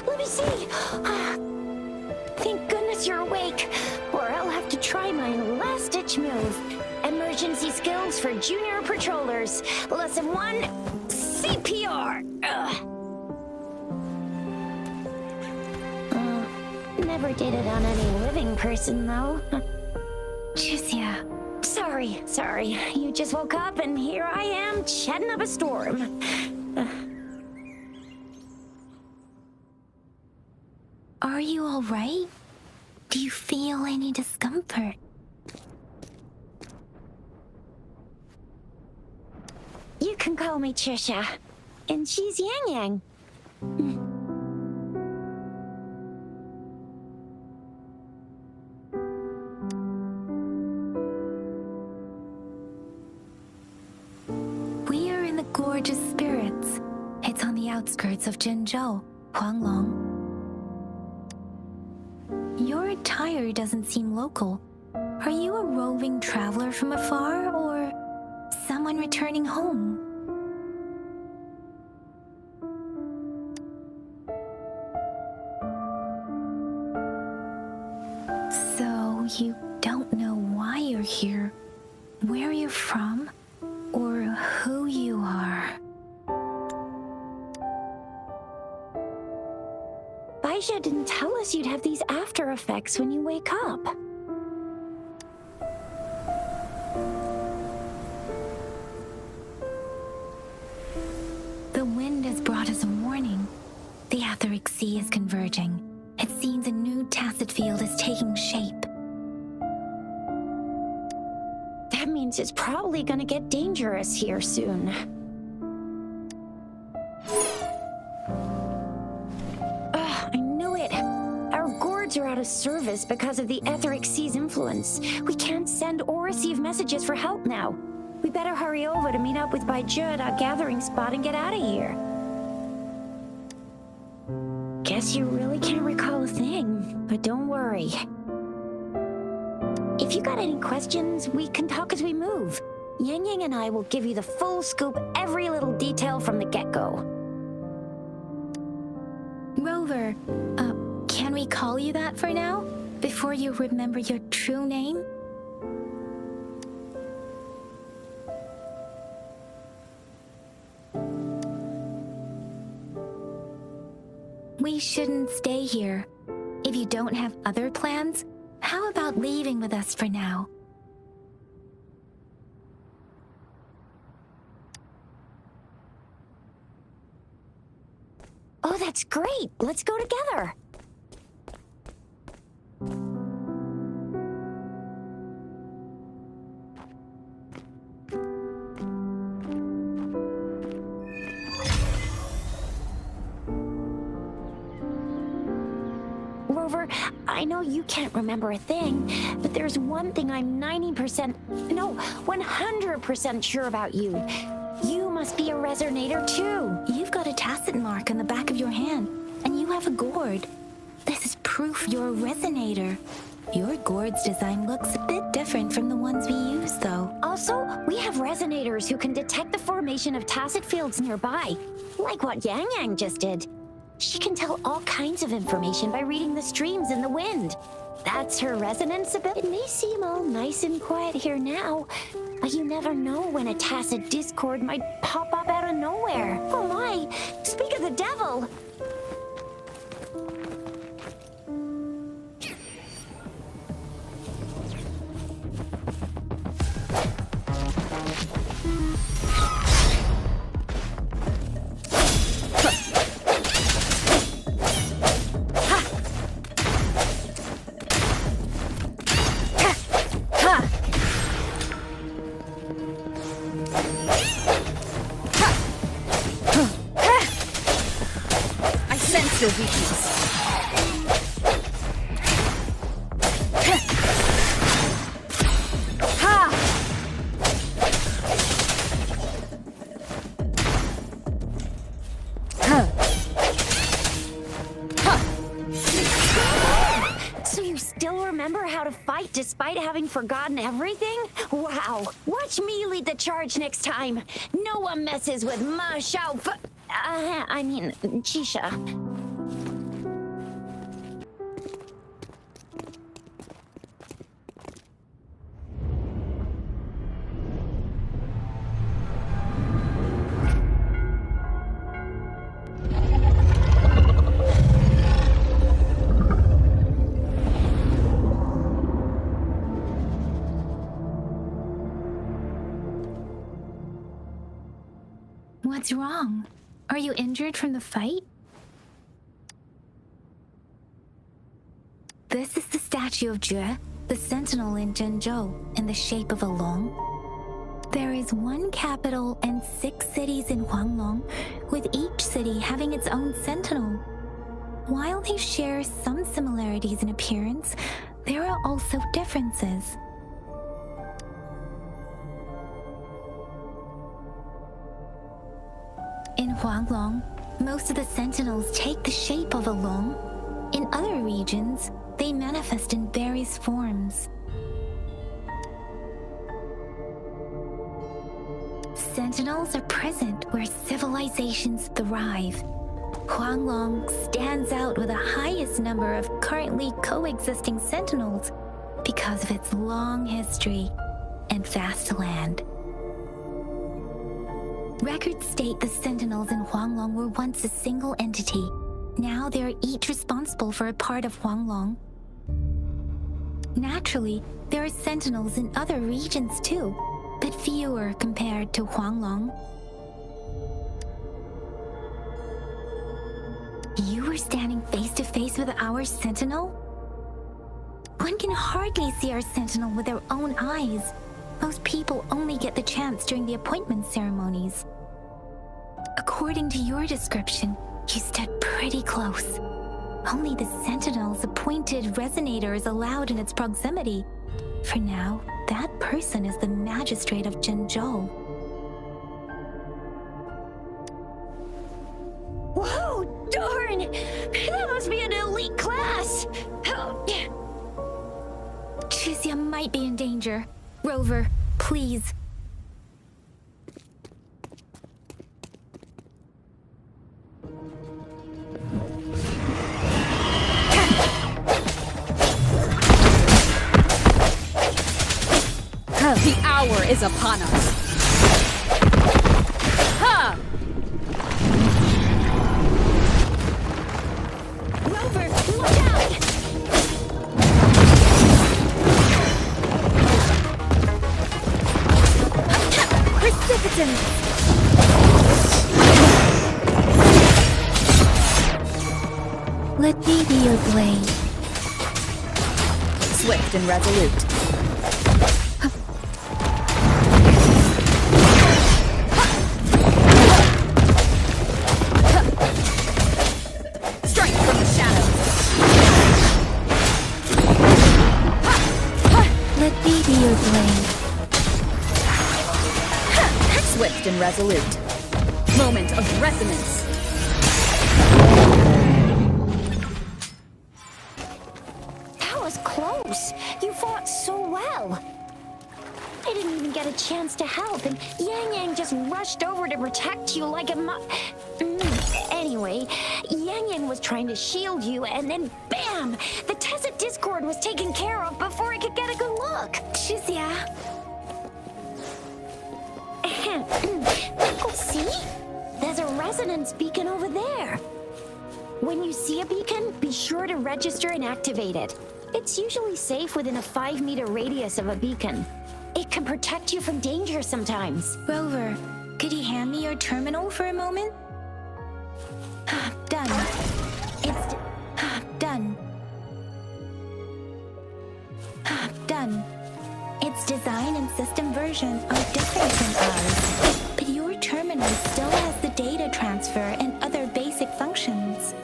Let me see. Thank goodness you're awake, or I'll have to try my last-ditch move. Emergency skills for junior patrollers. Lesson 1, CPR. Never did it on any living person, though. Juicia. Sorry. You just woke up, and here I am, chatting up a storm. Are you all right? Do you feel any discomfort? You can call me Trisha, and she's Yang Yang. We are in the Gorgeous Spirits. It's on the outskirts of Jinzhou, Huanglong. Your attire doesn't seem local. Are you a roving traveler from afar, or someone returning home? So you don't know why you're here, where you're from, or who you are. Baisha didn't tell us you'd have these after effects when you wake up. The wind has brought us a warning. The Etheric Sea is converging. It seems a new tacit field is taking shape. That means it's probably gonna get dangerous here soon. I knew it! Our gourds are out of service because of the Etheric Sea's influence. We can't send or receive messages for help now. We better hurry over to meet up with Baiju at our gathering spot and get out of here. Guess you really can't recall a thing, but don't worry. If you got any questions, we can talk as we move. Yang Yang and I will give you the full scoop, every little detail from the get-go. Rover, can we call you that for now? Before you remember your true name? We shouldn't stay here. If you don't have other plans, how about leaving with us for now? Oh, that's great! Let's go together! Rover, I know you can't remember a thing, but there's one thing I'm 100% sure about you. You must be a resonator too. You've got a tacit mark on the back of your hand, and you have a gourd. This is proof you're a resonator. Your gourd's design looks a bit different from the ones we use, though. Also, we have resonators who can detect the formation of tacit fields nearby, like what Yang Yang just did. She can tell all kinds of information by reading the streams in the wind. That's her resonance ability. It may seem all nice and quiet here now, but you never know when a tacit discord might pop up out of nowhere. Oh my! Speak of the devil! Your weakness. So you still remember how to fight despite having forgotten everything? Wow. Watch me lead the charge next time. No one messes with Ma Xiao I mean, Chisha. What's wrong? Are you injured from the fight? This is the statue of Jue, the sentinel in Zhenzhou, in the shape of a long. There is one capital and 6 cities in Huanglong, with each city having its own sentinel. While they share some similarities in appearance, there are also differences. In Huanglong, most of the sentinels take the shape of a long. In other regions, they manifest in various forms. Sentinels are present where civilizations thrive. Huanglong stands out with the highest number of currently coexisting sentinels because of its long history and vast land. Records state the sentinels in Huanglong were once a single entity. Now they are each responsible for a part of Huanglong. Naturally, there are sentinels in other regions too, but fewer compared to Huanglong. You were standing face to face with our sentinel? One can hardly see our sentinel with their own eyes. Most people only get the chance during the appointment ceremonies. According to your description, you stood pretty close. Only the sentinel's appointed resonator is allowed in its proximity. For now, that person is the magistrate of Zhenzhou. Whoa, darn! That must be an elite class! Chizia might be in danger. Rover, please. The hour is upon us. Ha! Rover, look out! Precipitant! Let me be your blade. Swift and resolute. Strike from the shadows. Let me be your blade. Swift and resolute. Moment of resonance. That was close. You fought so well. I didn't even get a chance to help, and Yang Yang just rushed over to protect you like a Anyway, Yang Yang was trying to shield you, and then bam! The Tezit Discord was taken care of before I could get a good look. Chizia. Oh, see? There's a resonance beacon over there. When you see a beacon, be sure to register and activate it. It's usually safe within a 5-meter radius of a beacon. It can protect you from danger sometimes. Rover, could you hand me your terminal for a moment? Done. It's done. Done. Its design and system version are different from ours, but your terminal still has the data transfer and other basic functions.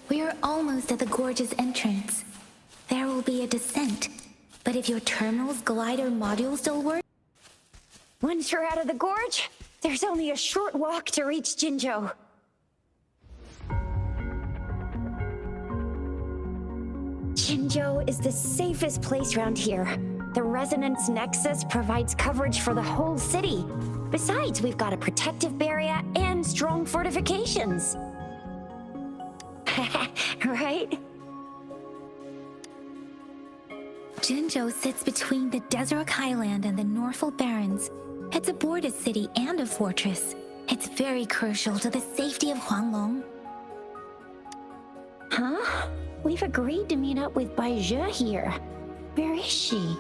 We are almost at the gorge's entrance. There will be a descent, but if your terminal's glider module still works, Once you're out of the gorge, there's only a short walk to reach Jinzhou. Jinzhou is the safest place around here. The Resonance Nexus provides coverage for the whole city. Besides, we've got a protective barrier and strong fortifications. Right? Jinzhou sits between the Desert Highland and the Norfolk Barrens. It's a border city and a fortress. It's very crucial to the safety of Huanglong. Huh? We've agreed to meet up with Bai Zhe here. Where is she?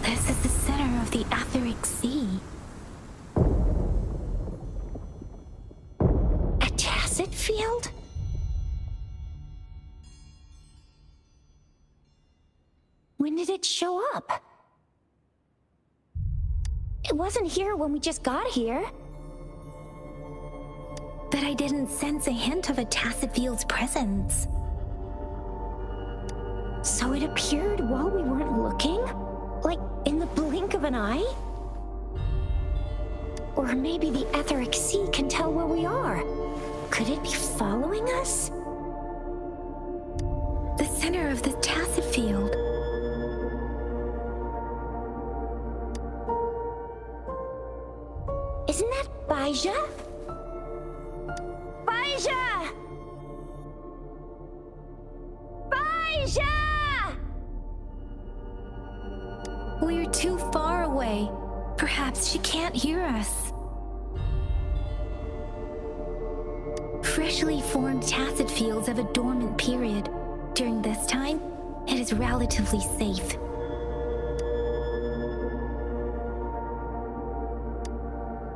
This is the center of the Etheric Sea. A tacit field? When did it show up? It wasn't here when we just got here. But I didn't sense a hint of a tacit field's presence. So it appeared while we weren't looking? Like in the blink of an eye? Or maybe the Etheric Sea can tell where we are. Could it be following us? The center of the tacit field. Isn't that Bai Zhe? Bai Zhe! Bai Zhe! We're too far away. Perhaps she can't hear us. Freshly formed tacit fields have a dormant period. During this time, it is relatively safe.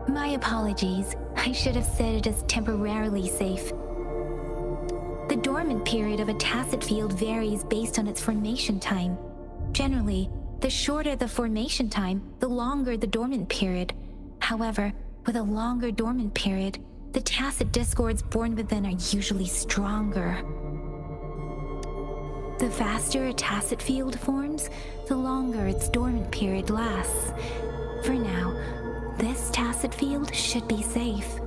My apologies. I should have said it is temporarily safe. The dormant period of a tacit field varies based on its formation time. Generally, the shorter the formation time, the longer the dormant period. However, with a longer dormant period, the tacit discords born within are usually stronger. The faster a tacit field forms, the longer its dormant period lasts. For now, this tacit field should be safe.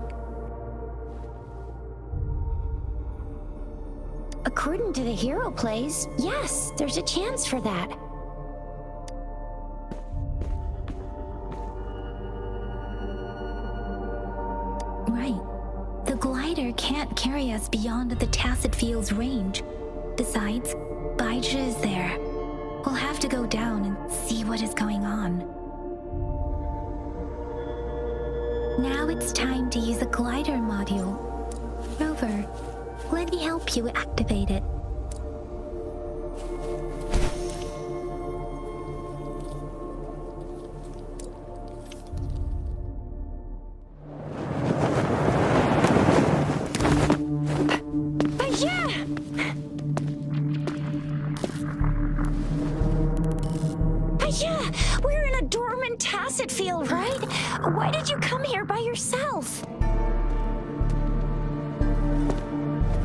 According to the hero plays, yes, there's a chance for that. Right. The glider can't carry us beyond the tacit field's range. Besides, Bai Zhe is there. We'll have to go down and see what is going on. Now it's time to use a glider module. Rover, let me help you activate it. We're in a dormant tacit field, right? Why did you come here by yourself?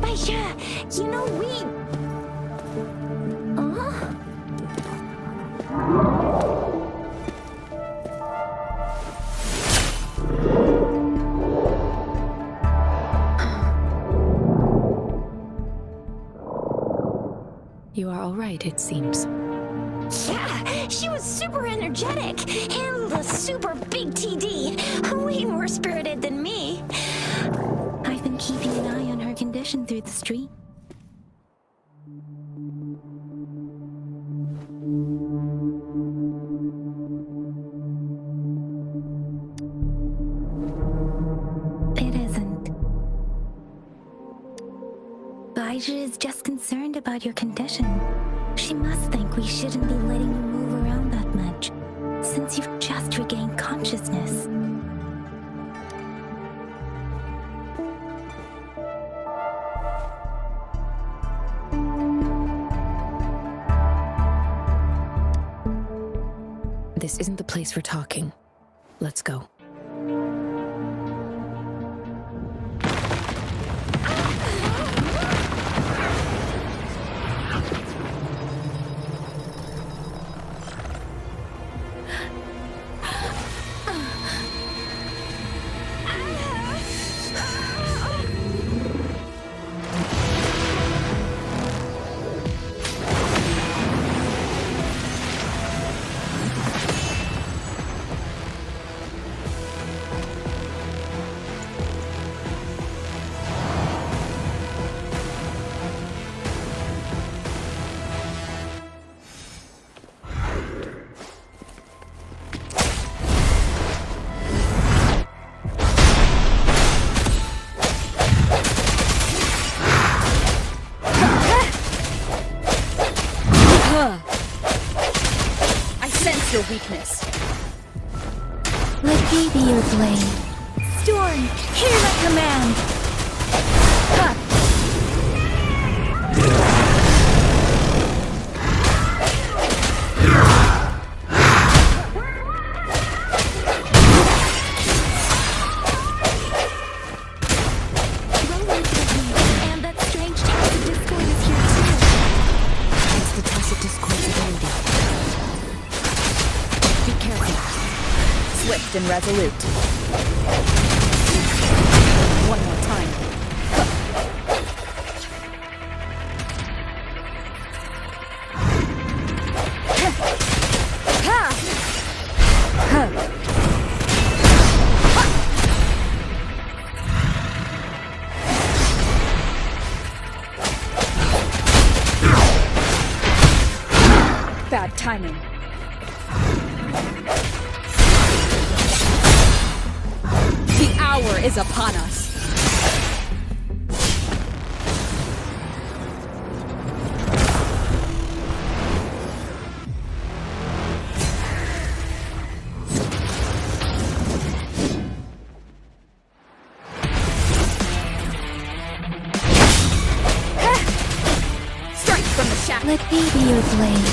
Baisha, you know we... Huh? You are all right, it seems. Yeah, she was super energetic. Handled a super big TD. Way more spirited than me. I've been keeping an eye on her condition through the street. It isn't. Bai Zhe is just concerned about your condition. She must think we shouldn't be letting you move around that much, since you've just regained consciousness. This isn't the place for talking. Let's go. your weakness. Let me be your blade. Storm, hear my command! Ha! And that strange tacit discord is here too. It's the tacit discord's ability. Be careful. Swift and resolute. One more time. Bad timing. The hour is upon us. Strike from the shadow. Let me be your blade.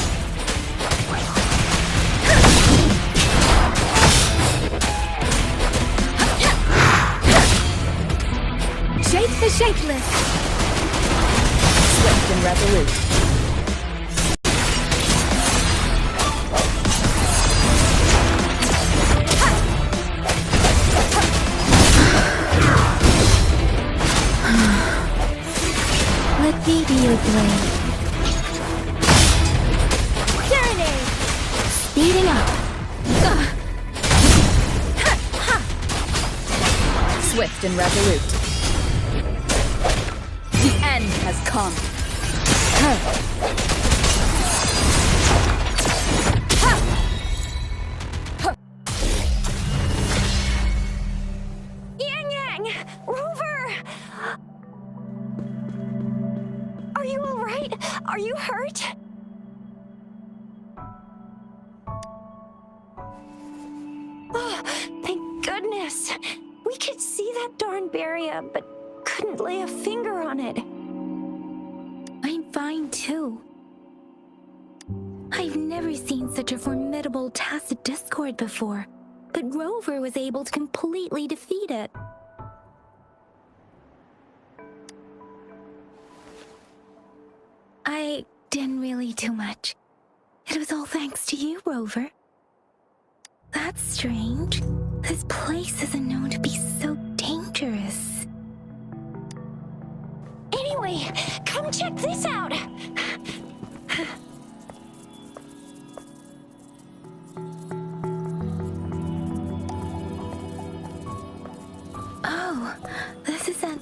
Shake the shapeless! Swift and resolute. Let me be your blade. Serenade! Speeding up. Swift and resolute. The end has come. Yang! Rover! Are you alright? Are you hurt? Oh, thank goodness. We could see that darn barrier, but couldn't lay a finger on it. I'm fine too. I've never seen such a formidable tacit discord before, but Rover was able to completely defeat it. I didn't really do much. It was all thanks to you, Rover. That's strange. This place isn't known to be so dangerous. Anyway, come check this out. Oh, this is an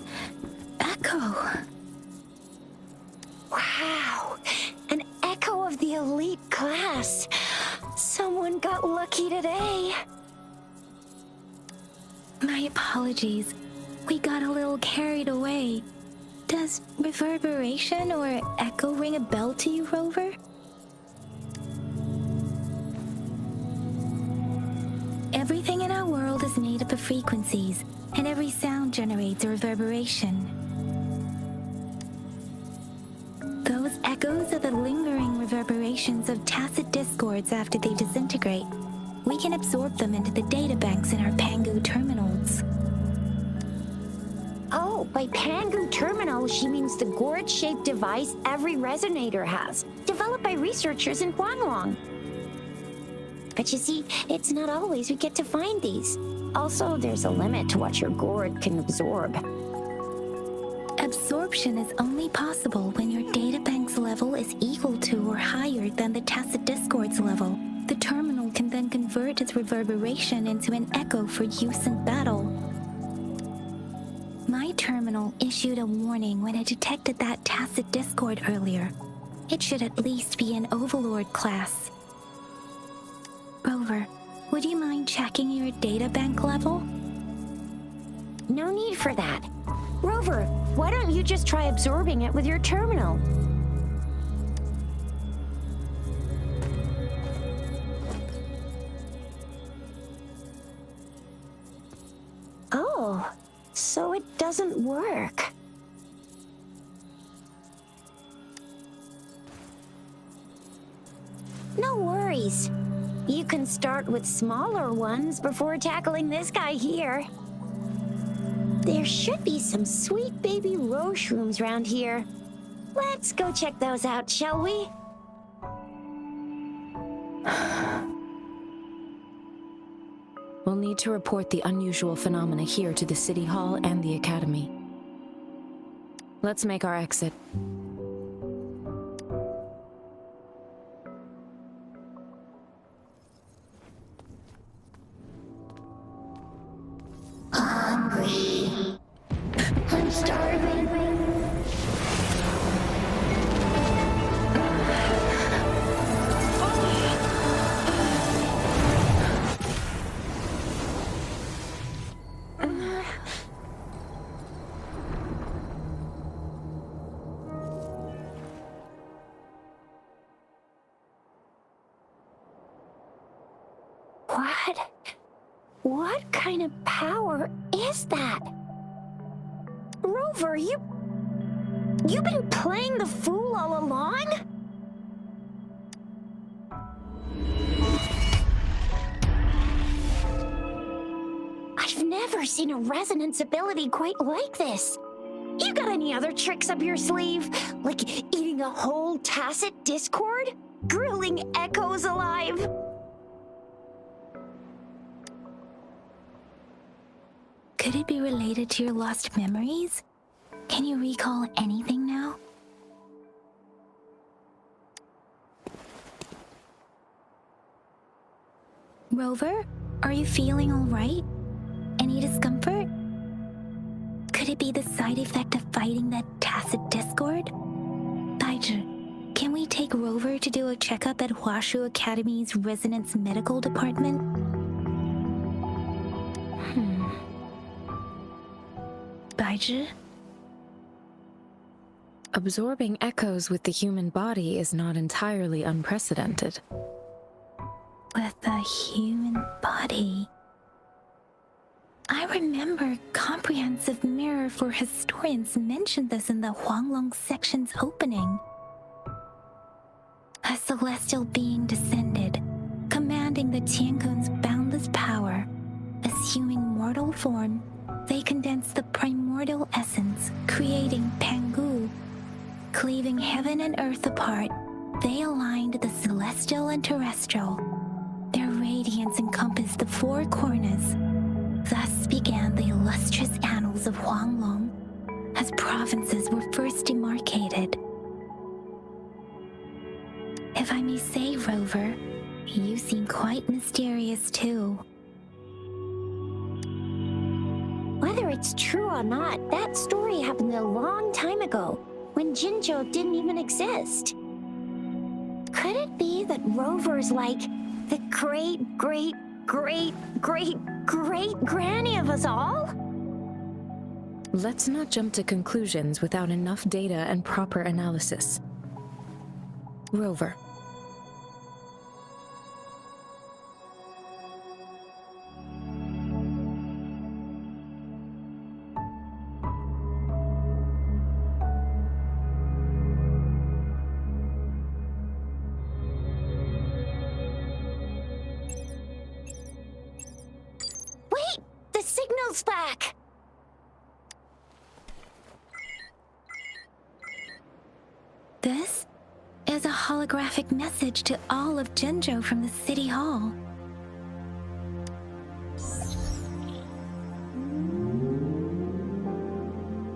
echo. Wow, an echo of the elite class. Someone got lucky today. My apologies. We got a little carried away. Does reverberation or echo ring a bell to you, Rover? Everything in our world is made up of frequencies, and every sound generates a reverberation. Those echoes are the lingering reverberations of tacit discords after they disintegrate. We can absorb them into the databanks in our Pangu terminals. Oh, by Pangu Terminal, she means the gourd-shaped device every resonator has, developed by researchers in Huanglong. But you see, it's not always we get to find these. Also, there's a limit to what your gourd can absorb. Absorption is only possible when your databank's level is equal to or higher than the tacit discord's level. The terminal can then convert its reverberation into an echo for use in battle. My terminal issued a warning when it detected that tacit discord earlier. It should at least be an Overlord class. Rover, would you mind checking your databank level? No need for that. Rover, why don't you just try absorbing it with your terminal? so it doesn't work. No worries. You can start with smaller ones before tackling this guy here. There should be some sweet baby roche rooms around here. Let's go check those out, shall we? We'll need to report the unusual phenomena here to the City Hall and the Academy. Let's make our exit. Hungry. I'm starving. What kind of power is that? Rover, you've been playing the fool all along? I've never seen a resonance ability quite like this. You got any other tricks up your sleeve? Like eating a whole tacit discord? Grilling echoes alive? Could it be related to your lost memories? Can you recall anything now? Rover, are you feeling all right? Any discomfort? Could it be the side effect of fighting that tacit discord? Daiju, can we take Rover to do a checkup at Huashu Academy's Resonance Medical Department? Daiju? Absorbing echoes with the human body is not entirely unprecedented. With a human body. I remember Comprehensive Mirror for Historians mentioned this in the Huanglong section's opening. A celestial being descended, commanding the Tiankun's boundless power. Assuming mortal form, they condensed the primordial essence, creating Pangu. Cleaving heaven and earth apart, they aligned the celestial and terrestrial. Their radiance encompassed the four corners. Thus began the illustrious annals of Huanglong, as provinces were first demarcated. If I may say, Rover, you seem quite mysterious too. Whether it's true or not, that story happened a long time ago, when Jinzhou didn't even exist. Could it be that Rover's like the great-great-great-great-great-granny of us all? Let's not jump to conclusions without enough data and proper analysis. Rover. Wait! The signal's back! This is a holographic message to all of Jinzhou from the City Hall.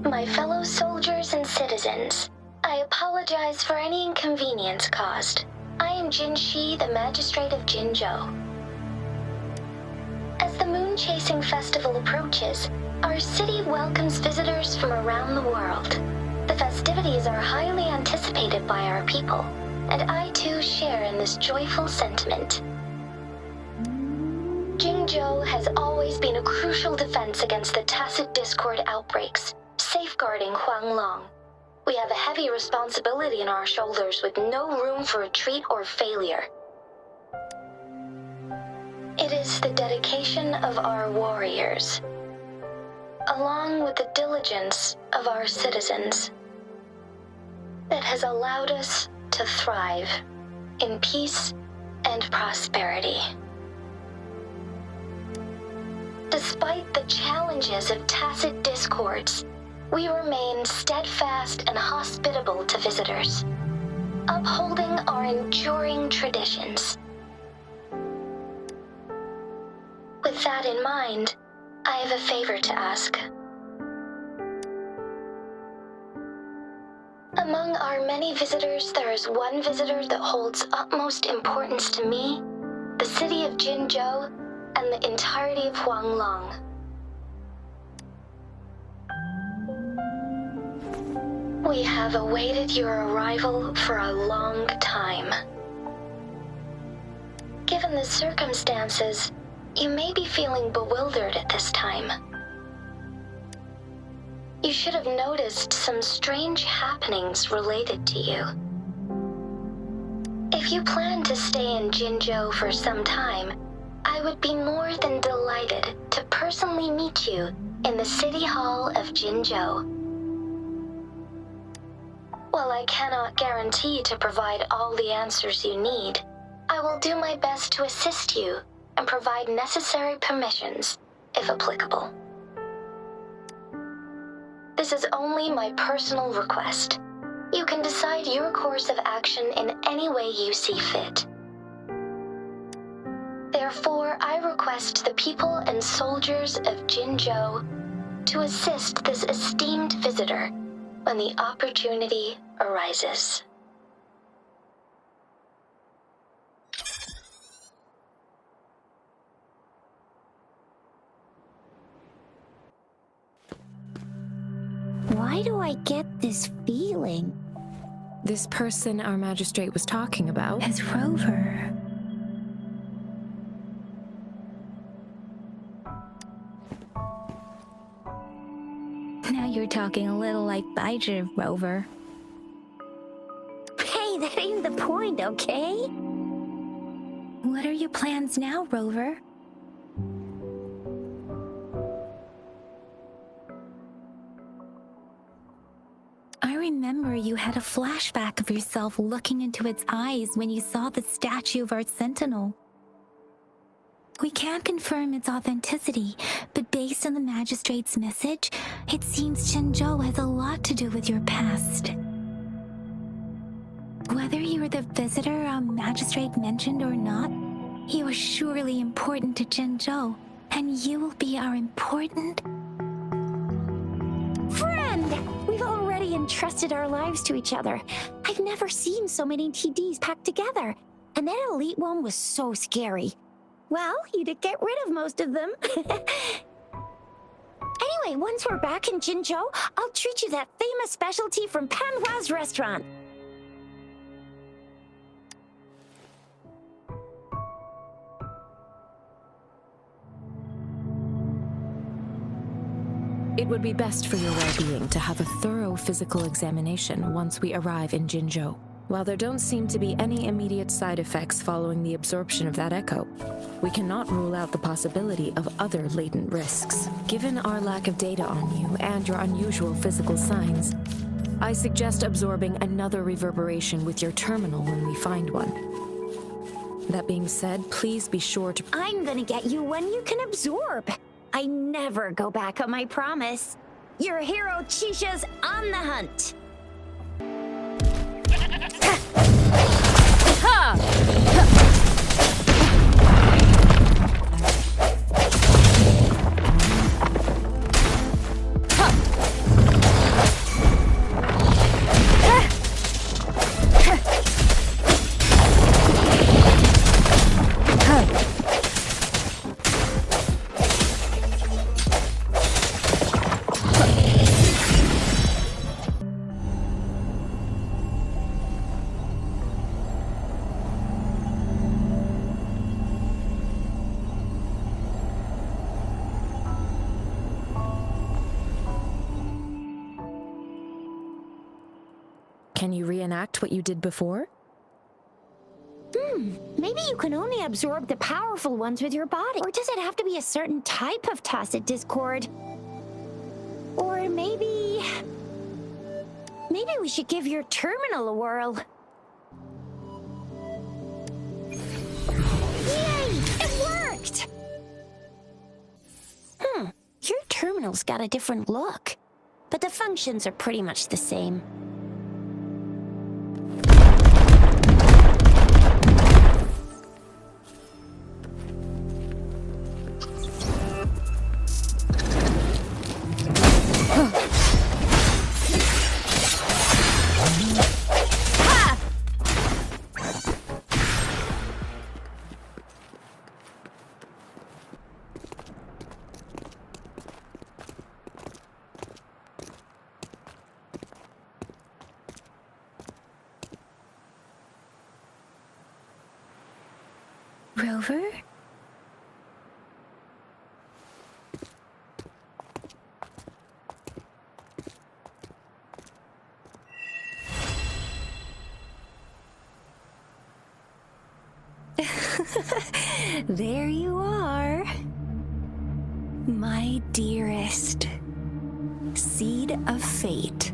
My fellow soldiers and citizens, I apologize for any inconvenience caused. I am Jin Shi, the Magistrate of Jinzhou. As the Moon-Chasing Festival approaches, our city welcomes visitors from around the world. The festivities are highly anticipated by our people, and I too share in this joyful sentiment. Jinzhou has always been a crucial defense against the tacit discord outbreaks, safeguarding Huanglong. We have a heavy responsibility on our shoulders with no room for retreat or failure. It is the dedication of our warriors. along with the diligence of our citizens, that has allowed us to thrive in peace and prosperity. Despite the challenges of tacit discords, we remain steadfast and hospitable to visitors, upholding our enduring traditions. With that in mind, I have a favor to ask. Among our many visitors, there is one visitor that holds utmost importance to me, the city of Jinzhou, and the entirety of Huanglong. We have awaited your arrival for a long time. Given the circumstances, you may be feeling bewildered at this time. You should have noticed some strange happenings related to you. If you plan to stay in Jinzhou for some time, I would be more than delighted to personally meet you in the City Hall of Jinzhou. While I cannot guarantee to provide all the answers you need, I will do my best to assist you and provide necessary permissions, if applicable. This is only my personal request. You can decide your course of action in any way you see fit. Therefore, I request the people and soldiers of Jinzhou to assist this esteemed visitor when the opportunity arises. Why do I get this feeling? This person our magistrate was talking about? As Rover. Now you're talking a little like Bijah, Rover. Hey, that ain't the point, okay? What are your plans now, Rover? I remember you had a flashback of yourself looking into its eyes when you saw the statue of our sentinel. We can't confirm its authenticity, but based on the magistrate's message, it seems Jinzhou has a lot to do with your past. Whether you are the visitor our magistrate mentioned or not, you are surely important to Jinzhou, and you will be our important friend! We've already entrusted our lives to each other. I've never seen so many TDs packed together, and that elite one was so scary. Well, you did get rid of most of them. Anyway, once we're back in Jinzhou, I'll treat you that famous specialty from Panhua's restaurant. It would be best for your well-being to have a thorough physical examination once we arrive in Jinzhou. While there don't seem to be any immediate side effects following the absorption of that echo, we cannot rule out the possibility of other latent risks. Given our lack of data on you and your unusual physical signs, I suggest absorbing another reverberation with your terminal when we find one. That being said, please be sure to... I'm gonna get you one you can absorb. I never go back on my promise. Your hero Chisha's on the hunt. Can you reenact what you did before? Maybe you can only absorb the powerful ones with your body. Or does it have to be a certain type of tacit discord? Maybe we should give your terminal a whirl. Yay! It worked! Your terminal's got a different look, but the functions are pretty much the same. Rover? There you are. My dearest. Seed of fate.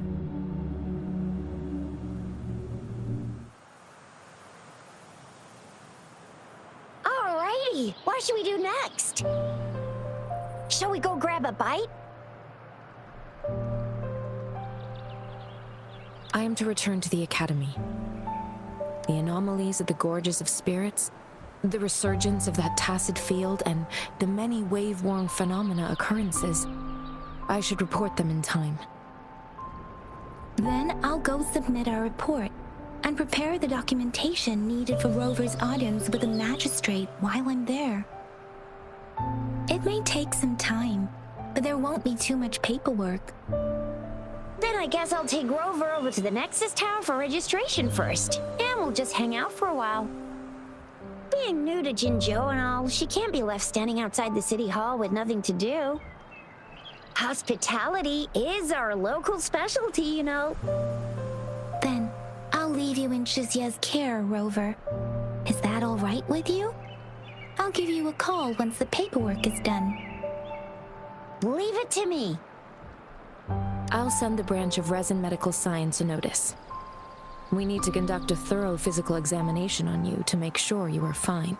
Alrighty, what should we do next? Shall we go grab a bite? I am to return to the Academy. The anomalies of the Gorges of Spirits, the resurgence of that tacit field, and the many wave-worn phenomena occurrences. I should report them in time. Then I'll go submit our report and prepare the documentation needed for Rover's audience with the magistrate while I'm there. It may take some time, but there won't be too much paperwork. Then I guess I'll take Rover over to the Nexus Tower for registration first, and we'll just hang out for a while. Being new to Jinzhou and all, she can't be left standing outside the city hall with nothing to do. Hospitality is our local specialty, you know. Then I'll leave you in Shizia's care, Rover. Is that all right with you? I'll give you a call once the paperwork is done. Leave it to me. I'll send the branch of Resin Medical Science a notice. We need to conduct a thorough physical examination on you to make sure you are fine.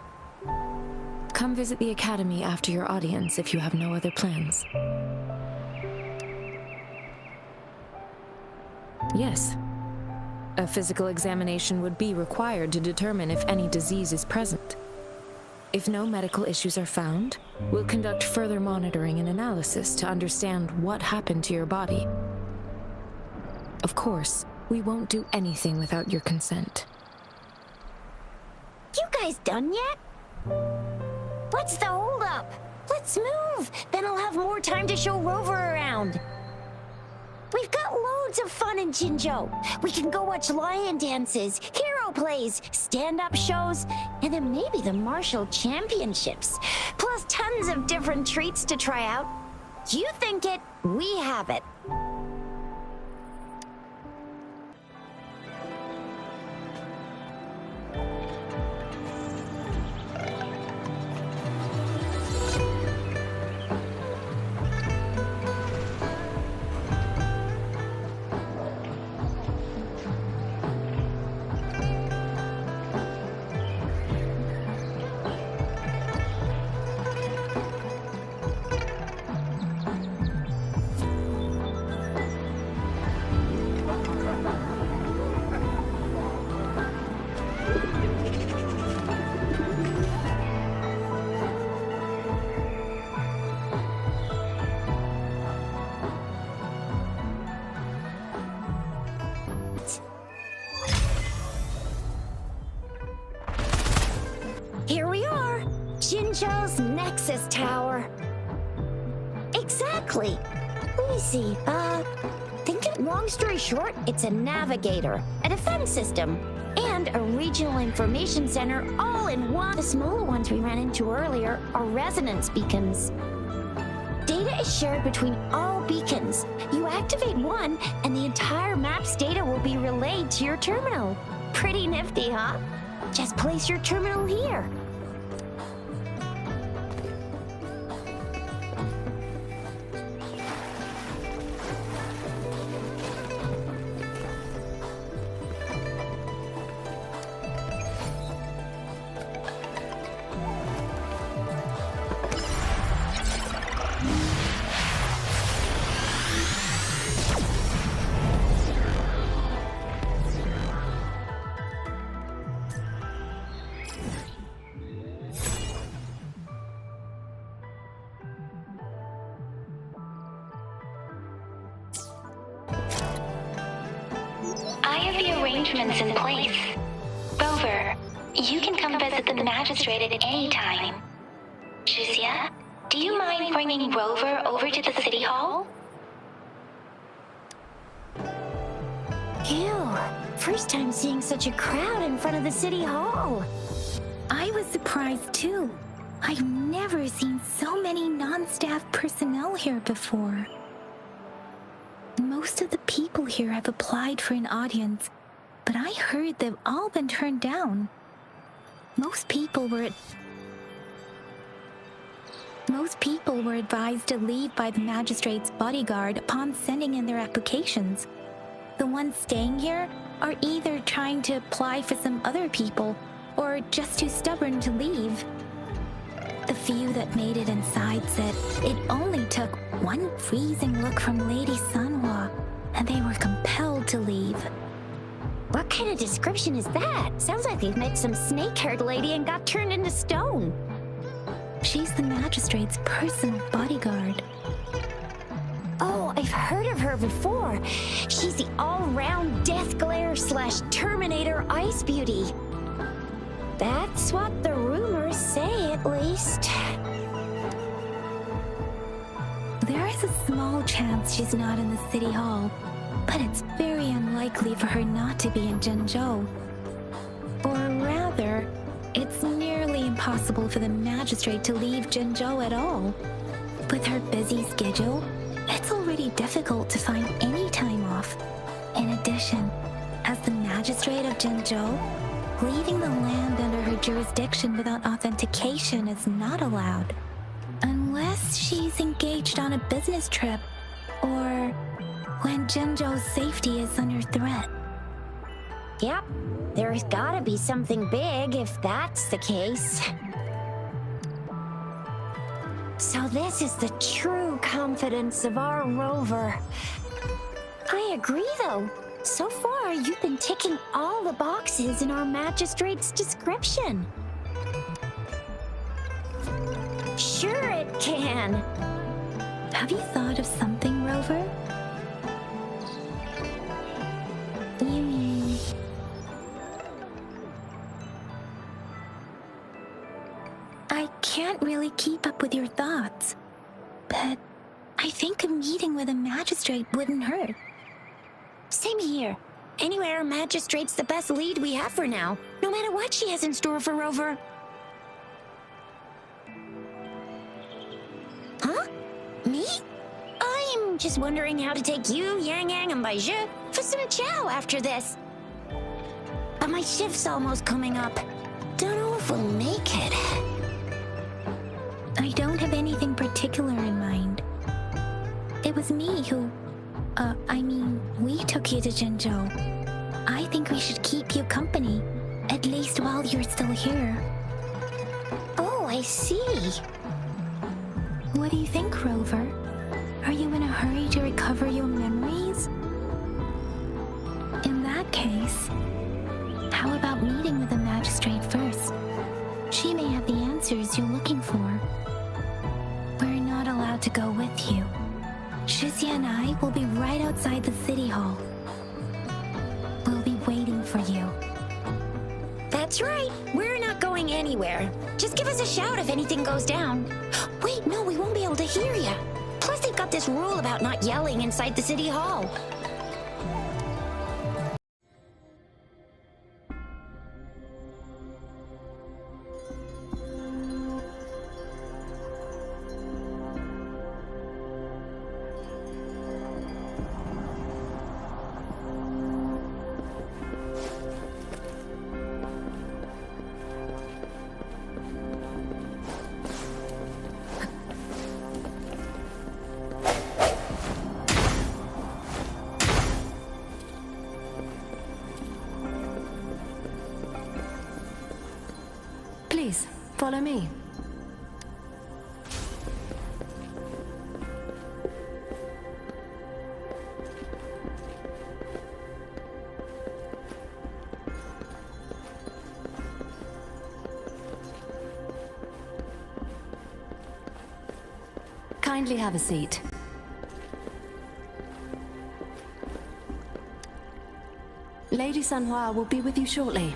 Come visit the Academy after your audience if you have no other plans. Yes. A physical examination would be required to determine if any disease is present. If no medical issues are found, we'll conduct further monitoring and analysis to understand what happened to your body. Of course, we won't do anything without your consent. You guys done yet? What's the holdup? Let's move! Then I'll have more time to show Rover around. We've got loads of fun in Jinzhou. We can go watch lion dances, hero plays, stand-up shows, and then maybe the martial championships. Plus tons of different treats to try out. You think it, we have it. Here we are, Jinzhou's Nexus Tower. Exactly. Let me see, long story short, it's a navigator, a defense system, and a regional information center all in one. The smaller ones we ran into earlier are resonance beacons. Data is shared between all beacons. You activate one, and the entire map's data will be relayed to your terminal. Pretty nifty, huh? Just place your terminal here. I have the arrangements in place. Rover, you can come visit the magistrate at any time. Juzia, do you mind bringing Rover over to the city hall? Ew, first time seeing such a crowd in front of the city hall. I was surprised too. I've never seen so many non-staff personnel here before. Most of the people here have applied for an audience, but I heard they've all been turned down. Most people were advised to leave by the magistrate's bodyguard upon sending in their applications. The ones staying here are either trying to apply for some other people or just too stubborn to leave. The few that made it inside said it only took one freezing look from Lady Sanhua, and they were compelled to leave. What kind of description is that? Sounds like they've met some snake-haired lady and got turned into stone. She's the magistrate's personal bodyguard. Oh, I've heard of her before. She's the all-round Death Glare / Terminator Ice Beauty. That's what the rumors say, at least. There is a small chance she's not in the city hall, but it's very unlikely for her not to be in Jinzhou. Or rather, it's nearly impossible for the magistrate to leave Jinzhou at all. With her busy schedule, it's already difficult to find any time off. In addition, as the magistrate of Jinzhou, leaving the land under her jurisdiction without authentication is not allowed. Unless she's engaged on a business trip, or when Jinzhou's safety is under threat. Yep, there's gotta be something big if that's the case. So this is the true confidence of our Rover. I agree, though. So far, you've been ticking all the boxes in our magistrate's description. Sure it can. Have you thought of something, Rover? You mean... I can't really keep up with your thoughts, but I think a meeting with a magistrate wouldn't hurt. Same here. Anyway, our magistrate's the best lead we have for now, no matter what she has in store for Rover. Huh? Me? I'm just wondering how to take you, Yang Yang, and Baizhi for some chow after this. But my shift's almost coming up. Don't know if we'll make it. I don't have anything particular in mind. It was me who... we took you to Jinzhou. I think we should keep you company, at least while you're still here. Oh, I see. What do you think, Rover? Are you in a hurry to recover your memories? In that case, how about meeting with the magistrate first? She may have the answers you're looking for. We're not allowed to go with you. Shizia and I will be right outside the city hall. We'll be waiting for you. That's right. We're not going anywhere. Just give us a shout if anything goes down. Wait, no, we won't be able to hear you. Plus, they've got this rule about not yelling inside the city hall. Please, follow me. Kindly have a seat. Lady Sanhua will be with you shortly.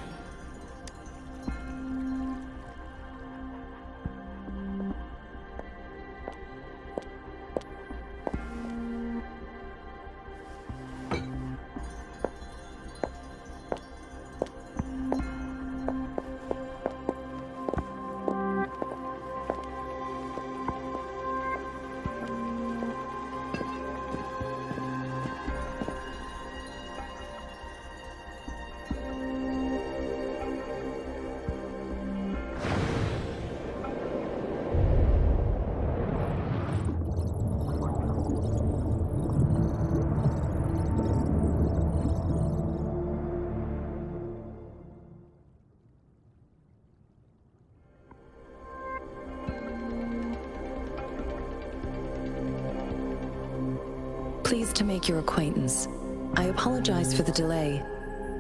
Pleased to make your acquaintance. I apologize for the delay.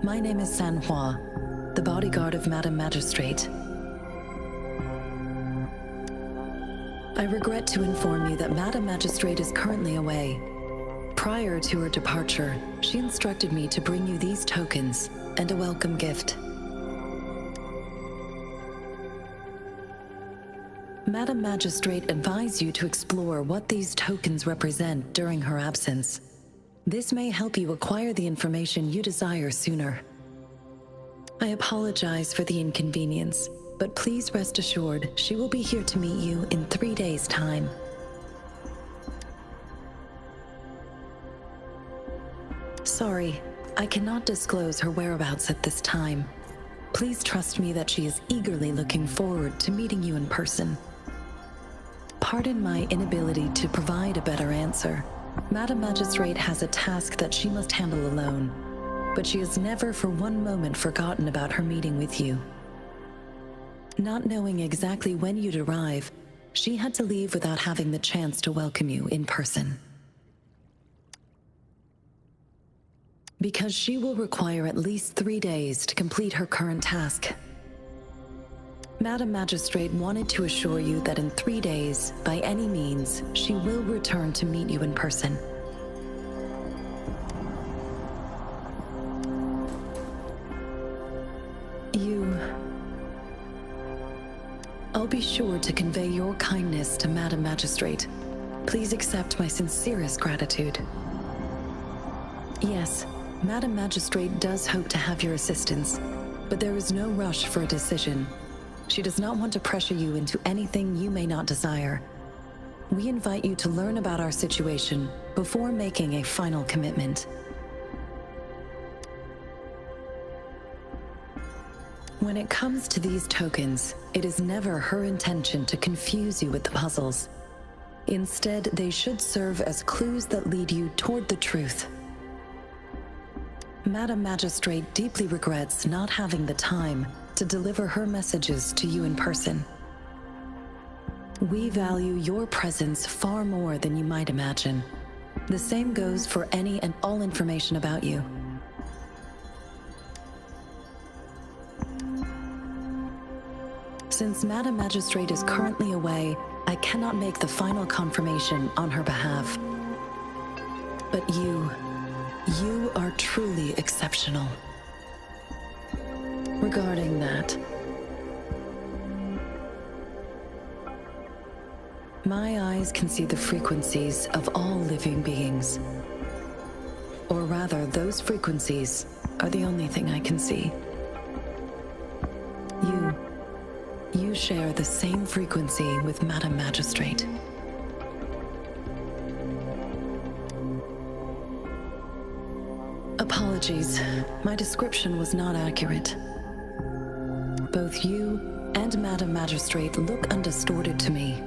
My name is Sanhua, the bodyguard of Madam Magistrate. I regret to inform you that Madam Magistrate is currently away. Prior to her departure, she instructed me to bring you these tokens and a welcome gift. Madam Magistrate advised you to explore what these tokens represent during her absence. This may help you acquire the information you desire sooner. I apologize for the inconvenience, but please rest assured she will be here to meet you in 3 days' time. Sorry, I cannot disclose her whereabouts at this time. Please trust me that she is eagerly looking forward to meeting you in person. Pardon my inability to provide a better answer. Madam Magistrate has a task that she must handle alone, but she has never for one moment forgotten about her meeting with you. Not knowing exactly when you'd arrive, she had to leave without having the chance to welcome you in person. Because she will require at least 3 days to complete her current task. Madam Magistrate wanted to assure you that in 3 days, by any means, she will return to meet you in person. I'll be sure to convey your kindness to Madam Magistrate. Please accept my sincerest gratitude. Yes, Madam Magistrate does hope to have your assistance, but there is no rush for a decision. She does not want to pressure you into anything you may not desire. We invite you to learn about our situation before making a final commitment. When it comes to these tokens, it is never her intention to confuse you with the puzzles. Instead, they should serve as clues that lead you toward the truth. Madam Magistrate deeply regrets not having the time to deliver her messages to you in person. We value your presence far more than you might imagine. The same goes for any and all information about you. Since Madam Magistrate is currently away, I cannot make the final confirmation on her behalf. But you are truly exceptional. Regarding that, my eyes can see the frequencies of all living beings. Or rather, those frequencies are the only thing I can see. You share the same frequency with Madam Magistrate. Apologies, my description was not accurate. Both you and Madam Magistrate look undistorted to me.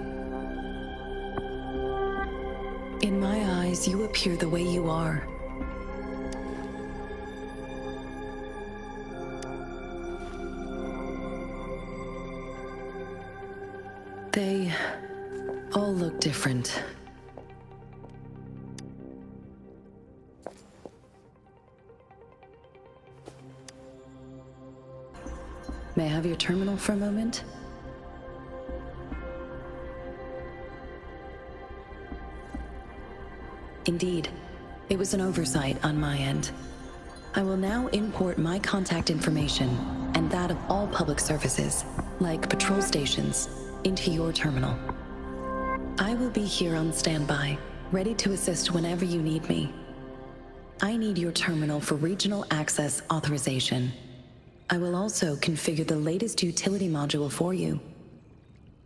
In my eyes, you appear the way you are. They all look different. May I have your terminal for a moment? Indeed, it was an oversight on my end. I will now import my contact information and that of all public services, like patrol stations, into your terminal. I will be here on standby, ready to assist whenever you need me. I need your terminal for regional access authorization. I will also configure the latest utility module for you.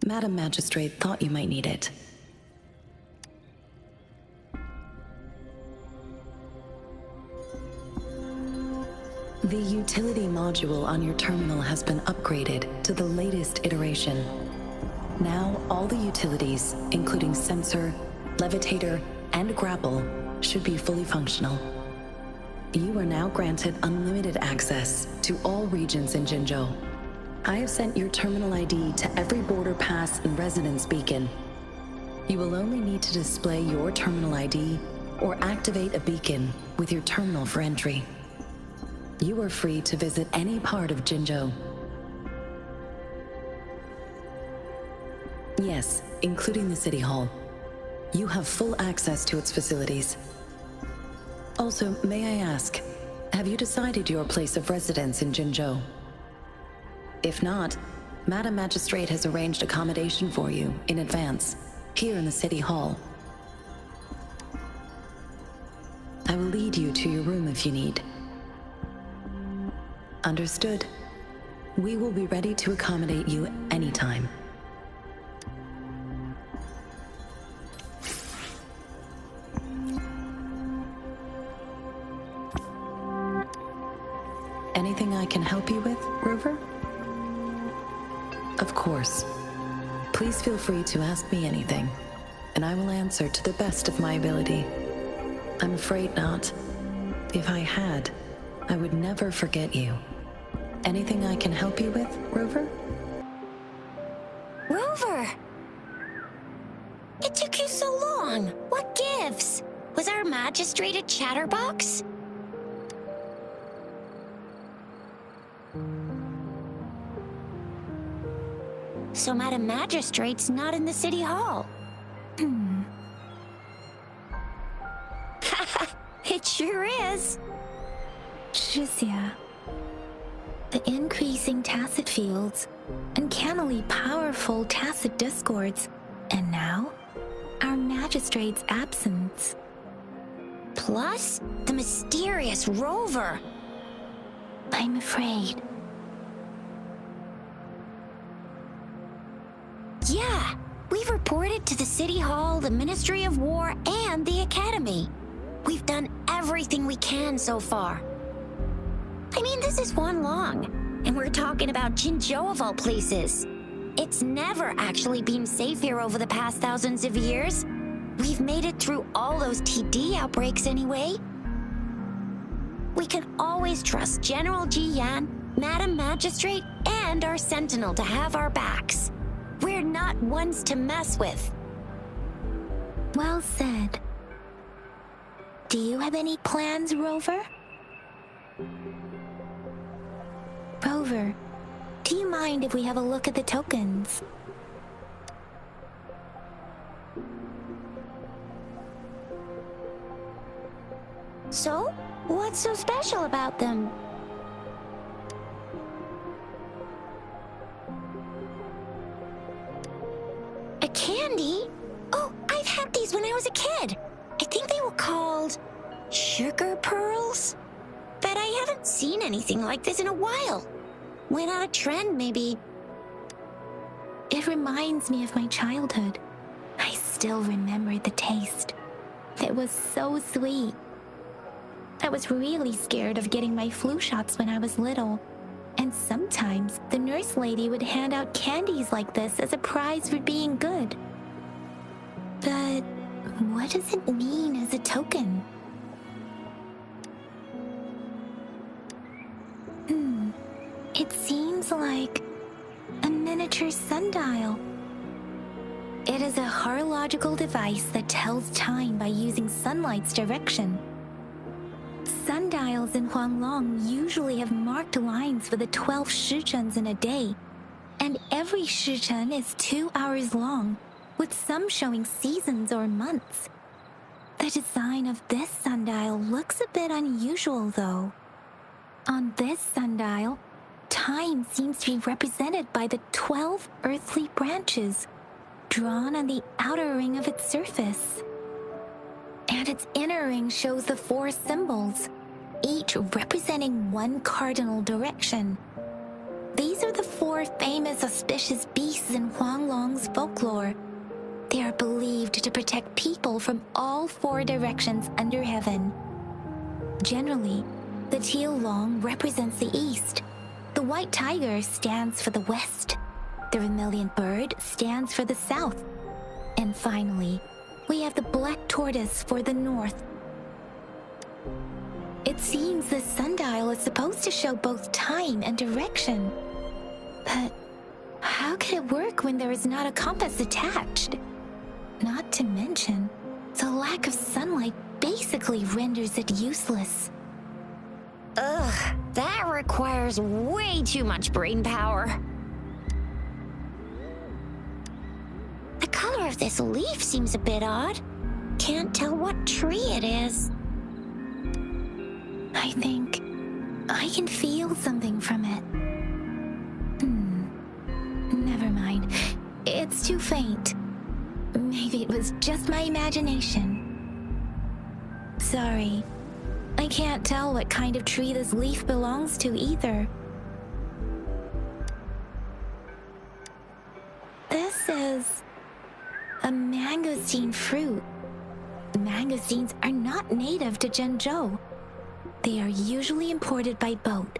Madam Magistrate thought you might need it. The utility module on your terminal has been upgraded to the latest iteration. Now, all the utilities, including sensor, levitator, and grapple, should be fully functional. You are now granted unlimited access to all regions in Jinzhou. I have sent your terminal ID to every border pass and residence beacon. You will only need to display your terminal ID or activate a beacon with your terminal for entry. You are free to visit any part of Jinzhou. Yes, including the City Hall. You have full access to its facilities. Also, may I ask, have you decided your place of residence in Jinzhou? If not, Madam Magistrate has arranged accommodation for you in advance, here in the City Hall. I will lead you to your room if you need. Understood. We will be ready to accommodate you anytime. Anything I can help you with, Rover? Of course. Please feel free to ask me anything, and I will answer to the best of my ability. I'm afraid not. If I had, I would never forget you. Anything I can help you with, Rover? Rover! It took you so long. What gives? Was our magistrate a chatterbox? So Madam Magistrate's not in the City Hall. It sure is. Shizia. The increasing tacit fields, uncannily powerful tacit discords, and now, our magistrate's absence. Plus, the mysterious Rover. I'm afraid. Yeah, we've reported to the City Hall, the Ministry of War, and the Academy. We've done everything we can so far. I mean, this is Huanglong, and we're talking about Jinzhou of all places. It's never actually been safe here over the past thousands of years. We've made it through all those TD outbreaks anyway. We can always trust General Ji Yan, Madam Magistrate, and our Sentinel to have our backs. We're not ones to mess with. Well said. Do you have any plans, Rover? Rover, do you mind if we have a look at the tokens? So, what's so special about them? A candy? Oh, I've had these when I was a kid. I think they were called sugar pearls? But I haven't seen anything like this in a while. Went out of trend, maybe. It reminds me of my childhood. I still remember the taste. It was so sweet. I was really scared of getting my flu shots when I was little. And sometimes the nurse lady would hand out candies like this as a prize for being good. But what does it mean as a token? It seems like a miniature sundial. It is a horological device that tells time by using sunlight's direction. Sundials in Huanglong usually have marked lines for the 12 shichens in a day, and every shichen is 2 hours long, with some showing seasons or months. The design of this sundial looks a bit unusual, though. On this sundial, time seems to be represented by the 12 earthly branches drawn on the outer ring of its surface. And its inner ring shows the 4 symbols, each representing one cardinal direction. These are the 4 famous auspicious beasts in Huanglong's folklore. They are believed to protect people from all 4 directions under heaven. Generally, the teal long represents the east, the white tiger stands for the west, the vermilion bird stands for the south, and finally, we have the black tortoise for the north. It seems the sundial is supposed to show both time and direction. But how could it work when there is not a compass attached? Not to mention, the lack of sunlight basically renders it useless. Ugh, that requires way too much brain power. The color of this leaf seems a bit odd. Can't tell what tree it is. I think I can feel something from it. Never mind. It's too faint. Maybe it was just my imagination. Sorry. I can't tell what kind of tree this leaf belongs to either. This is a mangosteen fruit. Mangosteens are not native to Zhengzhou. They are usually imported by boat.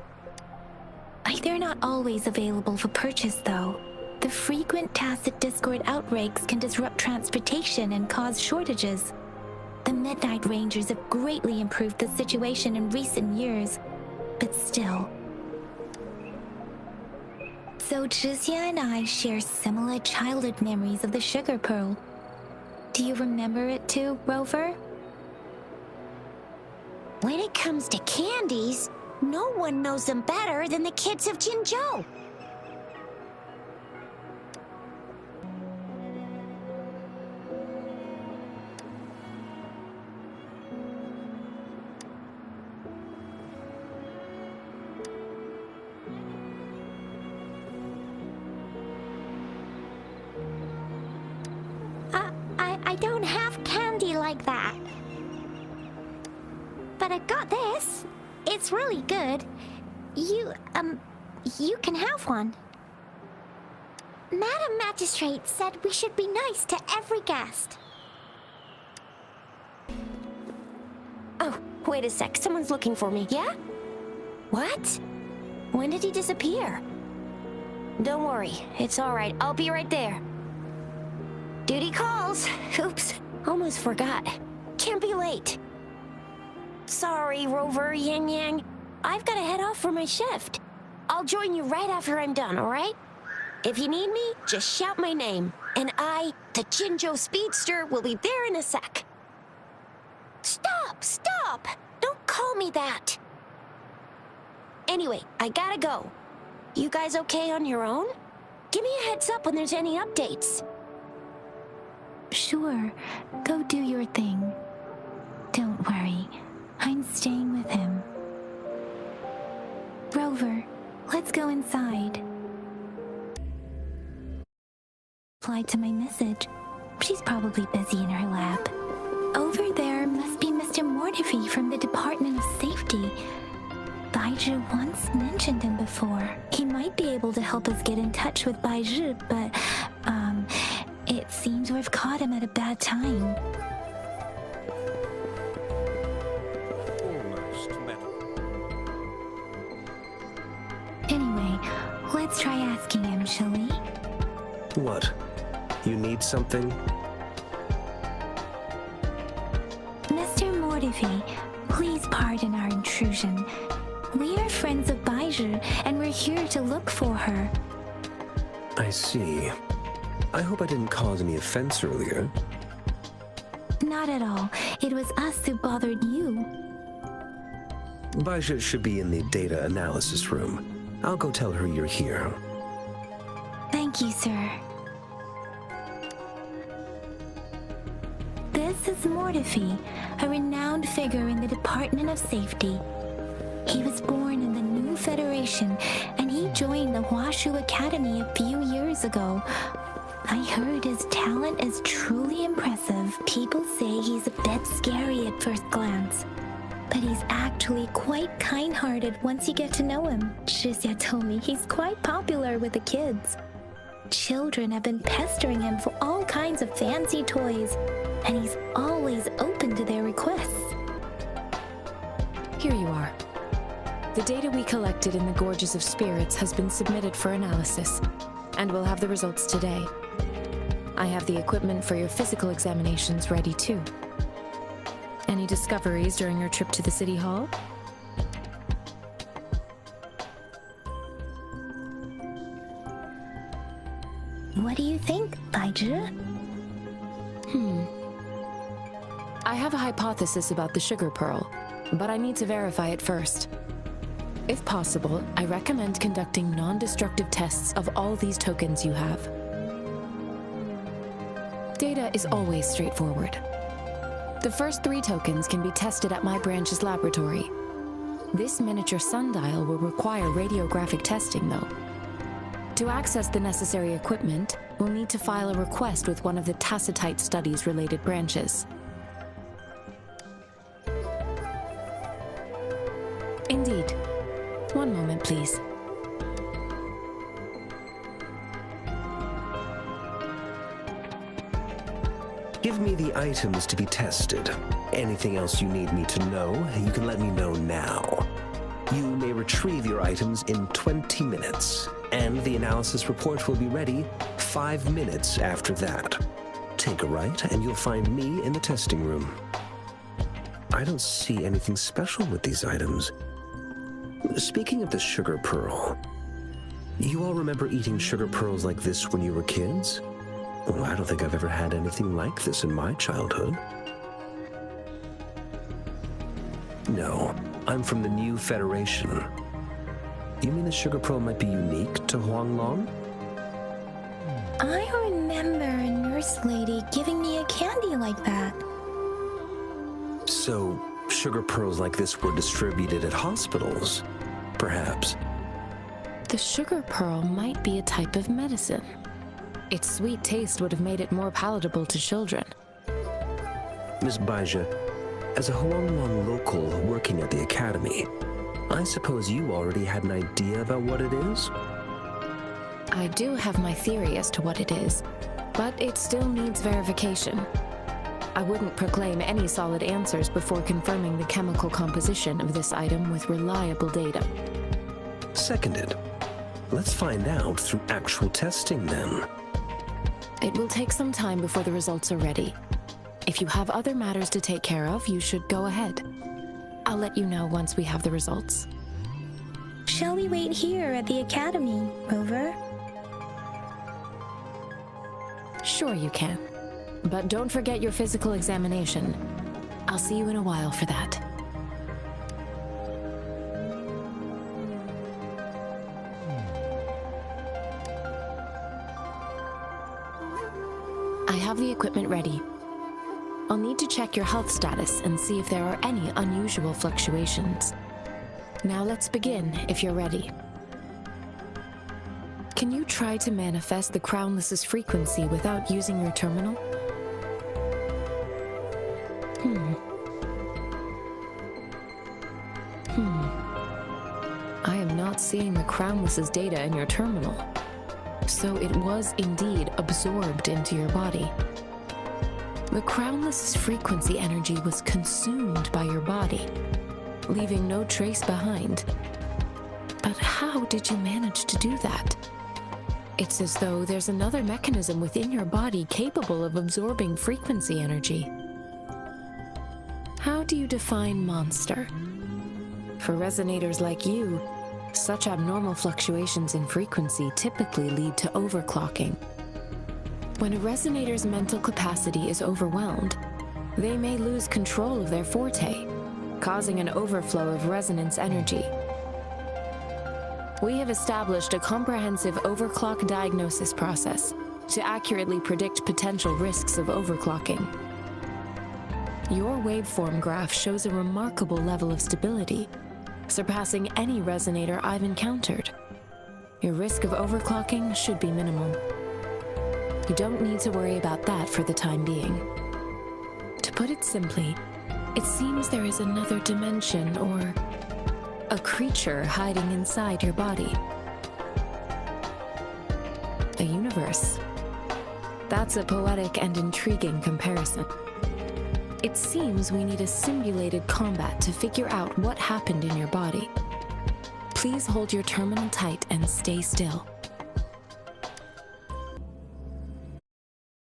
They're not always available for purchase, though. The frequent tacit discord outbreaks can disrupt transportation and cause shortages. The Midnight Rangers have greatly improved the situation in recent years, but still. So Zhixia and I share similar childhood memories of the sugar pearl. Do you remember it too, Rover? When it comes to candies, no one knows them better than the kids of Jinzhou. I don't have candy like that. But I got this. It's really good. You can have one. Madam Magistrate said we should be nice to every guest. Oh, wait a sec. Someone's looking for me, yeah? What? When did he disappear? Don't worry. It's all right. I'll be right there. Duty calls. Oops. Almost forgot. Can't be late. Sorry, Rover, Yang Yang. I've got to head off for my shift. I'll join you right after I'm done, all right? If you need me, just shout my name. And I, the Jinzhou Speedster, will be there in a sec. Stop! Stop! Don't call me that! Anyway, I gotta go. You guys okay on your own? Give me a heads up when there's any updates. Sure, go do your thing. Don't worry, I'm staying with him. Rover, let's go inside. Replied to my message. She's probably busy in her lab. Over there must be Mr. Mortefi from the Department of Safety. Baizhi once mentioned him before. He might be able to help us get in touch with Baizhi, but, it seems we've caught him at a bad time. Anyway, let's try asking him, shall we? What? You need something? Mr. Mortefi, please pardon our intrusion. We are friends of Baizhi, and we're here to look for her. I see. I hope I didn't cause any offense earlier. Not at all. It was us who bothered you. Baizhi should be in the data analysis room. I'll go tell her you're here. Thank you, sir. This is Mortefi, a renowned figure in the Department of Safety. He was born in the new Federation, and he joined the Huashu Academy a few years ago. I heard his talent is truly impressive. People say he's a bit scary at first glance, but he's actually quite kind-hearted once you get to know him. Shizia told me he's quite popular with the kids. Children have been pestering him for all kinds of fancy toys, and he's always open to their requests. Here you are. The data we collected in the Gorges of Spirits has been submitted for analysis, and we'll have the results today. I have the equipment for your physical examinations ready too. Any discoveries during your trip to the City Hall? What do you think, Baizhi? I have a hypothesis about the sugar pearl, but I need to verify it first. If possible, I recommend conducting non-destructive tests of all these tokens you have. Data is always straightforward. The first 3 tokens can be tested at my branch's laboratory. This miniature sundial will require radiographic testing, though. To access the necessary equipment, we'll need to file a request with one of the Tacitite Studies-related branches. Indeed. One moment, please. Give me the items to be tested. Anything else you need me to know, you can let me know now. You may retrieve your items in 20 minutes, and the analysis report will be ready 5 minutes after that. Take a right, and you'll find me in the testing room. I don't see anything special with these items. Speaking of the sugar pearl, you all remember eating sugar pearls like this when you were kids? Well, I don't think I've ever had anything like this in my childhood. No, I'm from the new Federation. You mean the sugar pearl might be unique to Huanglong? I remember a nurse lady giving me a candy like that. So, sugar pearls like this were distributed at hospitals, perhaps. The sugar pearl might be a type of medicine. Its sweet taste would have made it more palatable to children. Miss Baizhi, as a Huanglong local working at the academy, I suppose you already had an idea about what it is? I do have my theory as to what it is, but it still needs verification. I wouldn't proclaim any solid answers before confirming the chemical composition of this item with reliable data. Seconded. Let's find out through actual testing then. It will take some time before the results are ready. If you have other matters to take care of, you should go ahead. I'll let you know once we have the results. Shall we wait here at the academy, Rover? Sure you can. But don't forget your physical examination. I'll see you in a while for that. I have the equipment ready. I'll need to check your health status and see if there are any unusual fluctuations. Now let's begin, if you're ready. Can you try to manifest the Crownless's frequency without using your terminal? I am not seeing the Crownless's data in your terminal. So it was indeed absorbed into your body. The Crownless's frequency energy was consumed by your body, leaving no trace behind. But how did you manage to do that? It's as though there's another mechanism within your body capable of absorbing frequency energy. How do you define monster? For resonators like you, such abnormal fluctuations in frequency typically lead to overclocking. When a resonator's mental capacity is overwhelmed, they may lose control of their forte, causing an overflow of resonance energy. We have established a comprehensive overclock diagnosis process to accurately predict potential risks of overclocking. Your waveform graph shows a remarkable level of stability, surpassing any resonator I've encountered. Your risk of overclocking should be minimal. You don't need to worry about that for the time being. To put it simply, it seems there is another dimension or a creature hiding inside your body. A universe. That's a poetic and intriguing comparison. It seems we need a simulated combat to figure out what happened in your body. Please hold your terminal tight and stay still.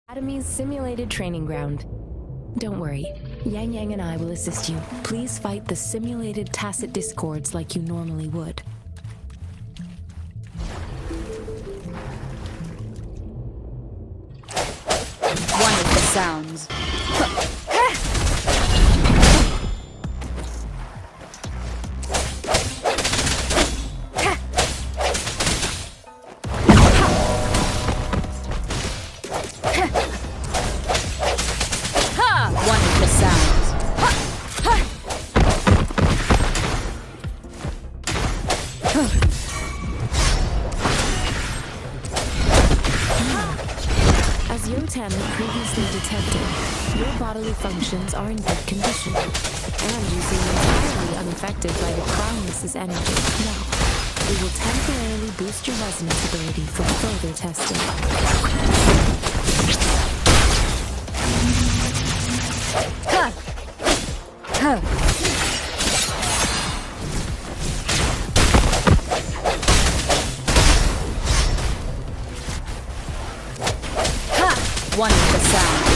Academy's simulated training ground. Don't worry, Yang Yang and I will assist you. Please fight the simulated tacit discords like you normally would. One of the sounds. One of the sounds. As Yotan had previously detected, your bodily functions are in good condition, and you seem entirely unaffected by the Crownless's energy. Now, we will temporarily boost your resonance ability for further testing. One of the sounds.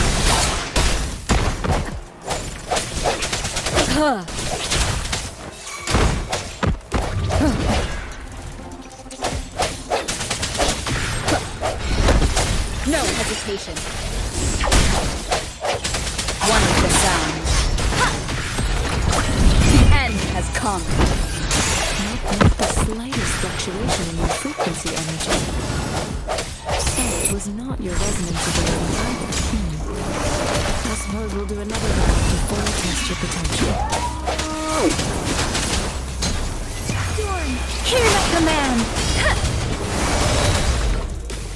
No hesitation. One of the sounds. The end has come. Not the slightest fluctuation in your frequency energy. So it was not your resonance ability either. I suppose we'll do another round to fully test your potential. Hear my command!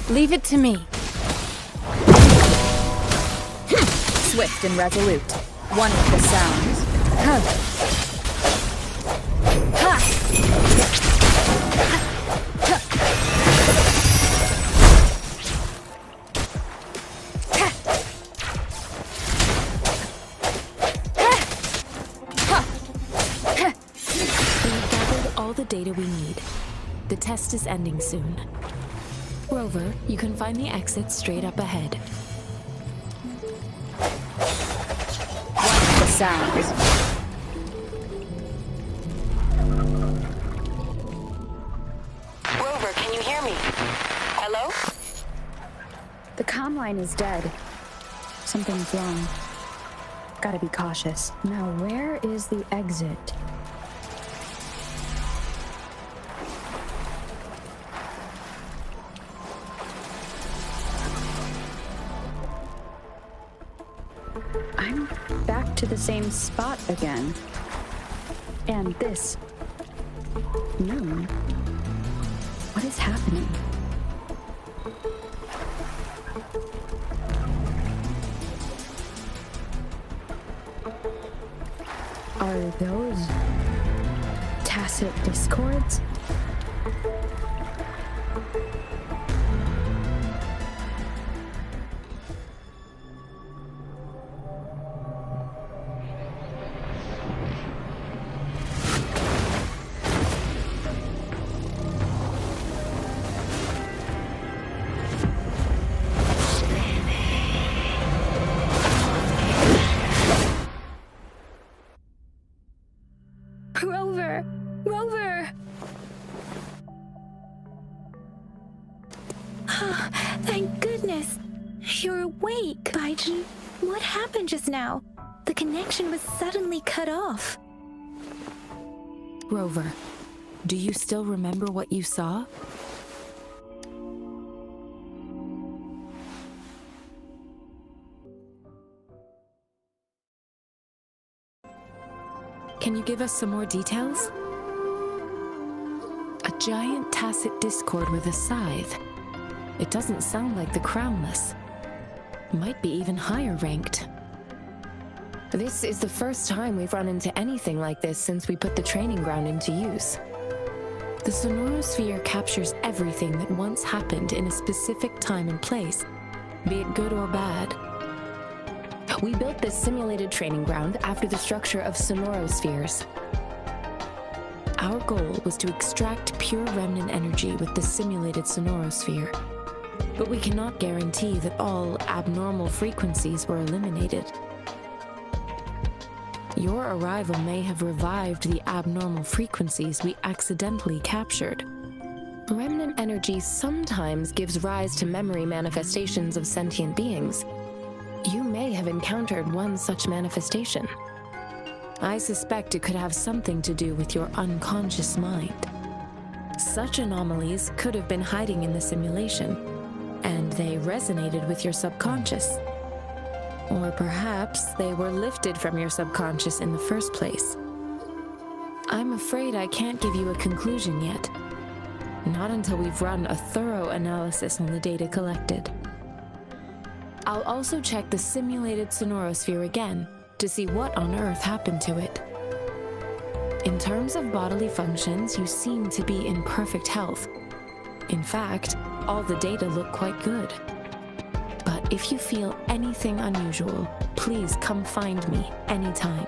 Leave it to me. Swift and resolute. One of the sounds. We've gathered all the data we need. The test is ending soon. Rover, you can find the exit straight up ahead. One of the sounds. Rover, can you hear me? Hello? The comm line is dead. Something's wrong. Gotta be cautious. Now, where is the exit? I'm back to the same spot again. And this moon. What is happening? Are those tacit discords? Rover! Rover! Thank goodness! You're awake! Baiji, what happened just now? The connection was suddenly cut off. Rover, do you still remember what you saw? Can you give us some more details? giant tacit discord with a scythe. It doesn't sound like the crownless. Might be even higher ranked. This is the first time we've run into anything like this since we put the training ground into use. The sonorosphere captures everything that once happened in a specific time and place, be it good or bad. We built this simulated training ground after the structure of sonorospheres. Our goal was to extract pure remnant energy with the simulated sonorosphere, but we cannot guarantee that all abnormal frequencies were eliminated. Your arrival may have revived the abnormal frequencies we accidentally captured. Remnant energy sometimes gives rise to memory manifestations of sentient beings. You may have encountered one such manifestation. I suspect it could have something to do with your unconscious mind. Such anomalies could have been hiding in the simulation, and they resonated with your subconscious. Or perhaps they were lifted from your subconscious in the first place. I'm afraid I can't give you a conclusion yet. Not until we've run a thorough analysis on the data collected. I'll also check the simulated sonorosphere again to see what on earth happened to it. In terms of bodily functions, you seem to be in perfect health. In fact, all the data look quite good. But if you feel anything unusual, please come find me anytime.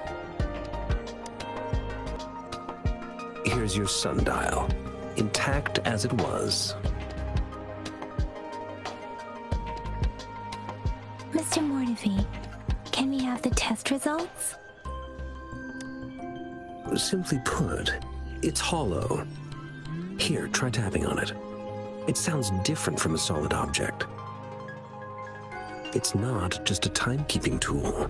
Here's your sundial, intact as it was. Mr. Mortefi, can we have the test results? Simply put, it's hollow. Here, try tapping on it. It sounds different from a solid object. It's not just a timekeeping tool.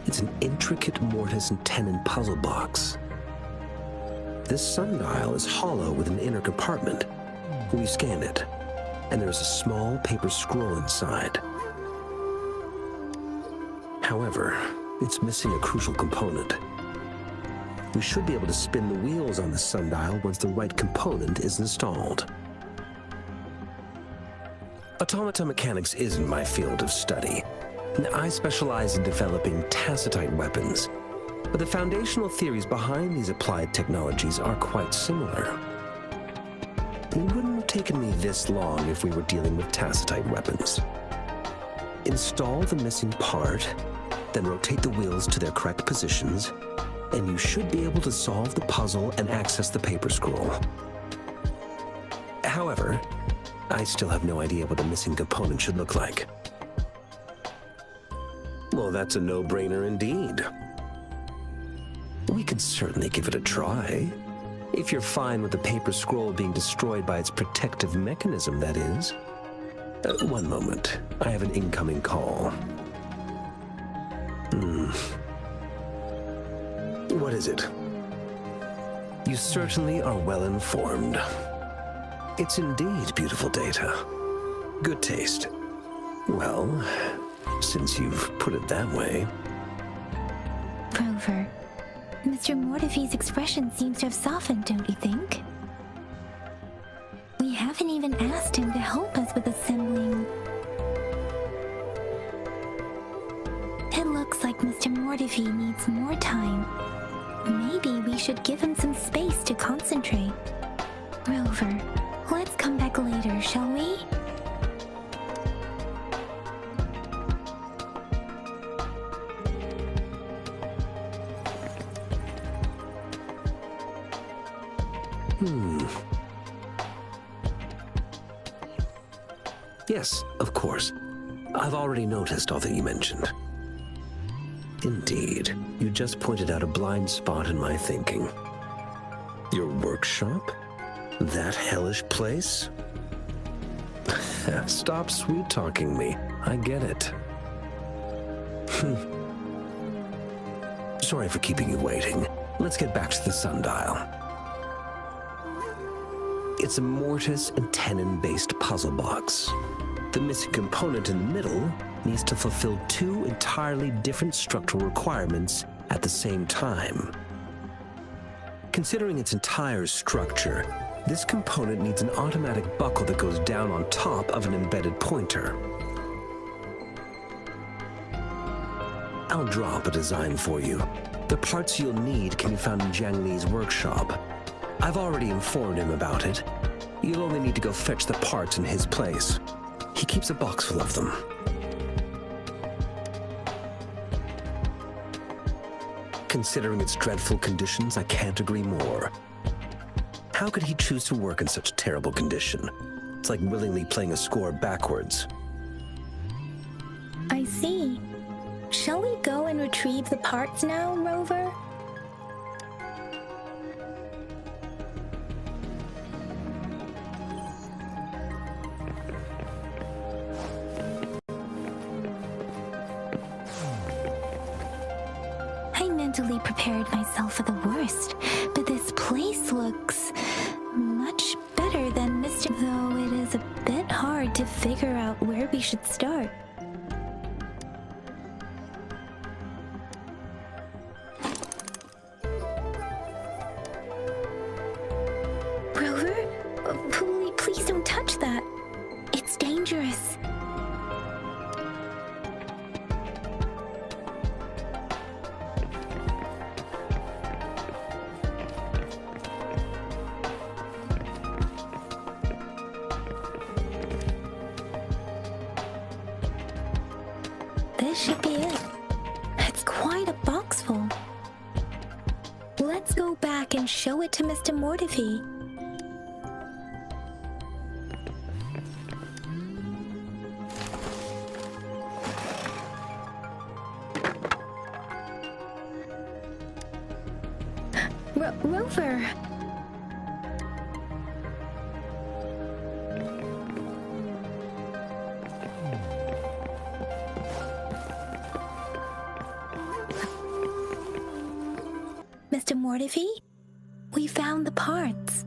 It's an intricate mortise and tenon puzzle box. This sundial is hollow with an inner compartment. We scan it, and there's a small paper scroll inside. However, it's missing a crucial component. We should be able to spin the wheels on the sundial once the right component is installed. Automata mechanics isn't my field of study. I specialize in developing tacitite weapons, but the foundational theories behind these applied technologies are quite similar. It wouldn't have taken me this long if we were dealing with tacitite weapons. Install the missing part, then rotate the wheels to their correct positions, and you should be able to solve the puzzle and access the paper scroll. However, I still have no idea what the missing component should look like. Well, that's a no-brainer indeed. We can certainly give it a try. If you're fine with the paper scroll being destroyed by its protective mechanism, that is. One moment. I have an incoming call. What is it? You certainly are well informed. It's indeed beautiful data. Good taste. Well, since you've put it that way. Rover, Mr. Mortefi's expression seems to have softened, don't you think? We haven't even asked him to help us with assembling. It looks like Mr. Mortefi needs more time. Maybe we should give him some space to concentrate. Rover, let's come back later, shall we? Yes, of course. I've already noticed all that you mentioned. Indeed, you just pointed out a blind spot in my thinking. Your workshop? That hellish place? Stop sweet-talking me. I get it. Sorry for keeping you waiting. Let's get back to the sundial. It's a mortise and tenon-based puzzle box. The missing component in the middle needs to fulfill two entirely different structural requirements at the same time. Considering its entire structure, This component needs an automatic buckle that goes down on top of an embedded pointer. I'll drop a design for you. The parts you'll need can be found in Jiang Li's workshop. I've already informed him about it. You'll only need to go fetch the parts in his place. He keeps a box full of them. Considering its dreadful conditions, I can't agree more. How could he choose to work in such terrible condition? It's like willingly playing a score backwards. I see. Shall we go and retrieve the parts now, Rover? I mentally prepared myself for the worst, but this place looks much better than Mr. Though it is a bit hard to figure out where we should start. Rover? Please don't touch that. It's dangerous. This should be it. It's quite a box full. Let's go back and show it to Mr. Mortifi. Rover. Mr. Mortifi, we found the parts.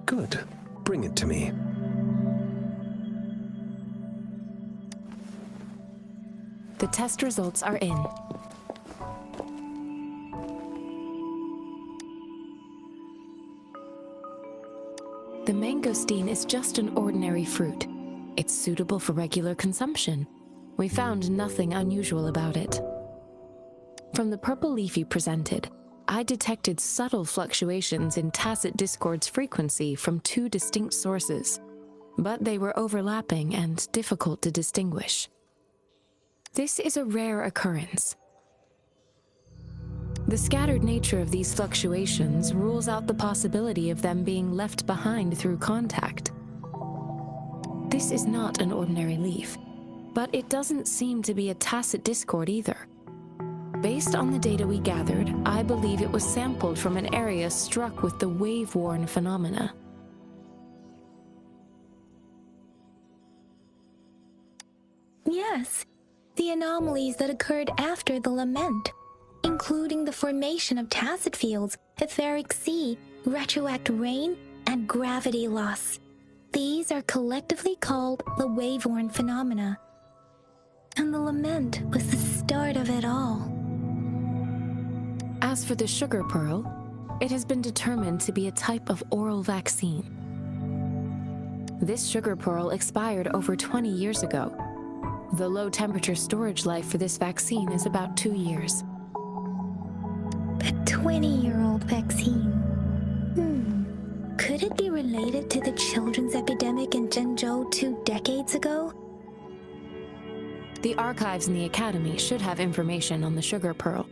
Good. Bring it to me. The test results are in. The mangosteen is just an ordinary fruit. It's suitable for regular consumption. We found nothing unusual about it. From the purple leaf you presented, I detected subtle fluctuations in tacit discord's frequency from two distinct sources, but they were overlapping and difficult to distinguish. This is a rare occurrence. The scattered nature of these fluctuations rules out the possibility of them being left behind through contact. This is not an ordinary leaf, but it doesn't seem to be a tacit discord either. Based on the data we gathered, I believe it was sampled from an area struck with the wave-worn phenomena. Yes, the anomalies that occurred after the lament, including the formation of tacit fields, etheric sea, retroact rain, and gravity loss. These are collectively called the wave-worn phenomena. And the lament was the start of it all. As for the sugar pearl, it has been determined to be a type of oral vaccine. This sugar pearl expired over 20 years ago. The low-temperature storage life for this vaccine is about 2 years. A 20-year-old vaccine. Could it be related to the children's epidemic in Zhengzhou 2 decades ago? The archives in the Academy should have information on the sugar pearl.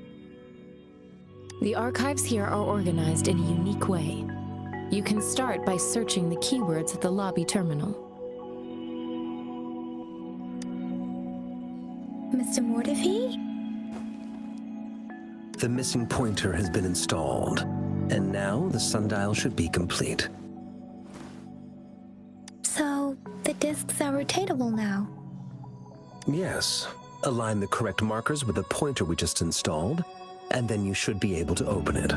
The archives here are organized in a unique way. You can start by searching the keywords at the lobby terminal. Mr. Mortifi? The missing pointer has been installed, and now the sundial should be complete. So, the discs are rotatable now? Yes. Align the correct markers with the pointer we just installed, and then you should be able to open it.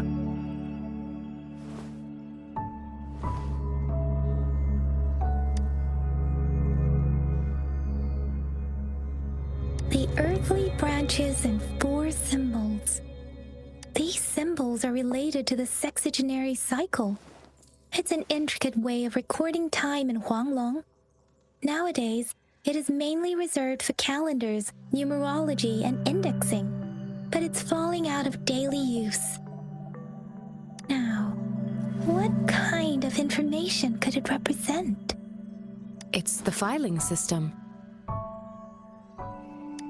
The earthly branches and 4 symbols. The These symbols are related to the sexagenary cycle. It's an intricate way of recording time in Huanglong. Nowadays, it is mainly reserved for calendars, numerology, and indexing, but it's falling out of daily use. Now, what kind of information could it represent? It's the filing system.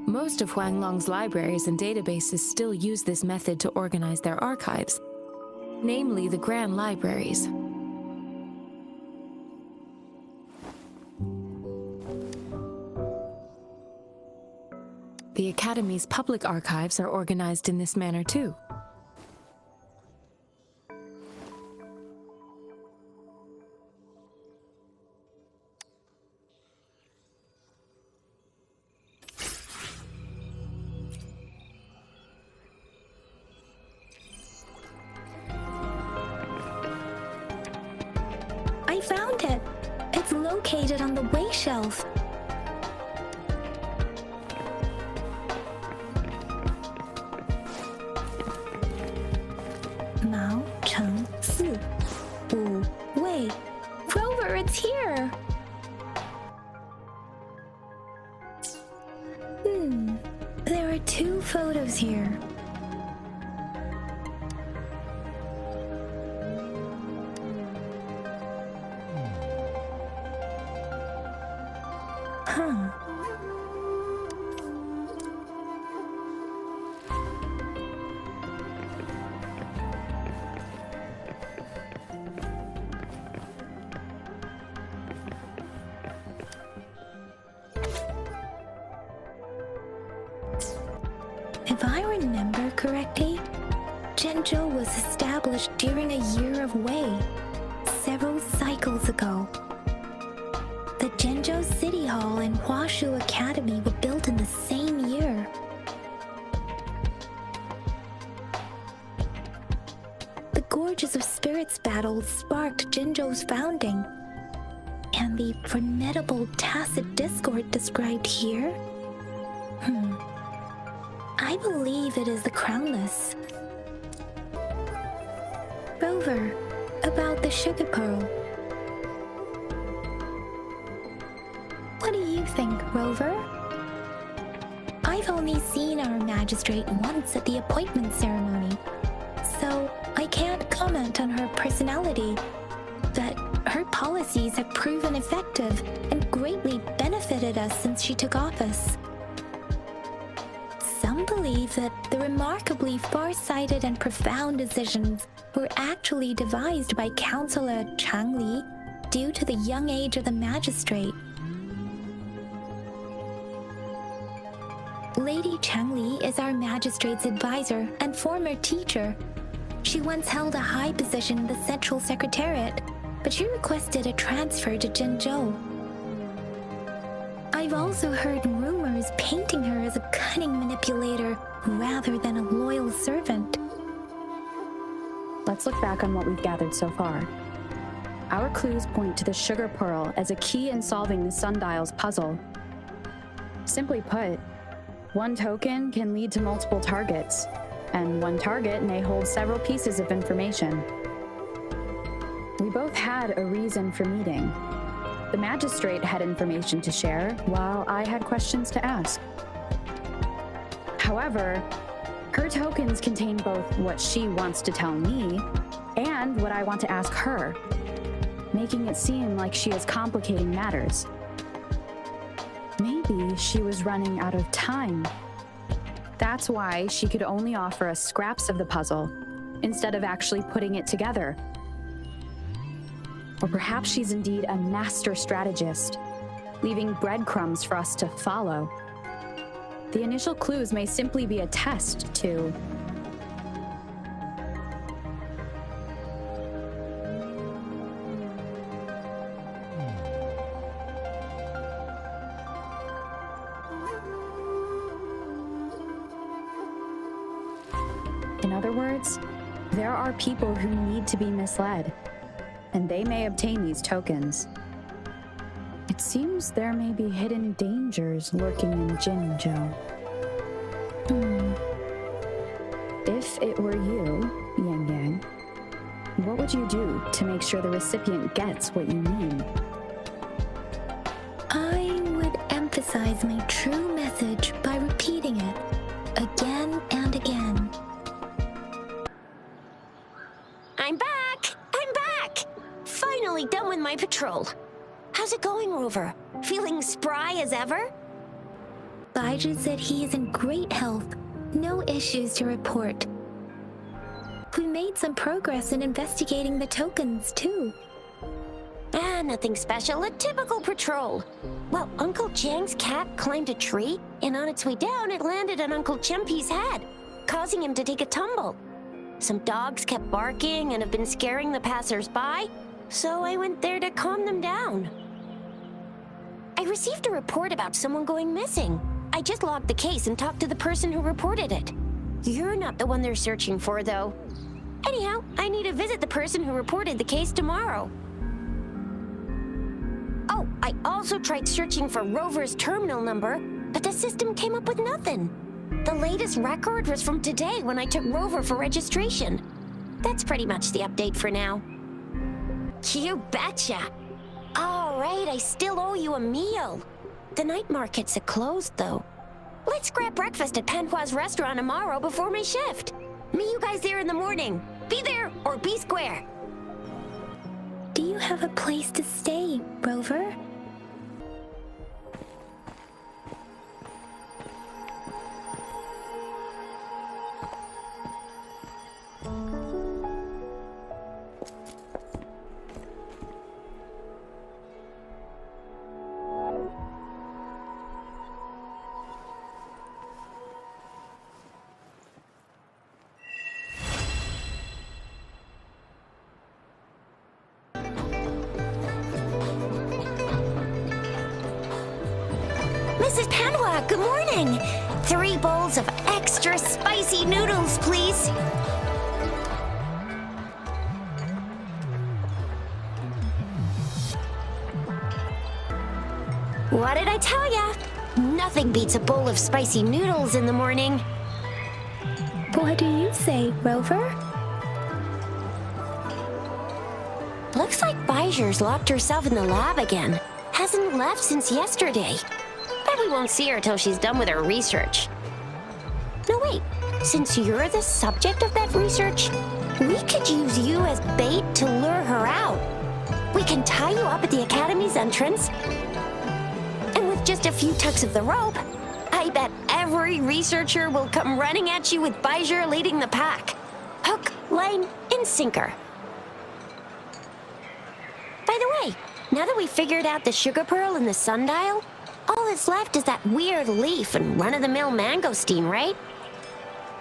Most of Huanglong's libraries and databases still use this method to organize their archives, namely the Grand Libraries. The Academy's public archives are organized in this manner too. I found it! It's located on the way shelf. Mao Cheng Si Wu Wei. Rover, it's here! There are 2 photos here. Huh. If I remember correctly, Zhenzhou was established during a year of Wei, several cycles ago. The Zhenzhou City Hall and Huashu Academy were built in the same year. The Gorges of Spirits battle sparked Zhenzhou's founding, and the formidable tacit discord described here? I believe it is the Crownless. Rover, about the sugar pearl. What do you think, Rover? I've only seen our magistrate once at the appointment ceremony, so I can't comment on her personality, but her policies have proven effective and greatly benefited us since she took office. Some believe that the remarkably far-sighted and profound decisions were actually devised by Councillor Chang Li due to the young age of the magistrate. Lady Chang Li is our magistrate's advisor and former teacher. She once held a high position in the Central Secretariat, but she requested a transfer to Zhenzhou. I've also heard rumors painting her as a cunning manipulator rather than a loyal servant. Let's look back on what we've gathered so far. Our clues point to the sugar pearl as a key in solving the sundial's puzzle. Simply put, one token can lead to multiple targets, and one target may hold several pieces of information. We both had a reason for meeting. The magistrate had information to share, while I had questions to ask. However, her tokens contain both what she wants to tell me and what I want to ask her, making it seem like she is complicating matters. Maybe she was running out of time. That's why she could only offer us scraps of the puzzle, instead of actually putting it together. Or perhaps she's indeed a master strategist, leaving breadcrumbs for us to follow. The initial clues may simply be a test to... In other words, there are people who need to be misled, and they may obtain these tokens. It seems there may be hidden dangers lurking in Zhenzhou. If it were you, Yang Yang, what would you do to make sure the recipient gets what you mean? I would emphasize my true message by repeating it again and again. I'm back! I'm back! Finally done with my patrol. How's it going, Rover? Feeling spry as ever? Baiju said he is in great health. No issues to report. We made some progress in investigating the tokens, too. Nothing special. A typical patrol. Well, Uncle Jiang's cat climbed a tree, and on its way down, it landed on Uncle Chimpi's head, causing him to take a tumble. Some dogs kept barking and have been scaring the passers-by, so I went there to calm them down. I received a report about someone going missing. I just logged the case and talked to the person who reported it. You're not the one they're searching for, though. Anyhow, I need to visit the person who reported the case tomorrow. Oh, I also tried searching for Rover's terminal number, but the system came up with nothing. The latest record was from today when I took Rover for registration. That's pretty much the update for now. You betcha! All right, I still owe you a meal. The night markets are closed, though. Let's grab breakfast at Panhua's restaurant tomorrow before my shift. Meet you guys there in the morning. Be there or be square. Do you have a place to stay, Rover? Mrs. Panhua, good morning. 3 bowls of extra spicy noodles, please. What did I tell ya? Nothing beats a bowl of spicy noodles in the morning. What do you say, Rover? Looks like Baiju's locked herself in the lab again. Hasn't left since yesterday. Bet we won't see her till she's done with her research. No, wait. Since you're the subject of that research, we could use you as bait to lure her out. We can tie you up at the Academy's entrance, and with just a few tugs of the rope, I bet every researcher will come running at you with Baiju leading the pack. Hook, line, and sinker. By the way, now that we've figured out the sugar pearl and the sundial, all that's left is that weird leaf and run-of-the-mill mangosteen, right?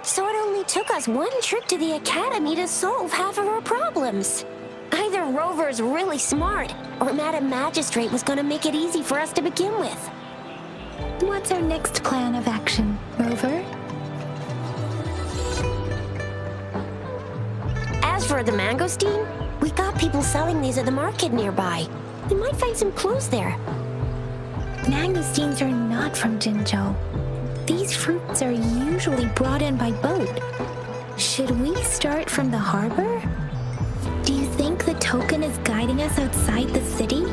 So it only took us one trip to the Academy to solve half of our problems. Either Rover's really smart, or Madam Magistrate was gonna make it easy for us to begin with. What's our next plan of action, Rover? As for the mangosteen, we got people selling these at the market nearby. We might find some clues there. Mangosteens are not from Jinzhou. These fruits are usually brought in by boat. Should we start from the harbor? Do you think the token is guiding us outside the city?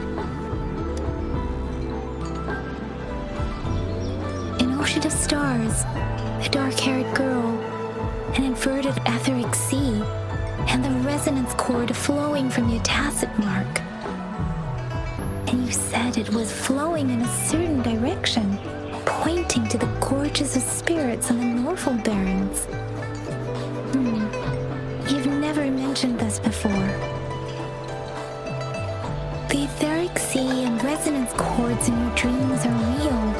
An ocean of stars, a dark-haired girl, an inverted etheric sea, and the resonance cord flowing from your tacit mark. And you said it was flowing in a certain direction, pointing to the gorges of spirits on the Norfolk Barrens. You've never mentioned this before. The etheric sea and resonance cords in your dreams are real,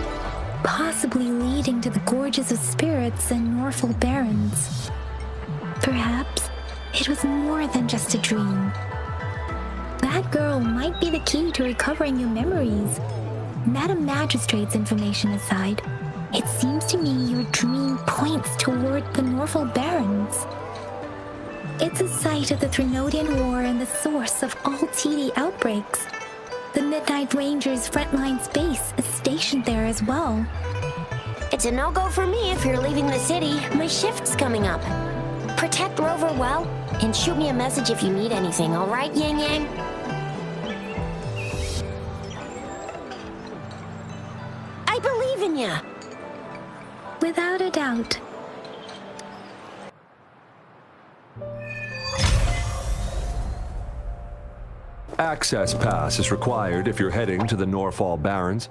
possibly leading to the gorges of spirits and Norfolk Barrens. Perhaps it was more than just a dream. That girl might be the key to recovering your memories. Madam Magistrate's information aside, it seems to me your dream points toward the Norfolk Barrens. It's a site of the Trinodian War and the source of all TD outbreaks. The Midnight Rangers' frontline base is stationed there as well. It's a no-go for me if you're leaving the city. My shift's coming up. Protect Rover well, and shoot me a message if you need anything, all right, Yang Yang? I believe in ya! Without a doubt. Access pass is required if you're heading to the Norfall Barrens.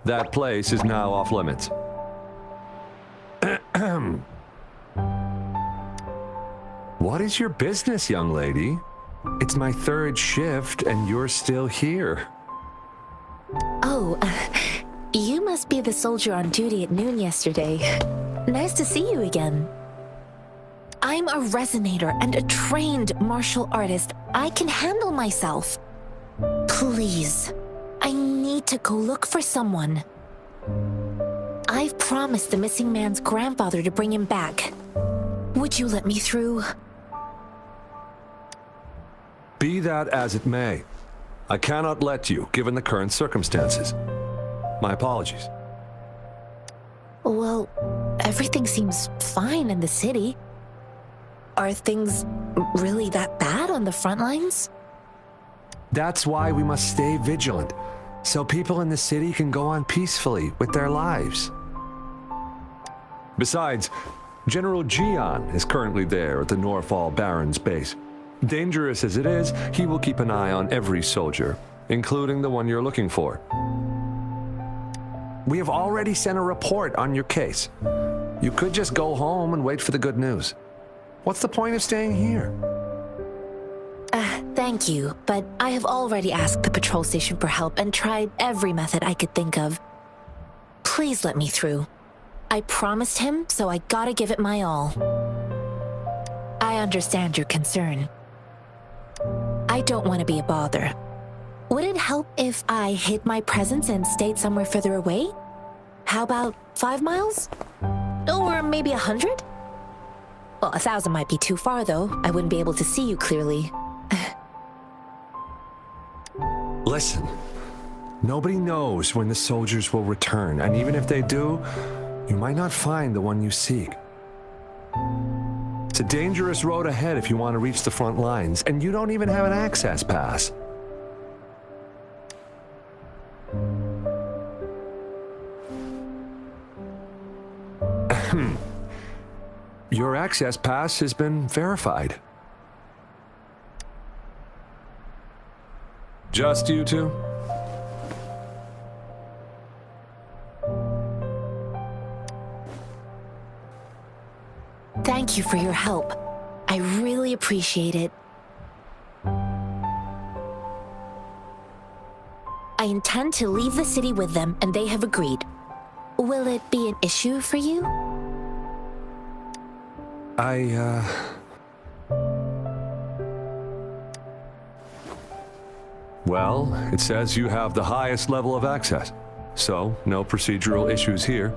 That place is now off limits. What is your business, young lady? It's my third shift and you're still here. Oh, you must be the soldier on duty at noon yesterday. Nice to see you again. I'm a resonator and a trained martial artist. I can handle myself. Please, I need to go look for someone. I've promised the missing man's grandfather to bring him back. Would you let me through? Be that as it may, I cannot let you, given the current circumstances. My apologies. Well, everything seems fine in the city. Are things really that bad on the front lines? That's why we must stay vigilant, so people in the city can go on peacefully with their lives. Besides, General Jian is currently there at the Norfall Barrens base. Dangerous as it is, he will keep an eye on every soldier, including the one you're looking for. We have already sent a report on your case. You could just go home and wait for the good news. What's the point of staying here? Thank you, but I have already asked the patrol station for help and tried every method I could think of. Please let me through. I promised him, so I gotta give it my all. I understand your concern. I don't want to be a bother. Would it help if I hid my presence and stayed somewhere further away? How about 5 miles? Or maybe 100? Well, 1,000 might be too far, though. I wouldn't be able to see you clearly. Listen, nobody knows when the soldiers will return, and even if they do, you might not find the one you seek. It's a dangerous road ahead if you want to reach the front lines, and you don't even have an access pass. Your access pass has been verified. Just you two? Thank you for your help. I really appreciate it. I intend to leave the city with them, and they have agreed. Will it be an issue for you? Well, it says you have the highest level of access, so no procedural issues here.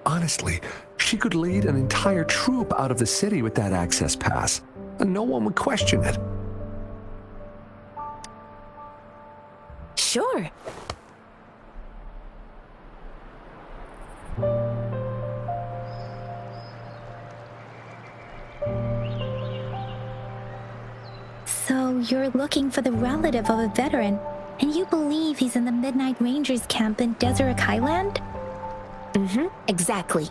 Honestly, she could lead an entire troop out of the city with that access pass, and no one would question it. Sure. So you're looking for the relative of a veteran, and you believe he's in the Midnight Rangers camp in Desert Highland? Exactly.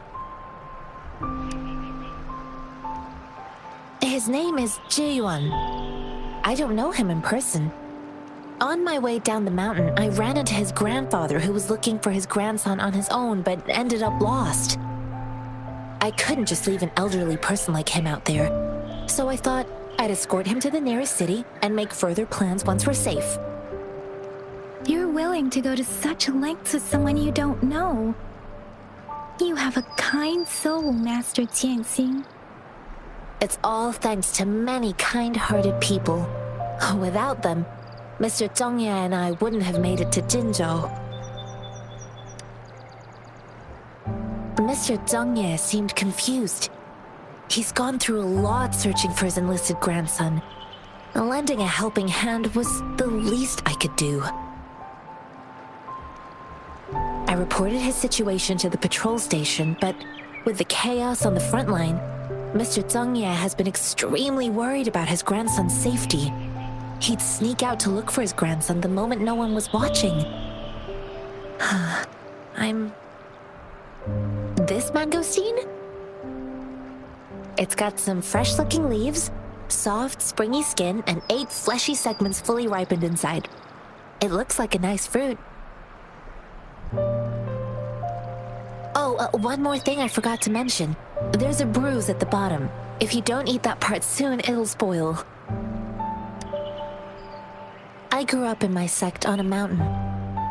His name is Jiyuan. I don't know him in person. On my way down the mountain, I ran into his grandfather who was looking for his grandson on his own but ended up lost. I couldn't just leave an elderly person like him out there, so I thought I'd escort him to the nearest city and make further plans once we're safe. You're willing to go to such lengths with someone you don't know. You have a kind soul, Master Jianxing. It's all thanks to many kind-hearted people. Without them, Mr. Zhongye and I wouldn't have made it to Jinzhou. Mr. Zhongye seemed confused. He's gone through a lot searching for his enlisted grandson. Lending a helping hand was the least I could do. I reported his situation to the patrol station, but with the chaos on the front line, Mr. Zhengye has been extremely worried about his grandson's safety. He'd sneak out to look for his grandson the moment no one was watching. This mangosteen? It's got some fresh-looking leaves, soft, springy skin, and 8 fleshy segments fully ripened inside. It looks like a nice fruit. Oh, one more thing I forgot to mention. There's a bruise at the bottom. If you don't eat that part soon, it'll spoil. I grew up in my sect on a mountain.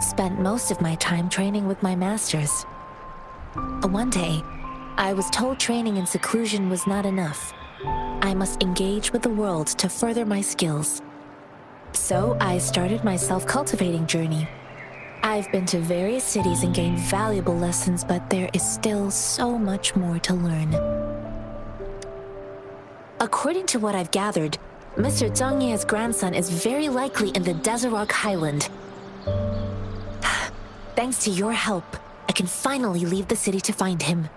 Spent most of my time training with my masters. One day, I was told training in seclusion was not enough. I must engage with the world to further my skills. So I started my self-cultivating journey. I've been to various cities and gained valuable lessons, but there is still so much more to learn. According to what I've gathered, Mr. Zhengye's grandson is very likely in the Desert Highland. Thanks to your help, I can finally leave the city to find him.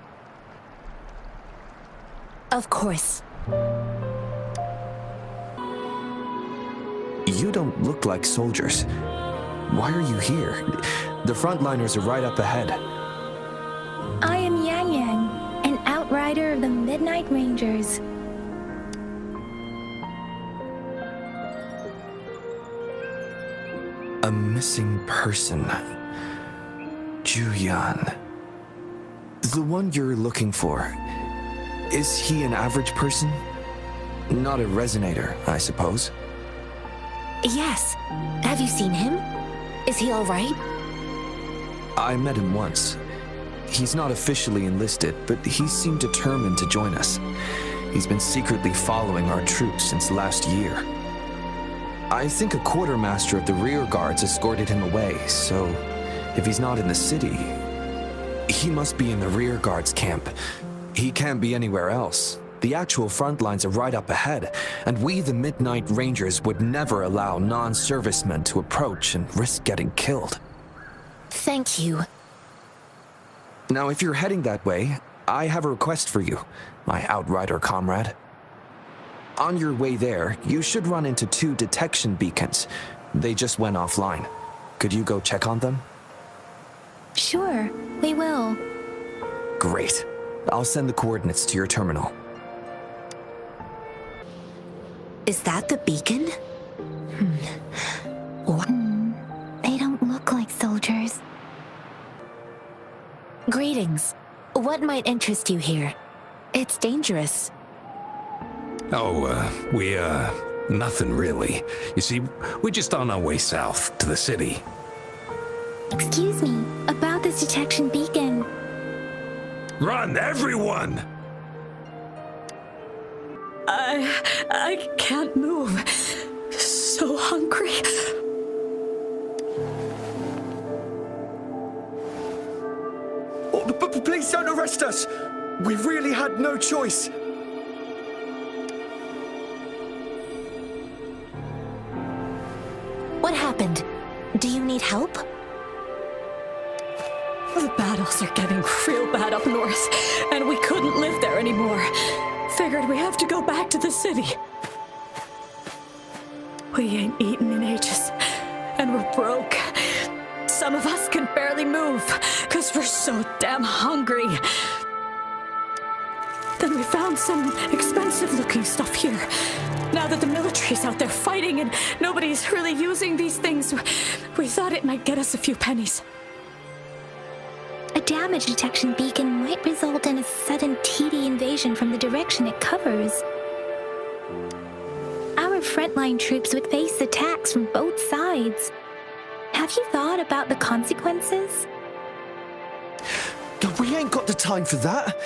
Of course. You don't look like soldiers. Why are you here? The frontliners are right up ahead. I am Yang Yang, an outrider of the Midnight Rangers. A missing person. Juyan. The one you're looking for. Is he an average person? Not a resonator, I suppose. Yes. Have you seen him? Is he all right? I met him once. He's not officially enlisted, but he seemed determined to join us. He's been secretly following our troops since last year. I think a quartermaster of the rear guards escorted him away, so if he's not in the city, he must be in the rear guards camp. He can't be anywhere else. The actual front lines are right up ahead, and we, the Midnight Rangers, would never allow non-servicemen to approach and risk getting killed. Thank you. Now, if you're heading that way, I have a request for you, my outrider comrade. On your way there, you should run into 2 detection beacons. They just went offline. Could you go check on them? Sure, we will. Great. I'll send the coordinates to your terminal. Is that the beacon? They don't look like soldiers. Greetings. What might interest you here? It's dangerous. Nothing really. You see, we're just on our way south to the city. Excuse me, about this detection beacon. Run, everyone! I can't move. So hungry. Oh, please don't arrest us! We really had no choice! What happened? Do you need help? The battles are getting real bad up north, and we couldn't live there anymore. Figured we have to go back to the city. We ain't eaten in ages, and we're broke. Some of us can barely move, because we're so damn hungry. Then we found some expensive-looking stuff here. Now that the military's out there fighting and nobody's really using these things, we thought it might get us a few pennies. A damage detection beacon might result in a sudden TD invasion from the direction it covers. Our frontline troops would face attacks from both sides. Have you thought about the consequences? We ain't got the time for that.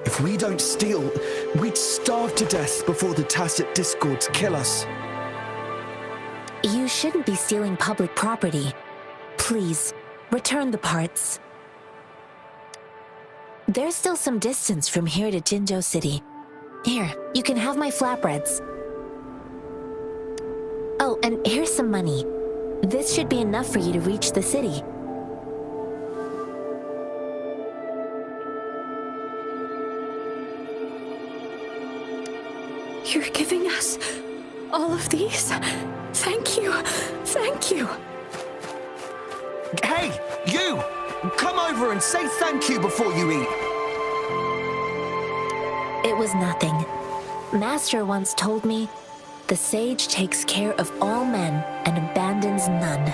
If we don't steal, we'd starve to death before the Tacit Discords kill us. You shouldn't be stealing public property. Please, return the parts. There's still some distance from here to Jinzhou City. Here, you can have my flatbreads. Oh, and here's some money. This should be enough for you to reach the city. us all of these? Thank you. Thank you. Hey, you! Come over and say thank you before you eat. It was nothing. Master once told me, the sage takes care of all men and abandons none.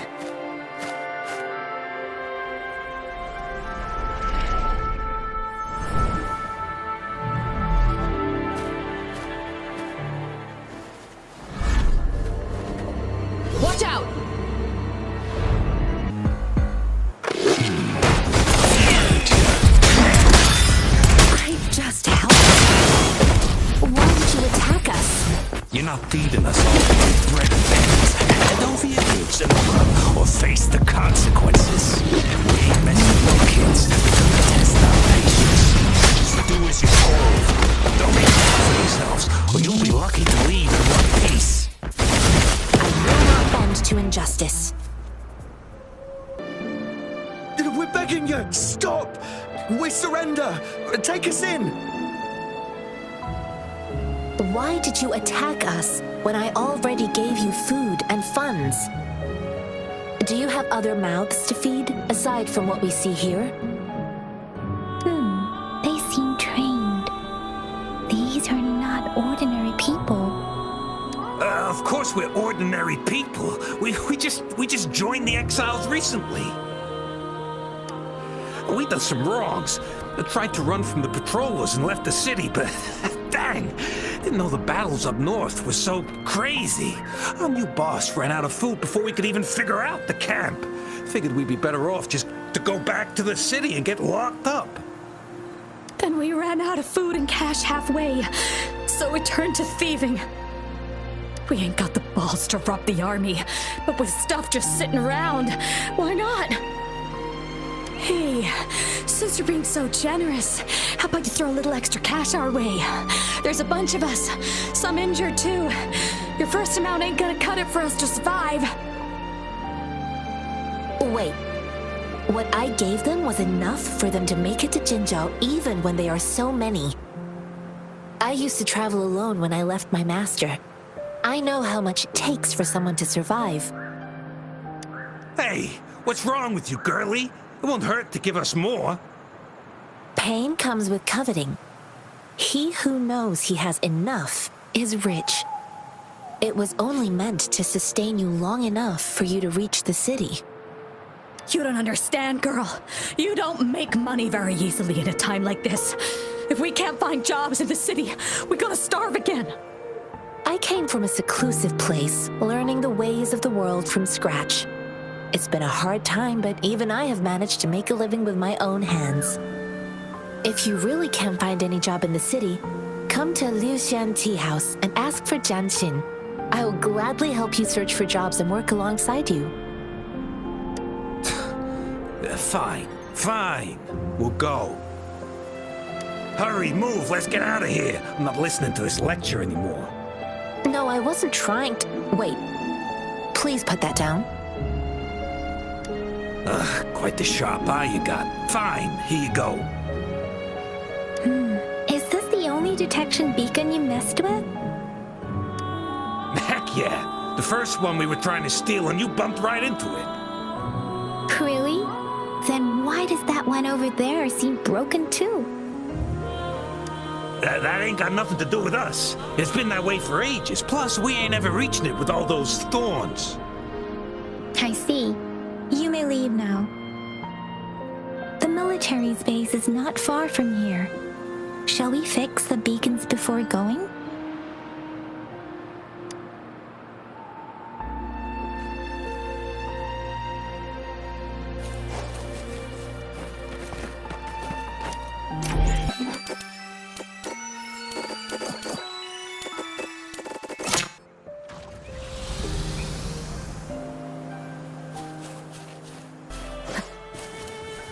Watch out! I just helped. Why did you attack us? You're not feeding us all bread and pennies. Head over your heads and or face the consequences. We ain't messing with no kids. We're gonna test our patience. So do as you're told. Don't make fun of yourselves, or you'll be lucky to leave in one piece. I will not bend to injustice. We're begging you, stop! We surrender! Take us in! Why did you attack us when I already gave you food and funds? Do you have other mouths to feed, aside from what we see here? They seem trained. These are not ordinary people. Of course we're ordinary people. We just joined the exiles recently. We done some wrongs. Tried to run from the patrollers and left the city, but dang, didn't know the battles up north were so crazy. Our new boss ran out of food before we could even figure out the camp. Figured we'd be better off just to go back to the city and get locked up. Then we ran out of food and cash halfway, so we turned to thieving. We ain't got the balls to rob the army, but with stuff just sitting around, why not? Hey, since you're being so generous, how about you throw a little extra cash our way? There's a bunch of us, some injured too. Your first amount ain't gonna cut it for us to survive. Wait, what I gave them was enough for them to make it to Jinzhou even when they are so many. I used to travel alone when I left my master. I know how much it takes for someone to survive. Hey, what's wrong with you, girlie? It won't hurt to give us more. Pain comes with coveting. He who knows he has enough is rich. It was only meant to sustain you long enough for you to reach the city. You don't understand, girl. You don't make money very easily at a time like this. If we can't find jobs in the city, we're gonna starve again. I came from a seclusive place, learning the ways of the world from scratch. It's been a hard time, but even I have managed to make a living with my own hands. If you really can't find any job in the city, come to Liu Xian Tea House and ask for Jian Xin. I will gladly help you search for jobs and work alongside you. Fine. We'll go. Hurry, move, let's get out of here. I'm not listening to this lecture anymore. No, I wasn't trying to... Wait. Please put that down. Quite the sharp eye you got. Fine, here you go. Is this the only detection beacon you messed with? Heck yeah. The first one we were trying to steal and you bumped right into it. Really? Then why does that one over there seem broken too? That ain't got nothing to do with us. It's been that way for ages. Plus, we ain't ever reaching it with all those thorns. I see. You may leave now. The military's base is not far from here. Shall we fix the beacons before going?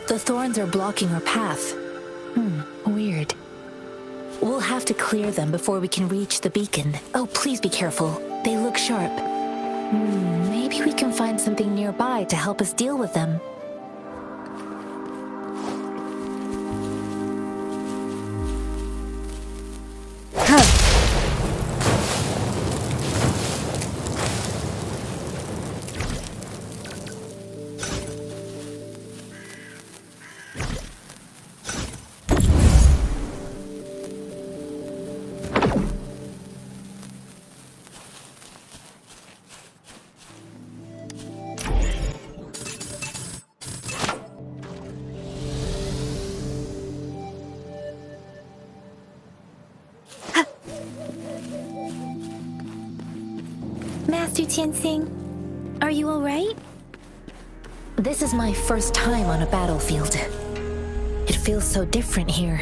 The thorns are blocking our path. Weird. We'll have to clear them before we can reach the beacon. Oh, please be careful. They look sharp. Maybe we can find something nearby to help us deal with them. Master Tianxing, are you alright? This is my first time on a battlefield. It feels so different here.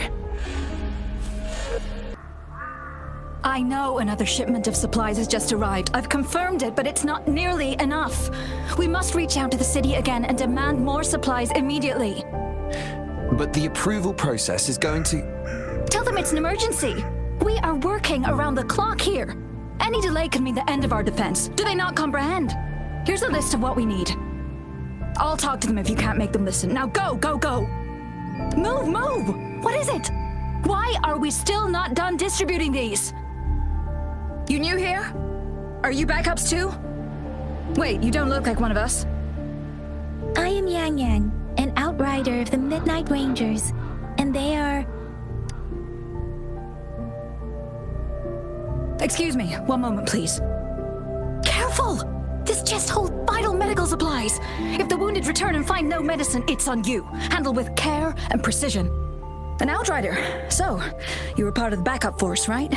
I know another shipment of supplies has just arrived. I've confirmed it, but it's not nearly enough. We must reach out to the city again and demand more supplies immediately. But the approval process is going to... Tell them it's an emergency. We are working around the clock here. Any delay could mean the end of our defense. Do they not comprehend? Here's a list of what we need. I'll talk to them if you can't make them listen. Now go, go, go! Move, move! What is it? Why are we still not done distributing these? You new here? Are you backups too? Wait, you don't look like one of us. I am Yang Yang, an outrider of the Midnight Rangers, and they are... Excuse me, one moment please. Careful! This chest holds vital medical supplies. If the wounded return and find no medicine, it's on you. Handle with care and precision. An outrider. So, you were part of the backup force, right?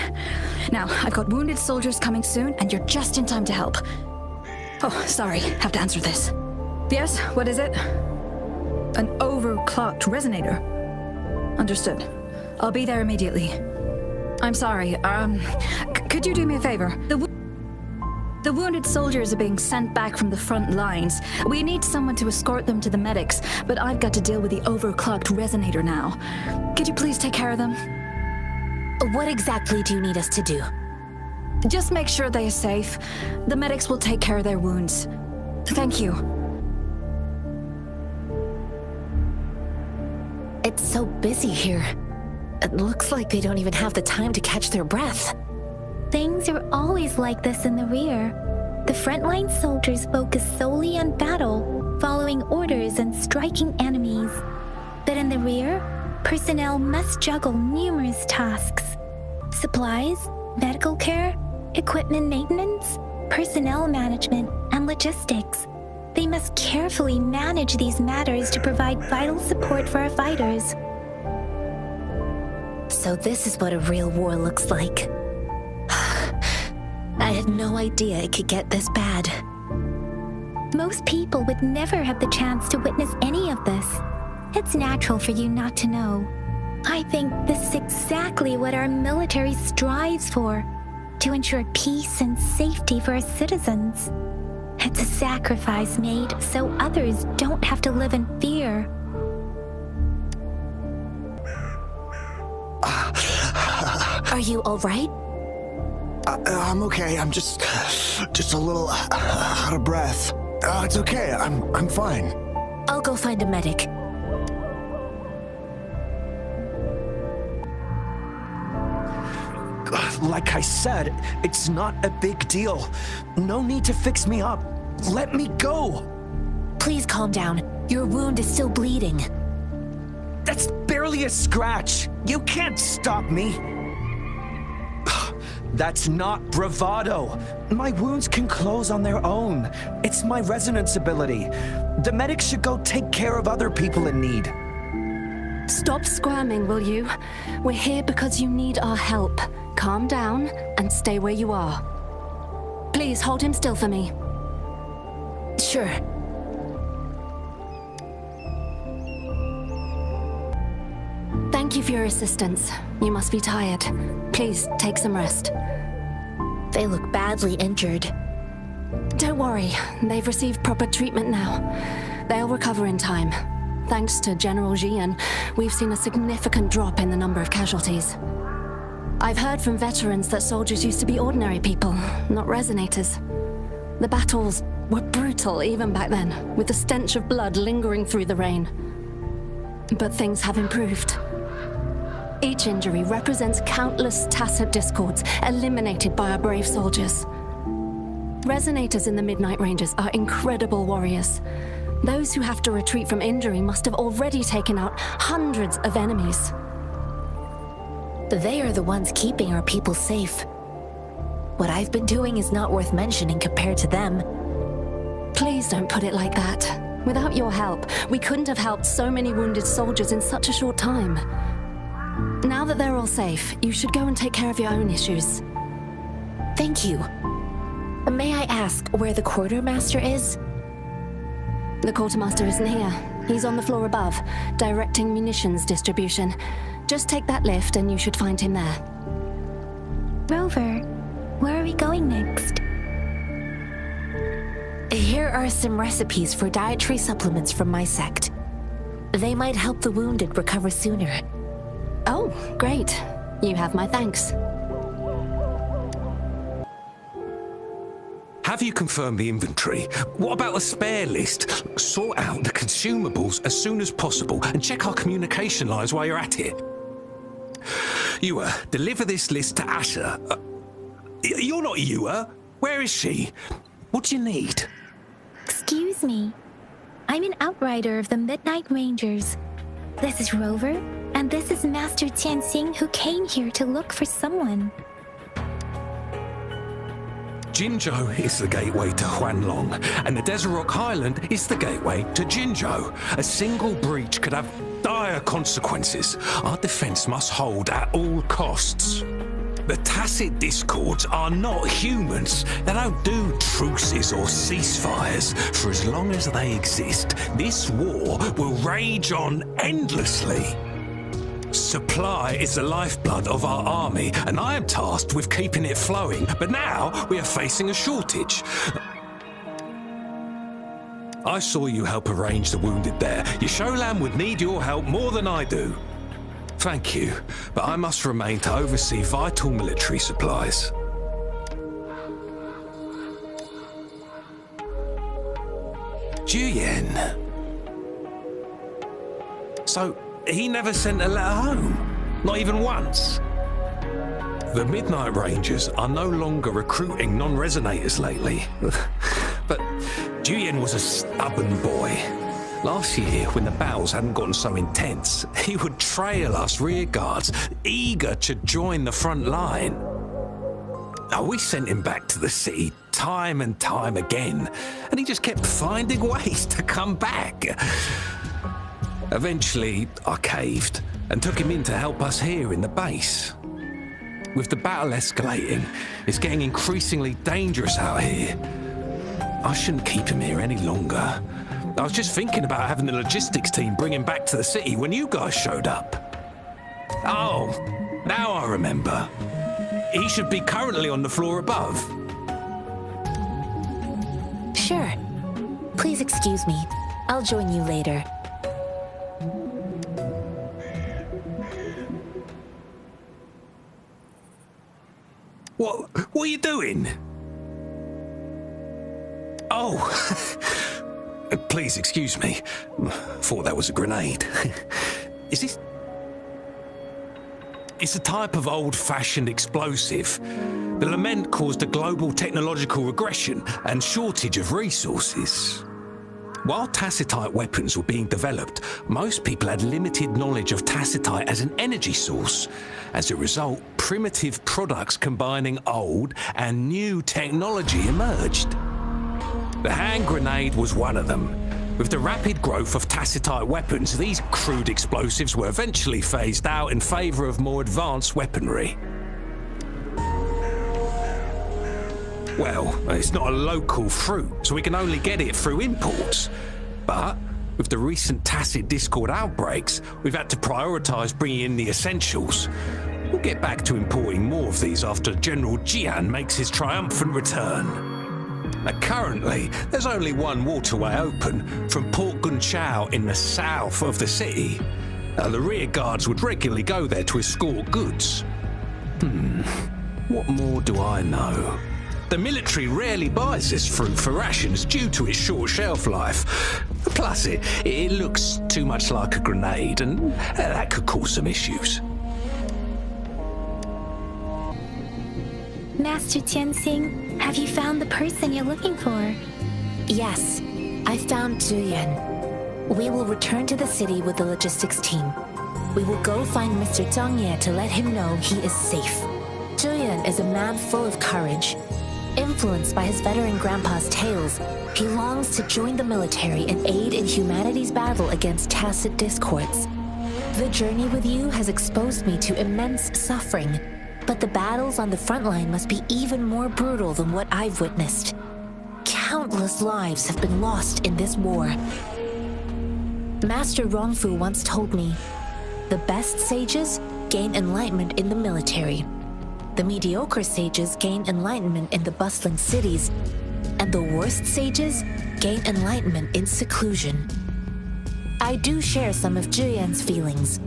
Now, I've got wounded soldiers coming soon, and you're just in time to help. Oh, sorry, have to answer this. Yes, what is it? An overclocked resonator. Understood. I'll be there immediately. I'm sorry, could you do me a favor? The wounded soldiers are being sent back from the front lines. We need someone to escort them to the medics, but I've got to deal with the overclocked resonator now. Could you please take care of them? What exactly do you need us to do? Just make sure they are safe. The medics will take care of their wounds. Thank you. It's so busy here. It looks like they don't even have the time to catch their breath. Things are always like this in the rear. The frontline soldiers focus solely on battle, following orders and striking enemies. But in the rear, personnel must juggle numerous tasks. Supplies, medical care, equipment maintenance, personnel management, and logistics. They must carefully manage these matters to provide vital support for our fighters. So this is what a real war looks like. I had no idea it could get this bad. Most people would never have the chance to witness any of this. It's natural for you not to know. I think this is exactly what our military strives for, to ensure peace and safety for our citizens. It's a sacrifice made so others don't have to live in fear. Are you all right? I'm okay. I'm just a little out of breath. It's okay. I'm fine. I'll go find a medic. Like I said, it's not a big deal. No need to fix me up. Let me go. Please calm down. Your wound is still bleeding. That's barely a scratch. You can't stop me. That's not bravado. My wounds can close on their own. It's my resonance ability. The medics should go take care of other people in need. Stop squirming, will you? We're here because you need our help. Calm down and stay where you are. Please hold him still for me. Sure. Thank you for your assistance. You must be tired. Please take some rest. They look badly injured. Don't worry, they've received proper treatment now. They'll recover in time. Thanks to General Jian, we've seen a significant drop in the number of casualties. I've heard from veterans that soldiers used to be ordinary people, not resonators. The battles were brutal even back then, with the stench of blood lingering through the rain. But things have improved. Each injury represents countless tacit discords eliminated by our brave soldiers. Resonators in the Midnight Rangers are incredible warriors. Those who have to retreat from injury must have already taken out hundreds of enemies. They are the ones keeping our people safe. What I've been doing is not worth mentioning compared to them. Please don't put it like that. Without your help, we couldn't have helped so many wounded soldiers in such a short time. Now that they're all safe, you should go and take care of your own issues. Thank you. May I ask where the quartermaster is? The quartermaster isn't here. He's on the floor above, directing munitions distribution. Just take that lift and you should find him there. Rover, where are we going next? Here are some recipes for dietary supplements from my sect. They might help the wounded recover sooner. Oh, great. You have my thanks. Have you confirmed the inventory? What about the spare list? Sort out the consumables as soon as possible and check our communication lines while you're at it. Yua, deliver this list to Asher. You're not Yua. Where is she? What do you need? Excuse me. I'm an outrider of the Midnight Rangers. This is Rover, and this is Master Tianxing, who came here to look for someone. Jinzhou is the gateway to Huanglong, and the Desert Rock Highland is the gateway to Jinzhou. A single breach could have dire consequences. Our defense must hold at all costs. The Tacit Discords are not humans. They don't do truces or ceasefires. For as long as they exist, this war will rage on endlessly. Supply is the lifeblood of our army, and I am tasked with keeping it flowing. But now we are facing a shortage. I saw you help arrange the wounded there. Yasholan would need your help more than I do. Thank you, but I must remain to oversee vital military supplies. Juyen. So, he never sent a letter home? Not even once? The Midnight Rangers are no longer recruiting non-resonators lately. But Juyen was a stubborn boy. Last year, when the battles hadn't gotten so intense, he would trail us rearguards, eager to join the front line. Now, we sent him back to the city time and time again, and he just kept finding ways to come back. Eventually, I caved and took him in to help us here in the base. With the battle escalating, it's getting increasingly dangerous out here. I shouldn't keep him here any longer. I was just thinking about having the logistics team bring him back to the city when you guys showed up. Oh, now I remember. He should be currently on the floor above. Sure. Please excuse me. I'll join you later. What are you doing? Oh, please excuse me. Thought that was a grenade. Is this? It's a type of old-fashioned explosive. The lament caused a global technological regression and shortage of resources. While tacitite weapons were being developed, most people had limited knowledge of tacitite as an energy source. As a result, primitive products combining old and new technology emerged. The hand grenade was one of them. With the rapid growth of tacitite weapons, these crude explosives were eventually phased out in favor of more advanced weaponry. Well, it's not a local fruit, so we can only get it through imports. But with the recent Tacit Discord outbreaks, we've had to prioritize bringing in the essentials. We'll get back to importing more of these after General Jian makes his triumphant return. Now, currently, there's only one waterway open from Port Gunchao in the south of the city. The rear guards would regularly go there to escort goods. What more do I know? The military rarely buys this fruit for rations due to its short shelf life. Plus, it looks too much like a grenade, and that could cause some issues. Master Tianxing, have you found the person you're looking for? Yes, I found Juyen. We will return to the city with the logistics team. We will go find Mr. Zhang Ye to let him know he is safe. Juyen is a man full of courage. Influenced by his veteran grandpa's tales, he longs to join the military and aid in humanity's battle against Tacit Discords. The journey with you has exposed me to immense suffering, but the battles on the front line must be even more brutal than what I've witnessed. Countless lives have been lost in this war. Master Rongfu once told me, the best sages gain enlightenment in the military. The mediocre sages gain enlightenment in the bustling cities, and the worst sages gain enlightenment in seclusion. I do share some of Zhiyan's feelings.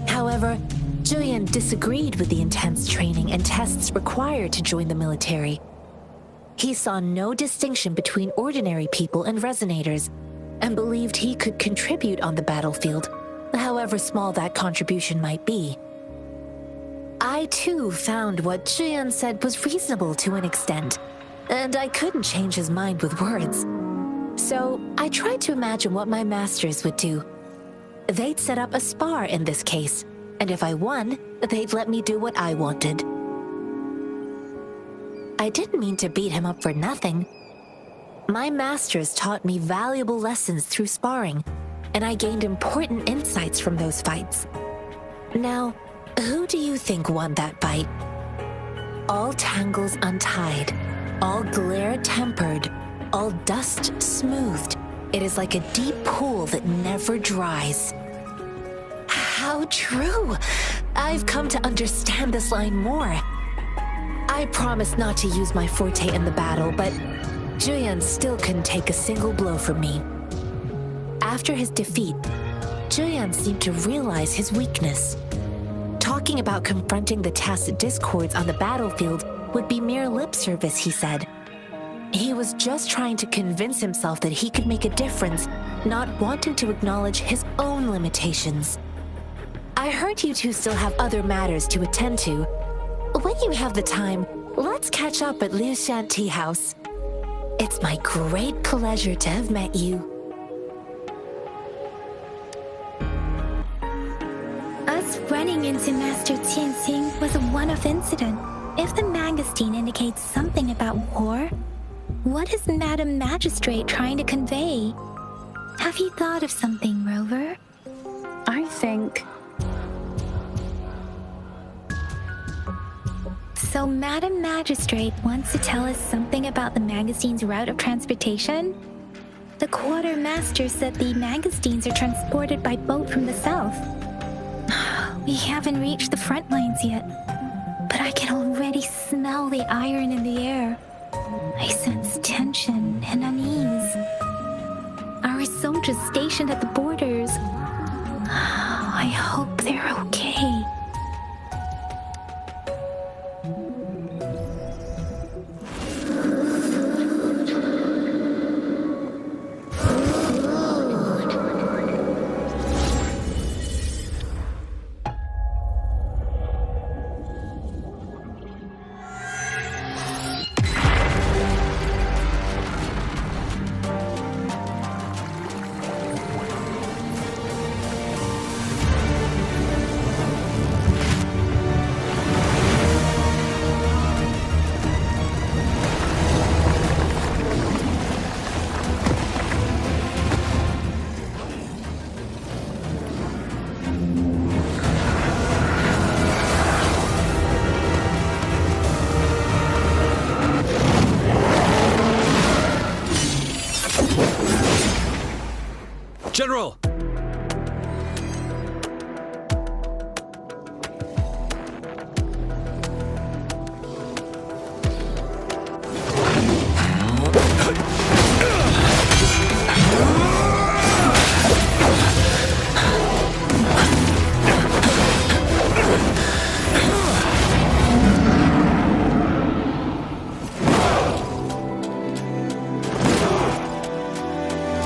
However, Zhiyan disagreed with the intense training and tests required to join the military. He saw no distinction between ordinary people and resonators, and believed he could contribute on the battlefield, however small that contribution might be. I too found what Zhiyan said was reasonable to an extent, and I couldn't change his mind with words. So I tried to imagine what my masters would do. They'd set up a spar in this case, and if I won, they'd let me do what I wanted. I didn't mean to beat him up for nothing. My masters taught me valuable lessons through sparring, and I gained important insights from those fights. Now, who do you think won that fight? All tangles untied, all glare tempered, all dust smoothed. It is like a deep pool that never dries. How true! I've come to understand this line more. I promised not to use my forte in the battle, but Zhiyan still couldn't take a single blow from me. After his defeat, Zhiyan seemed to realize his weakness. Talking about confronting the tacit discords on the battlefield would be mere lip service, he said. He was just trying to convince himself that he could make a difference, not wanting to acknowledge his own limitations. I heard you two still have other matters to attend to. When you have the time, let's catch up at Liu Shan Tea House. It's my great pleasure to have met you. Us running into Master Tianxing was a one-off incident. If the magazine indicates something about war, what is Madam Magistrate trying to convey? Have you thought of something, Rover? I think... So Madam Magistrate wants to tell us something about the magazine's route of transportation? The quartermaster said the magazines are transported by boat from the south. We haven't reached the front lines yet, but I can already smell the iron in the air. I sense tension and unease. Our soldiers stationed at the borders. I hope they're okay. General!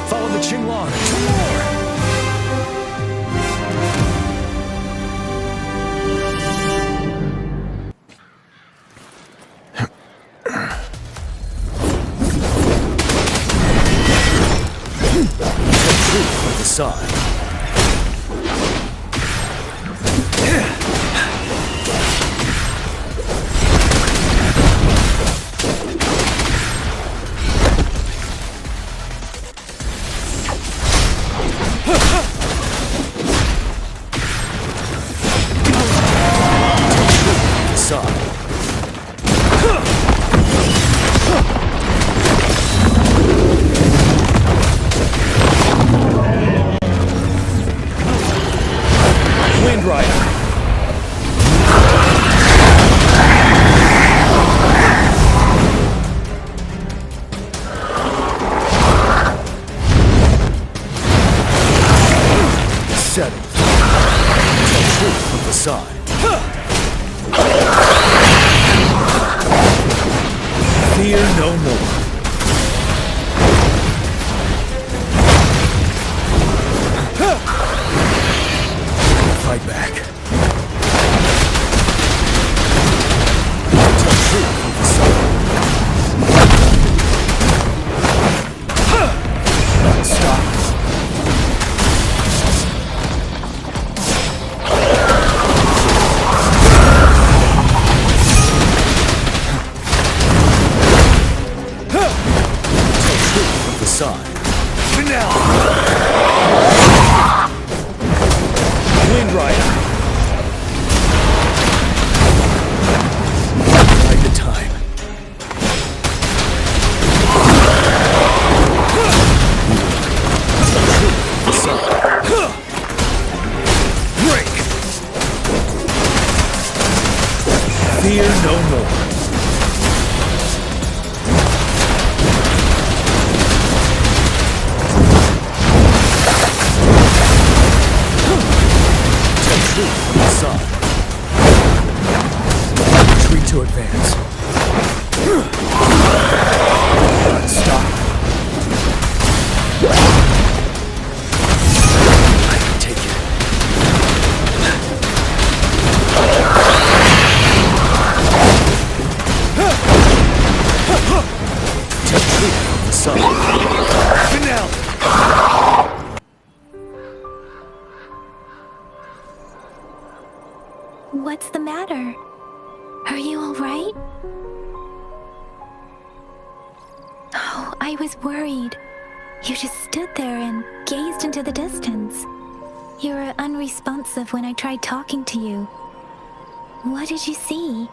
Follow the Qinglong. Side. Side. facade. Fear no more. Fight back. Tell truth with the sun. Stop. Facade. Finale! Wind Rider! Like the time. Facade. Break! Fear no more. Facade. Retreat to advance. Stop. I can take it. Take truth from the sun. Finale. What's the matter? Are you all right? Oh, I was worried. You just stood there and gazed into the distance. You were unresponsive when I tried talking to you. What did you see?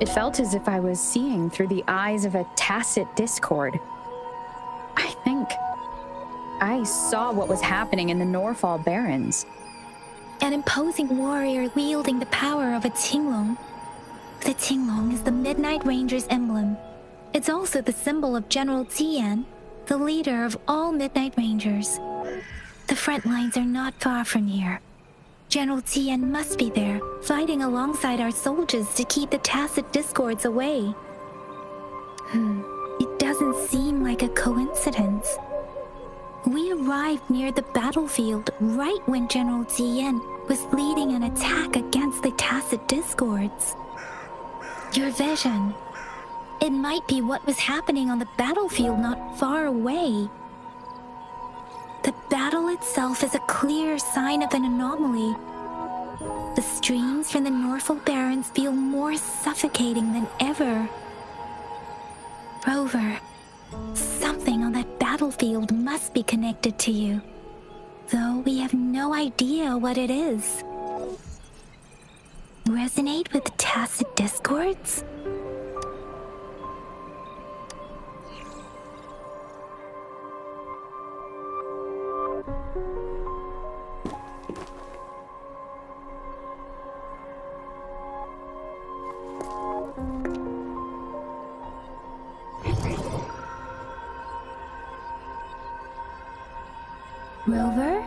It felt as if I was seeing through the eyes of a tacit discord. I think I saw what was happening in the Norfall Barrens. An imposing warrior wielding the power of a Huanglong. The Huanglong is the Midnight Ranger's emblem. It's also the symbol of General Tian, the leader of all Midnight Rangers. The front lines are not far from here. General Tian must be there, fighting alongside our soldiers to keep the tacit discords away. It doesn't seem like a coincidence. We arrived near the battlefield right when General Tian was leading an attack against the tacit discords. Your vision. It might be what was happening on the battlefield not far away. The battle itself is a clear sign of an anomaly. The streams from the Norfall Barrens feel more suffocating than ever. Rover, something on that battlefield must be connected to you, though we have no idea what it is. Resonate with the tacit discords? Rover?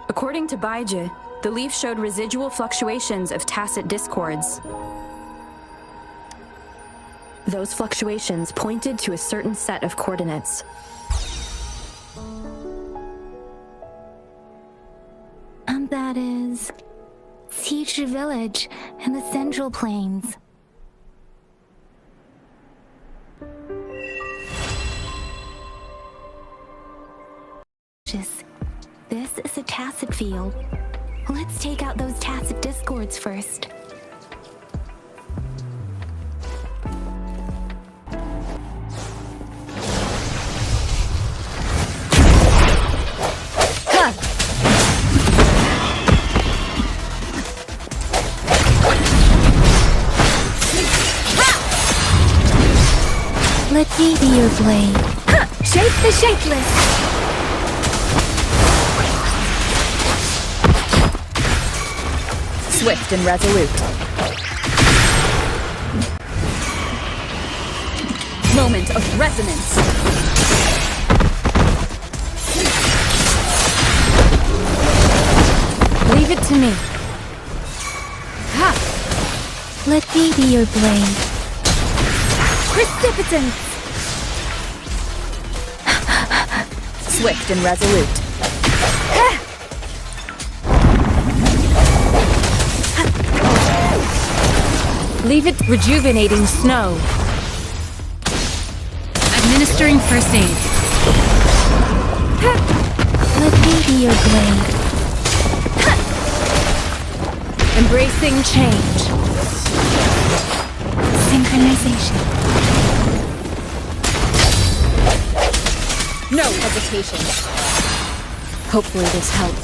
According to Baiji, the leaf showed residual fluctuations of tacit discords. Those fluctuations pointed to a certain set of coordinates. And that is Siege Village in the Central Plains. This is a tacit field. Let's take out those tacit discords first. Let me be your blade. Shape the shapeless! Swift and resolute. Moment of resonance. Leave it to me. Ha! Let me be your blade. Precipitance! Swift and resolute. Leave it rejuvenating snow. Administering first aid. Let me be your blade. Embracing change. Synchronization. No hesitation. Hopefully this helps.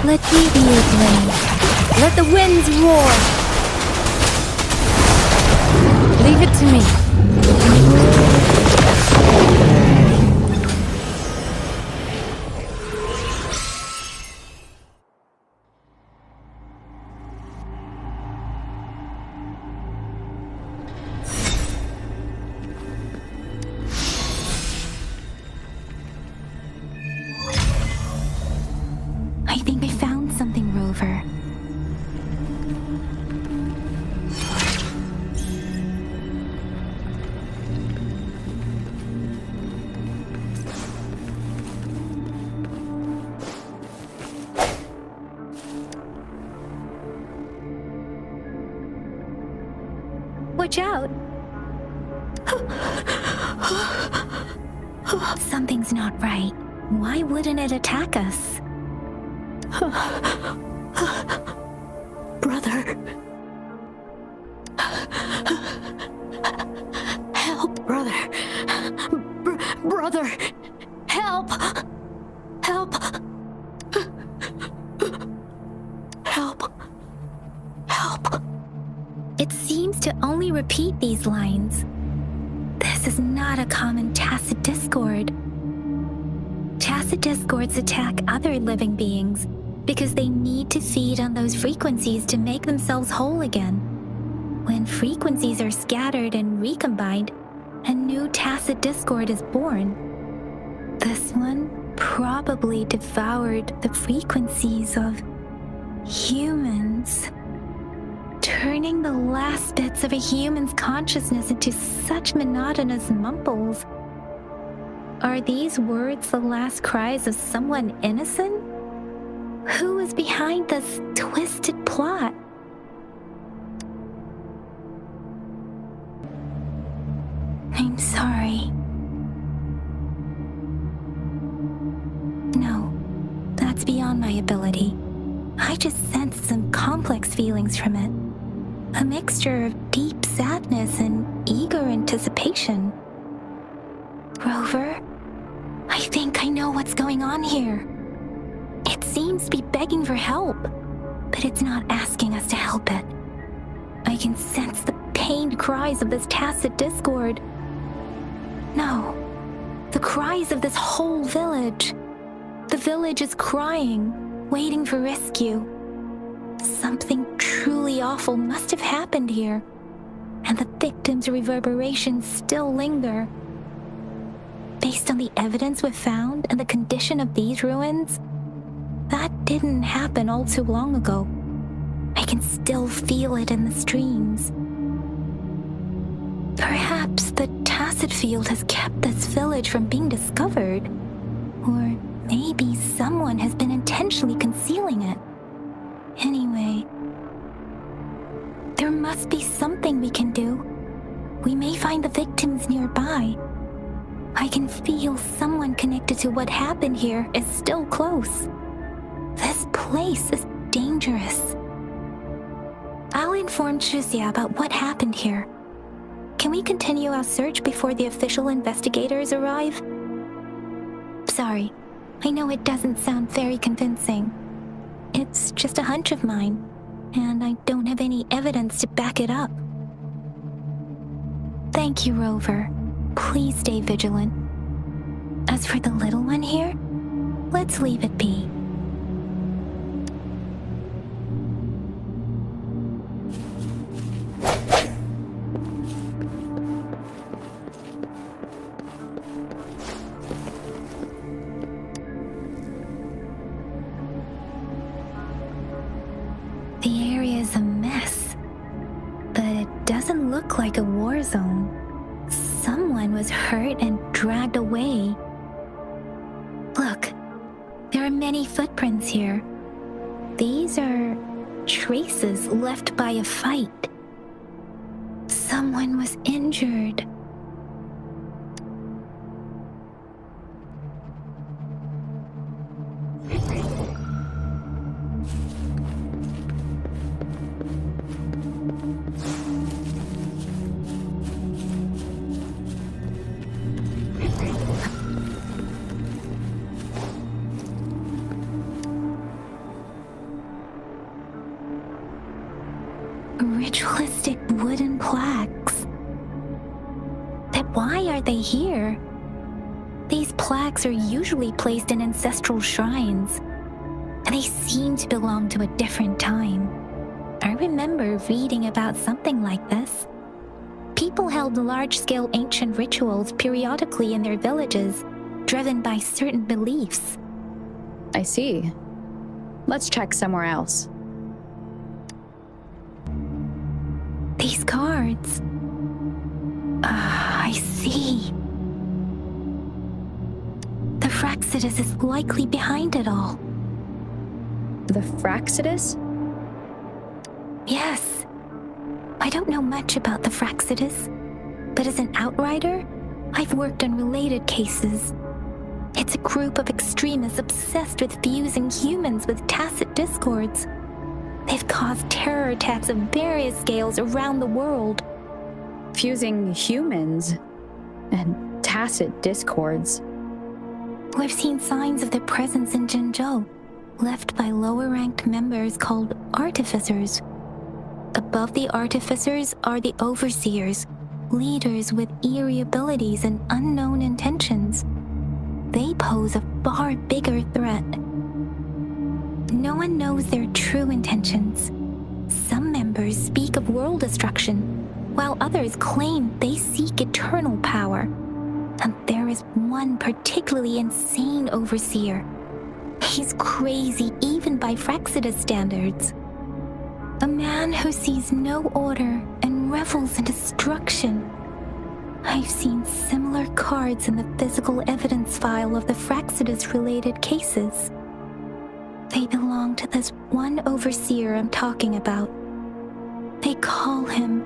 Let me be your blade. Let the winds roar. Leave it to me. I think I found something, Rover. Watch out! Something's not right. Why wouldn't it attack us? Brother. Help, brother. Brother. Help. Help. Help. Help. It seems to only repeat these lines. This is not a common tacit discord. Tacit discords attack other living beings because they need to feed on those frequencies to make themselves whole again. When frequencies are scattered and recombined, a new tacit discord is born. This one probably devoured the frequencies of humans, turning the last bits of a human's consciousness into such monotonous mumbles. Are these words the last cries of someone innocent? Who is behind this twisted plot? I'm sorry. No, that's beyond my ability. I just sensed some complex feelings from it. A mixture of deep sadness and eager anticipation. Rover, I think I know what's going on here. It seems to be begging for help, but it's not asking us to help it. I can sense the pained cries of this tacit discord. No, the cries of this whole village. The village is crying, waiting for rescue. Something truly awful must have happened here, and the victims' reverberations still linger. Based on the evidence we've found and the condition of these ruins, that didn't happen all too long ago. I can still feel it in the streams. Perhaps the tacit field has kept this village from being discovered, or maybe someone has been intentionally concealing it. Anyway, there must be something we can do. We may find the victims nearby. I can feel someone connected to what happened here is still close. This place is dangerous. I'll inform Chuzia about what happened here. Can we continue our search before the official investigators arrive? Sorry, I know it doesn't sound very convincing. It's just a hunch of mine, and I don't have any evidence to back it up. Thank you, Rover. Please stay vigilant. As for the little one here, let's leave it be. like a war zone. Someone was hurt and dragged away. Look, there are many footprints here. These are traces left by a fight. Someone was injured. Ritualistic wooden plaques. But why are they here? These plaques are usually placed in ancestral shrines, and they seem to belong to a different time. I remember reading about something like this. People held large-scale ancient rituals periodically in their villages, driven by certain beliefs. I see. Let's check somewhere else. These cards. I see. The Fraxidus is likely behind it all. The Fraxidus? Yes. I don't know much about the Fraxidus, but as an outrider, I've worked on related cases. It's a group of extremists obsessed with fusing humans with tacit discords. They've caused terror attacks of various scales around the world. Fusing humans and tacit discords. We've seen signs of their presence in Jinzhou, left by lower-ranked members called artificers. Above the artificers are the overseers, leaders with eerie abilities and unknown intentions. They pose a far bigger threat. No one knows their true intentions. Some members speak of world destruction, while others claim they seek eternal power. And there is one particularly insane overseer. He's crazy even by Fraxidus standards. A man who sees no order and revels in destruction. I've seen similar cards in the physical evidence file of the Fraxidus-related cases. They belong to this one overseer I'm talking about. They call him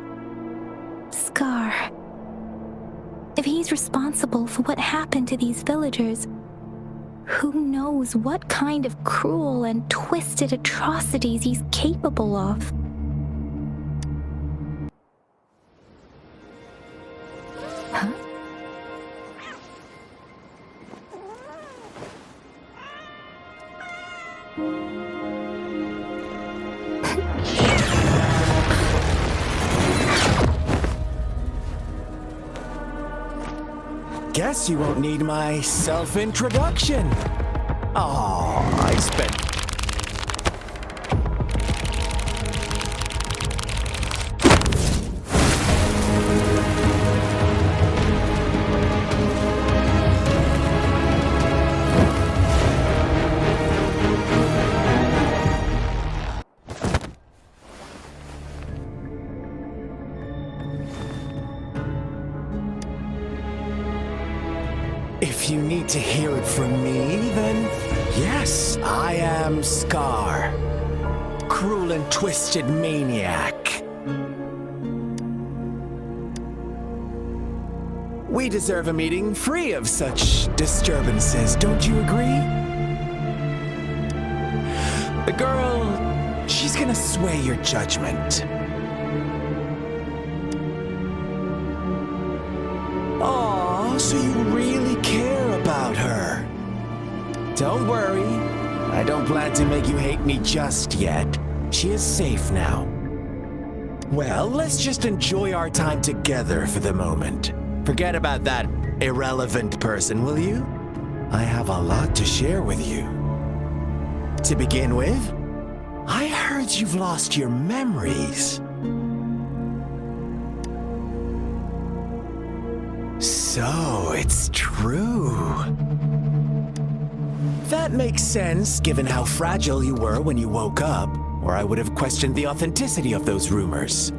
Scar. If he's responsible for what happened to these villagers, who knows what kind of cruel and twisted atrocities he's capable of? Huh? Guess you won't need my self-introduction. Oh, I spent... If you need to hear it from me, then yes, I am Scar. Cruel and twisted maniac. We deserve a meeting free of such disturbances, don't you agree? The girl, she's gonna sway your judgment. Aw, so you really care about her. Don't worry, I don't plan to make you hate me just yet. She is safe now. Well, let's just enjoy our time together for the moment. Forget about that irrelevant person, will you? I have a lot to share with you. To begin with, I heard you've lost your memories. So, it's true. That makes sense, given how fragile you were when you woke up, or I would have questioned the authenticity of those rumors.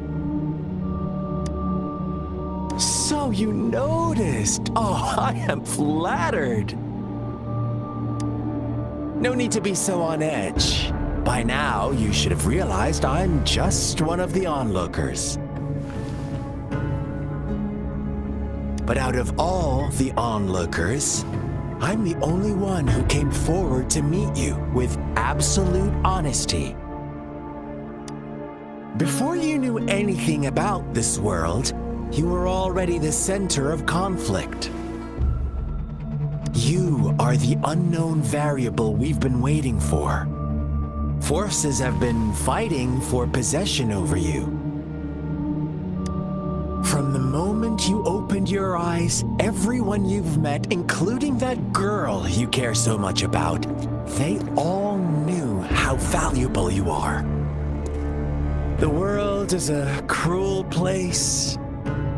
So you noticed. Oh, I am flattered. No need to be so on edge. By now, you should have realized I'm just one of the onlookers. But out of all the onlookers, I'm the only one who came forward to meet you with absolute honesty. Before you knew anything about this world, you were already the center of conflict. You are the unknown variable we've been waiting for. Forces have been fighting for possession over you. From the moment you opened your eyes, everyone you've met, including that girl you care so much about, they all knew how valuable you are. The world is a cruel place.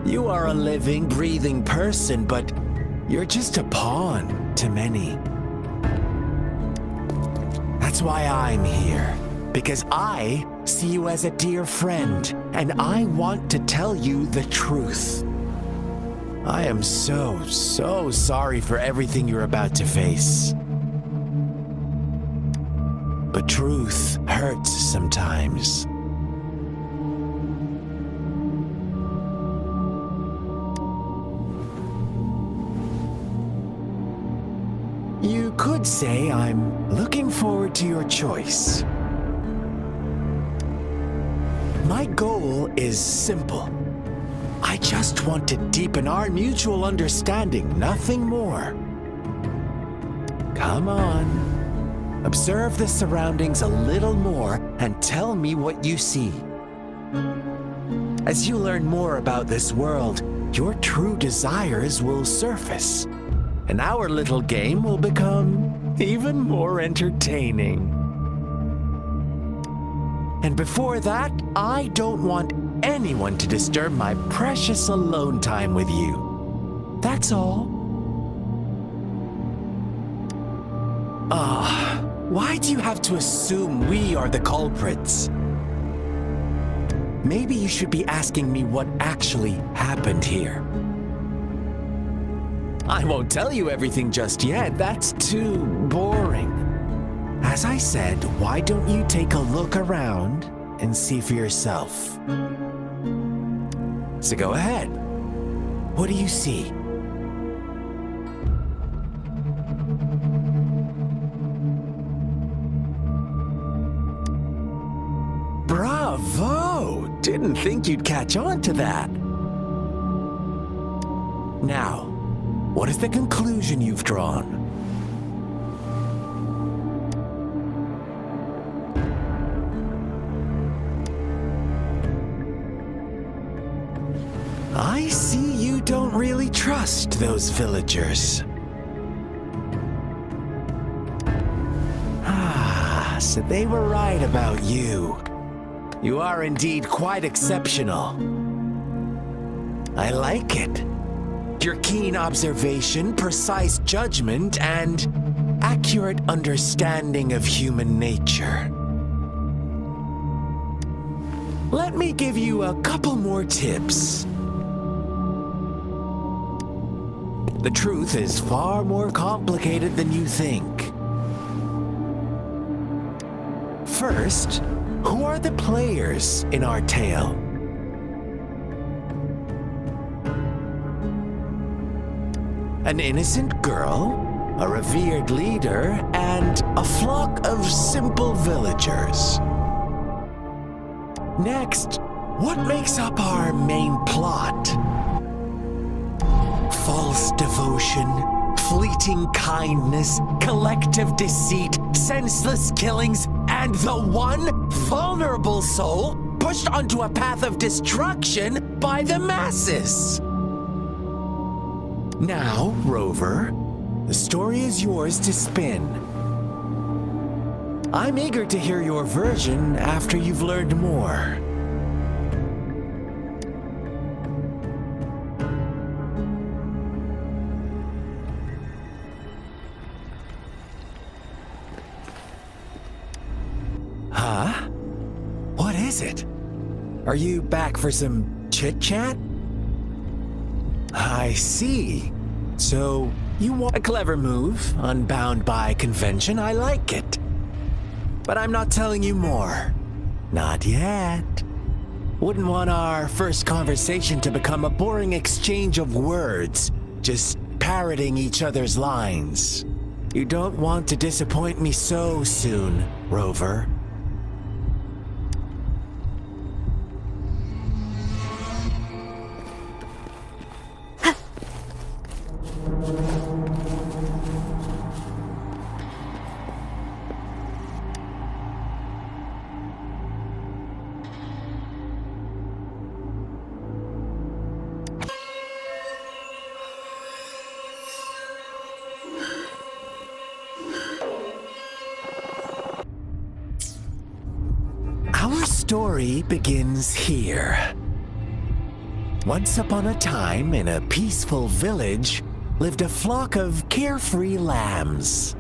You are a living, breathing person, but you're just a pawn to many. That's why I'm here, because I see you as a dear friend, and I want to tell you the truth. I am so sorry for everything you're about to face. But truth hurts sometimes. You could say I'm looking forward to your choice. My goal is simple. I just want to deepen our mutual understanding, nothing more. Come on. Observe the surroundings a little more and tell me what you see. As you learn more about this world, your true desires will surface, and our little game will become even more entertaining. And before that, I don't want anyone to disturb my precious alone time with you. That's all. Why do you have to assume we are the culprits? Maybe you should be asking me what actually happened here. I won't tell you everything just yet. That's too boring. As I said, why don't you take a look around and see for yourself? So go ahead. What do you see? Bravo! Didn't think you'd catch on to that. Now, what is the conclusion you've drawn? I see you don't really trust those villagers. So they were right about you. You are indeed quite exceptional. I like it. Your keen observation, precise judgment, and accurate understanding of human nature. Let me give you a couple more tips. The truth is far more complicated than you think. First, who are the players in our tale? An innocent girl, a revered leader, and a flock of simple villagers. Next, what makes up our main plot? False devotion, fleeting kindness, collective deceit, senseless killings, and the one vulnerable soul pushed onto a path of destruction by the masses. Now, Rover, the story is yours to spin. I'm eager to hear your version after you've learned more. Huh? What is it? Are you back for some chit-chat? I see. So, you want a clever move, unbound by convention. I like it. But I'm not telling you more. Not yet. Wouldn't want our first conversation to become a boring exchange of words, just parroting each other's lines. You don't want to disappoint me so soon, Rover. Our story begins here. Once upon a time, in a peaceful village, lived a flock of carefree lambs.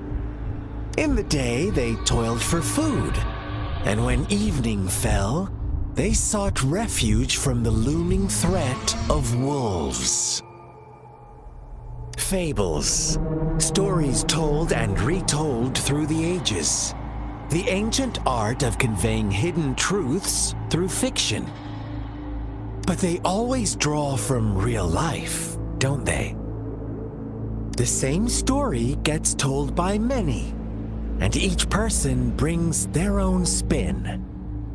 In the day, they toiled for food, and when evening fell, they sought refuge from the looming threat of wolves. Fables, stories told and retold through the ages. The ancient art of conveying hidden truths through fiction. But they always draw from real life, don't they? The same story gets told by many, and each person brings their own spin,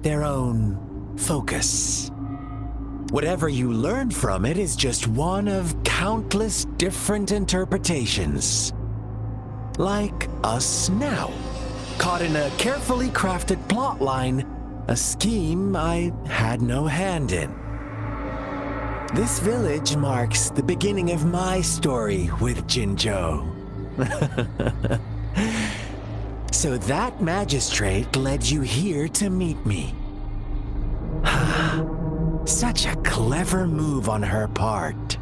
their own focus. Whatever you learn from it is just one of countless different interpretations. Like us now. Caught in a carefully crafted plotline, a scheme I had no hand in. This village marks the beginning of my story with Jinzhou. So that magistrate led you here to meet me. Such a clever move on her part.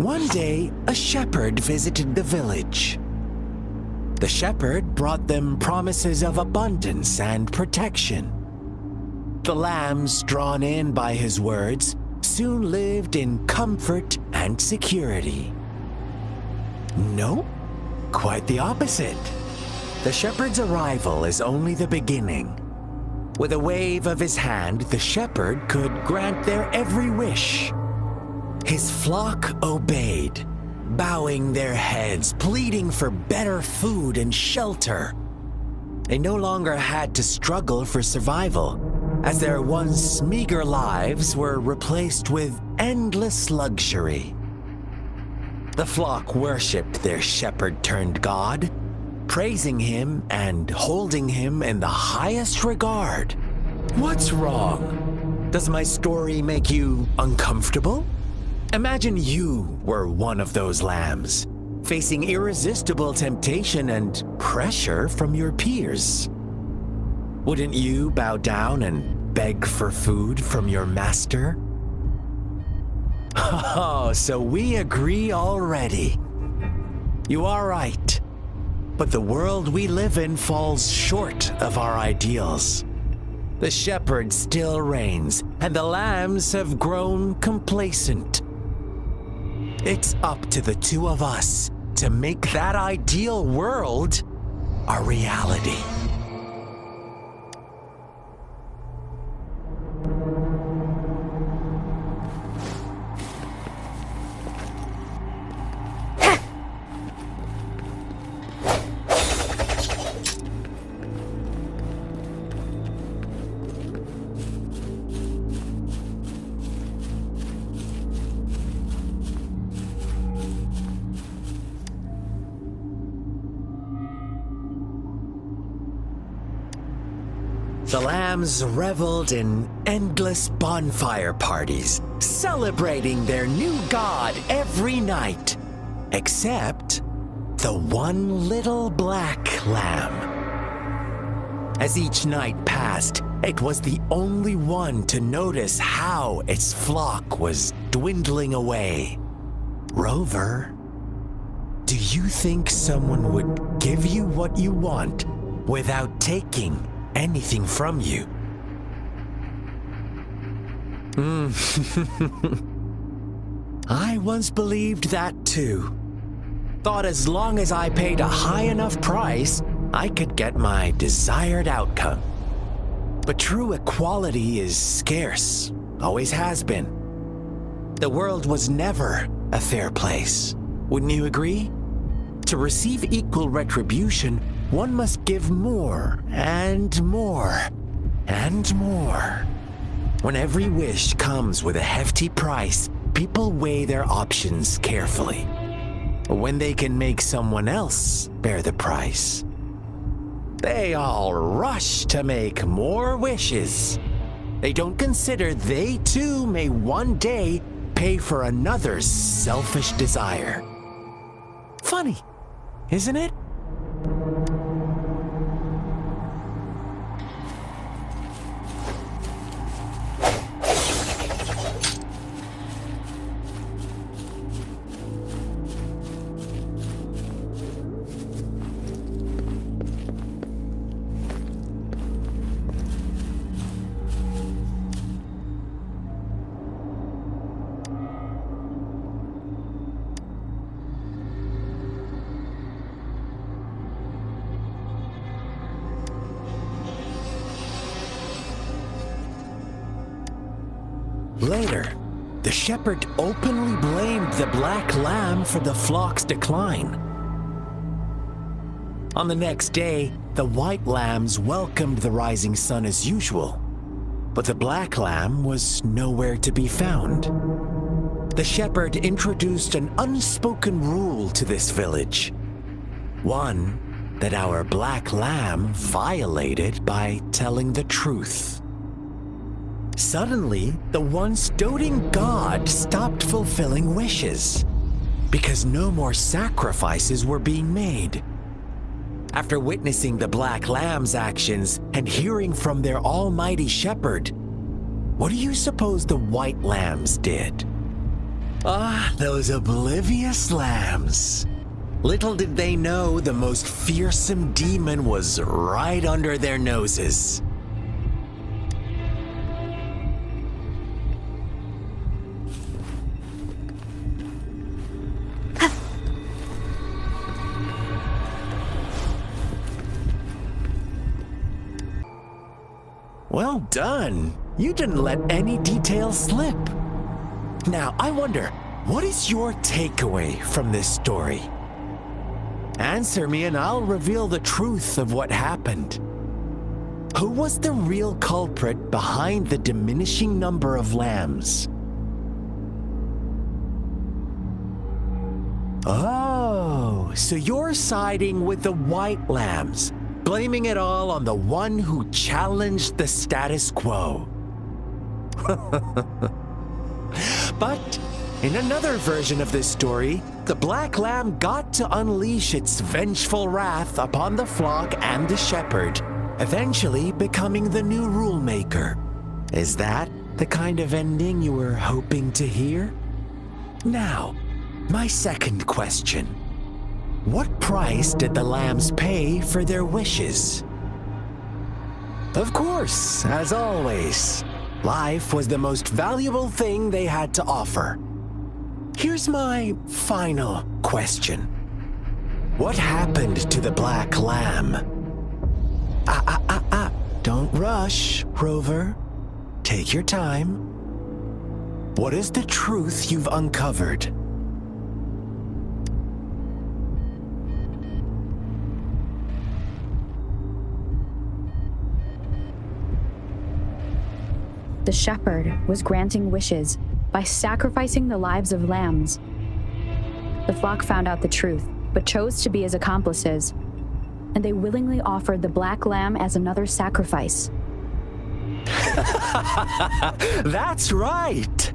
One day, a shepherd visited the village. The shepherd brought them promises of abundance and protection. The lambs, drawn in by his words, soon lived in comfort and security. No, quite the opposite. The shepherd's arrival is only the beginning. With a wave of his hand, the shepherd could grant their every wish. His flock obeyed, bowing their heads, pleading for better food and shelter. They no longer had to struggle for survival, as their once meager lives were replaced with endless luxury. The flock worshipped their shepherd-turned-god, praising him and holding him in the highest regard. What's wrong? Does my story make you uncomfortable? Imagine you were one of those lambs, facing irresistible temptation and pressure from your peers. Wouldn't you bow down and beg for food from your master? Oh, so we agree already. You are right, but the world we live in falls short of our ideals. The shepherd still reigns, and the lambs have grown complacent. It's up to the two of us to make that ideal world a reality. The lambs reveled in endless bonfire parties, celebrating their new god every night, except the one little black lamb. As each night passed, it was the only one to notice how its flock was dwindling away. Rover, do you think someone would give you what you want without taking anything from you? I once believed that too. Thought as long as I paid a high enough price, I could get my desired outcome. But true equality is scarce, always has been. The world was never a fair place. Wouldn't you agree? To receive equal retribution, one must give more and more and more. When every wish comes with a hefty price, people weigh their options carefully. When they can make someone else bear the price, they all rush to make more wishes. They don't consider they too may one day pay for another's selfish desire. Funny, isn't it? Later, the shepherd openly blamed the black lamb for the flock's decline. On the next day, the white lambs welcomed the rising sun as usual, but the black lamb was nowhere to be found. The shepherd introduced an unspoken rule to this village, one that our black lamb violated by telling the truth. Suddenly, the once doting god stopped fulfilling wishes because no more sacrifices were being made. After witnessing the black lamb's actions and hearing from their almighty shepherd, what do you suppose the white lambs did? Ah, those oblivious lambs. Little did they know the most fearsome demon was right under their noses. Well done. You didn't let any details slip. Now, I wonder, what is your takeaway from this story? Answer me and I'll reveal the truth of what happened. Who was the real culprit behind the diminishing number of lambs? Oh, so you're siding with the white lambs, blaming it all on the one who challenged the status quo. But in another version of this story, the black lamb got to unleash its vengeful wrath upon the flock and the shepherd, eventually becoming the new rule maker. Is that the kind of ending you were hoping to hear? Now, my second question. What price did the lambs pay for their wishes? Of course, as always, life was the most valuable thing they had to offer. Here's my final question. What happened to the black lamb? Don't rush, Rover. Take your time. What is the truth you've uncovered? The shepherd was granting wishes by sacrificing the lives of lambs. The flock found out the truth, but chose to be his accomplices, and they willingly offered the black lamb as another sacrifice. That's right!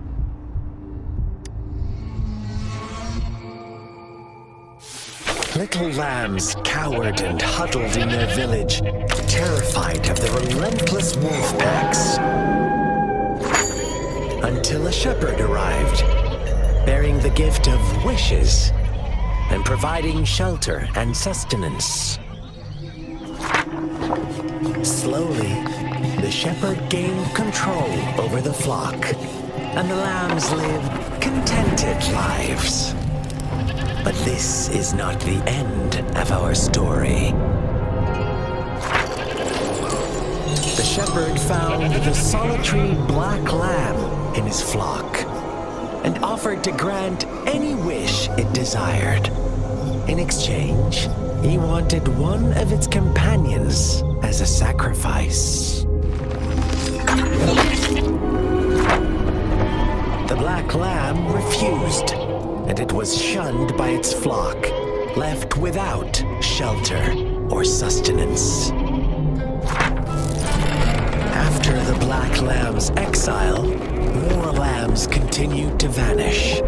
Little lambs cowered and huddled in their village, terrified of the relentless wolf packs. Until a shepherd arrived, bearing the gift of wishes and providing shelter and sustenance. Slowly, the shepherd gained control over the flock, and the lambs lived contented lives. But this is not the end of our story. The shepherd found the solitary black lamb in his flock and offered to grant any wish it desired. In exchange, he wanted one of its companions as a sacrifice. The black lamb refused, and it was shunned by its flock, left without shelter or sustenance. After the black lamb's exile, more lambs continued to vanish.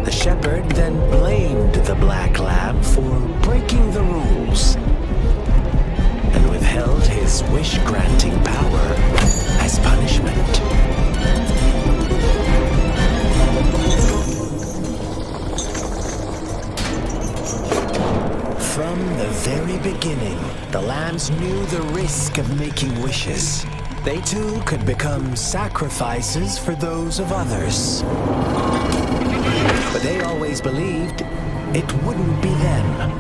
The shepherd then blamed the black lamb for breaking the rules and withheld his wish-granting power as punishment. From the very beginning, the lambs knew the risk of making wishes. They too could become sacrifices for those of others. But they always believed it wouldn't be them.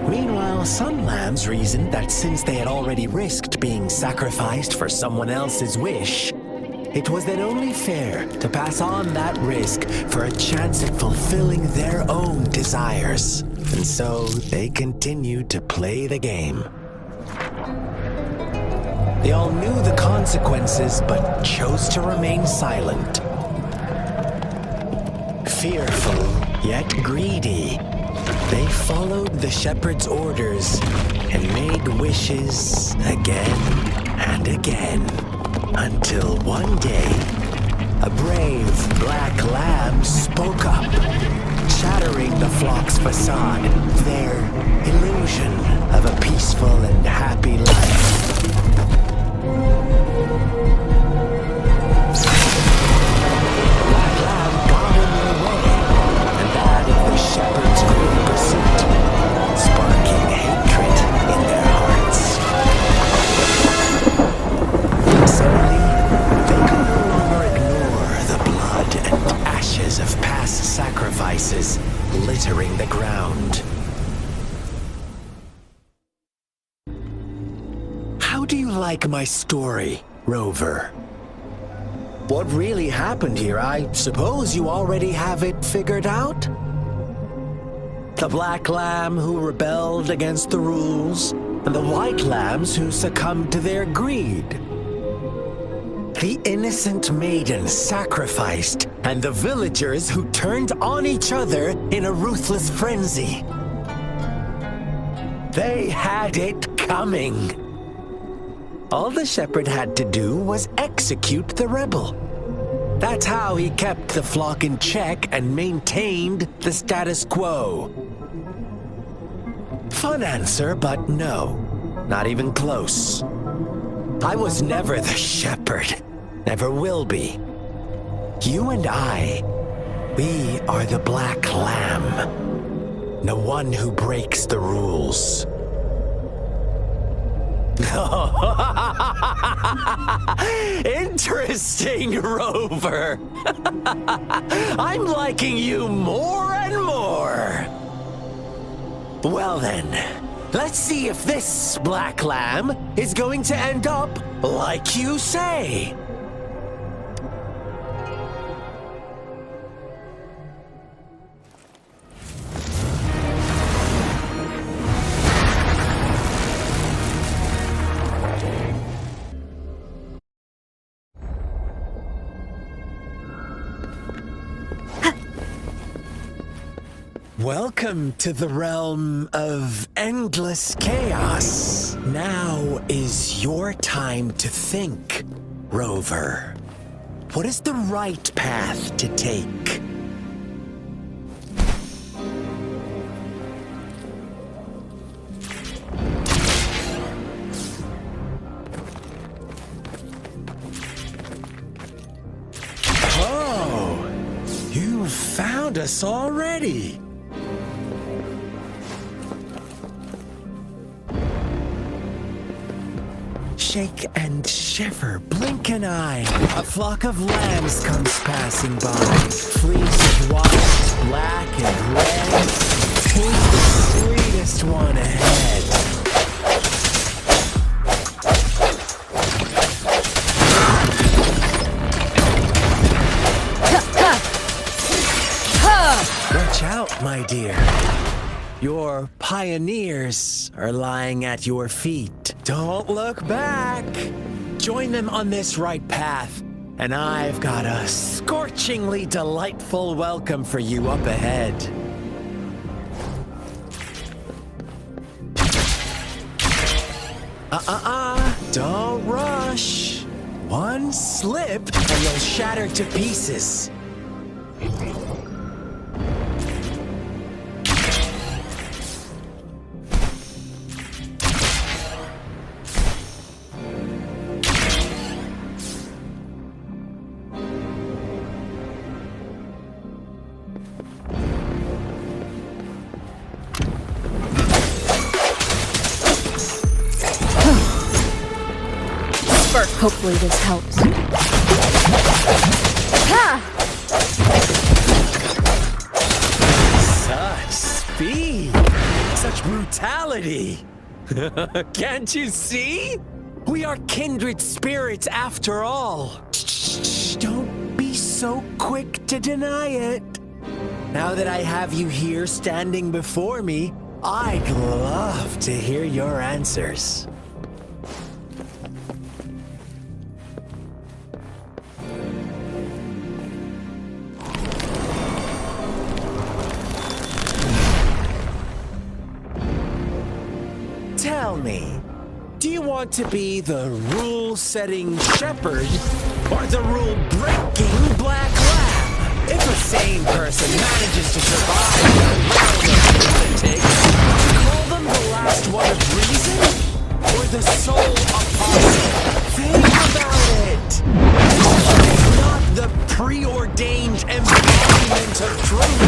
Meanwhile, some lambs reasoned that since they had already risked being sacrificed for someone else's wish, it was then only fair to pass on that risk for a chance at fulfilling their own desires. And so they continued to play the game. They all knew the consequences, but chose to remain silent. Fearful, yet greedy, they followed the shepherd's orders and made wishes again and again. Until one day, a brave black lamb spoke up, shattering the flock's facade, their illusion of a peaceful and happy life. Black lamb got in their way, and that of the shepherd's cruel pursuit, sparking hatred in their hearts. Suddenly, they could no longer ignore the blood and ashes of past sacrifices littering the ground. How do you like my story, Rover? What really happened here? I suppose you already have it figured out? The black lamb who rebelled against the rules, and the white lambs who succumbed to their greed. The innocent maiden sacrificed, and the villagers who turned on each other in a ruthless frenzy. They had it coming. All the shepherd had to do was execute the rebel. That's how he kept the flock in check and maintained the status quo. Fun answer, but no, not even close. I was never the shepherd, never will be. You and I, we are the black lamb, the one who breaks the rules. Interesting, Rover. I'm liking you more and more. Well then, let's see if this black lamb is going to end up like you say. Welcome to the realm of endless chaos. Now is your time to think, Rover. What is the right path to take? Oh, you found us already. Shake and shiver, blink an eye. A flock of lambs comes passing by. Fleece of white, black and red. Who's the sweetest one ahead? Watch out, my dear. Your pioneers are lying at your feet. Don't look back. Join them on this right path, and I've got a scorchingly delightful welcome for you up ahead. Don't rush. One slip, and you'll shatter to pieces. Hopefully this helps. Such speed! Such brutality! Can't you see? We are kindred spirits after all. Shh, don't be so quick to deny it. Now that I have you here standing before me, I'd love to hear your answers. Tell me, do you want to be the rule-setting shepherd or the rule-breaking black lamb? If a sane person manages to survive the realm of politics, call them the last one of reason or the sole apostle? Think about it. Not the preordained embodiment of truth.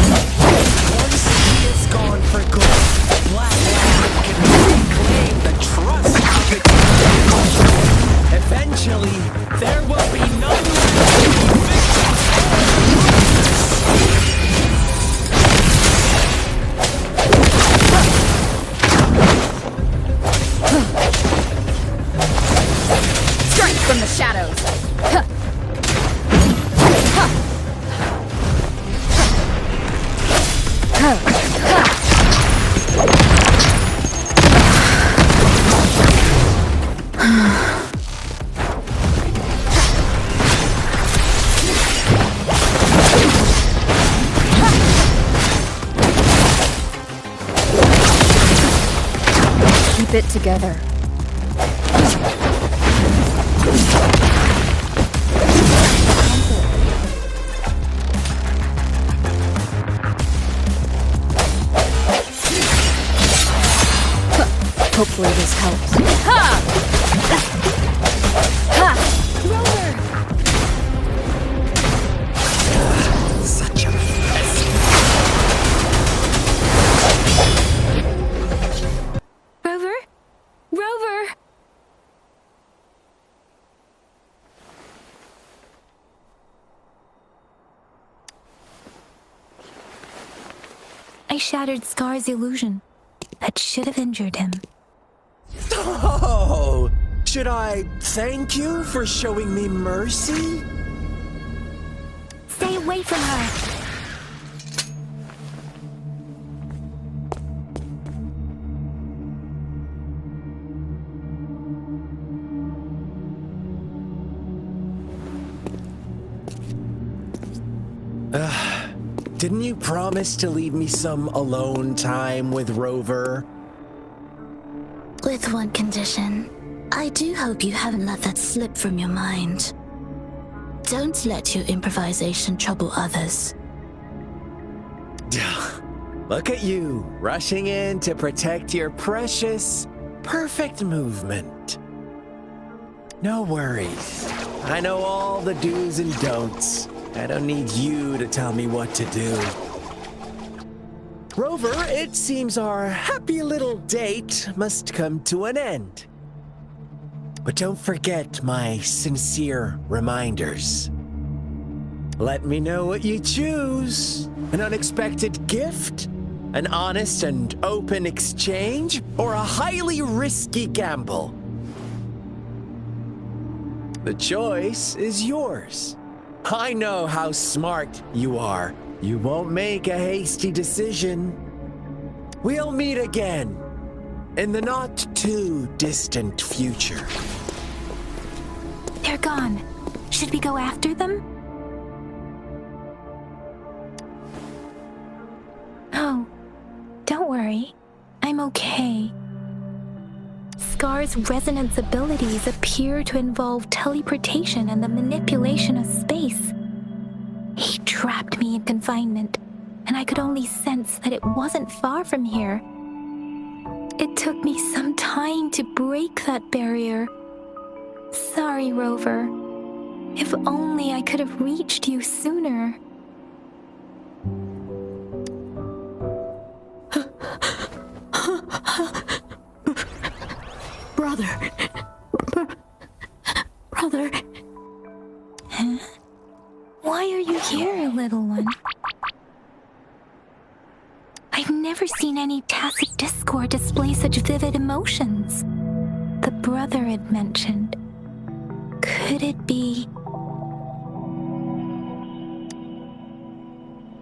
Once he is gone for good, black lamb can reclaim the trust of its people. Eventually, there will be none left to be victims Strike from the shadows! Keep it together. Hopefully this helps. Ha! Ha! Rover! such a mess. Rover? Rover! I shattered Scar's illusion. That should have injured him. Oh! Should I thank you for showing me mercy? Stay away from her! Didn't you promise to leave me some alone time with Rover? With one condition. I do hope you haven't let that slip from your mind. Don't let your improvisation trouble others. Look at you, rushing in to protect your precious, perfect movement. No worries. I know all the do's and don'ts. I don't need you to tell me what to do. Rover, it seems our happy little date must come to an end. But don't forget my sincere reminders. Let me know what you choose. An unexpected gift? An honest and open exchange? Or a highly risky gamble? The choice is yours. I know how smart you are. You won't make a hasty decision. We'll meet again in the not-too-distant future. They're gone. Should we go after them? Oh, don't worry. I'm okay. Scar's resonance abilities appear to involve teleportation and the manipulation of space. He trapped me in confinement, and I could only sense that it wasn't far from here. It took me some time to break that barrier. Sorry, Rover. If only I could have reached you sooner. Brother. Huh? Why are you here, little one? I've never seen any tacit discord display such vivid emotions. The brother had mentioned. Could it be?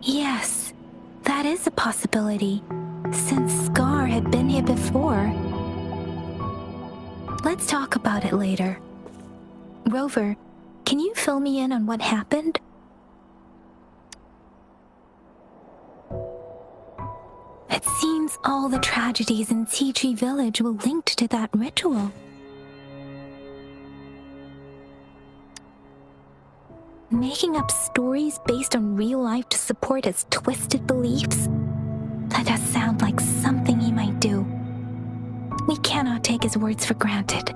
Yes, that is a possibility, since Scar had been here before. Let's talk about it later. Rover, can you fill me in on what happened? It seems all the tragedies in Tea Tree Village were linked to that ritual. Making up stories based on real life to support his twisted beliefs? That does sound like something he might do. We cannot take his words for granted.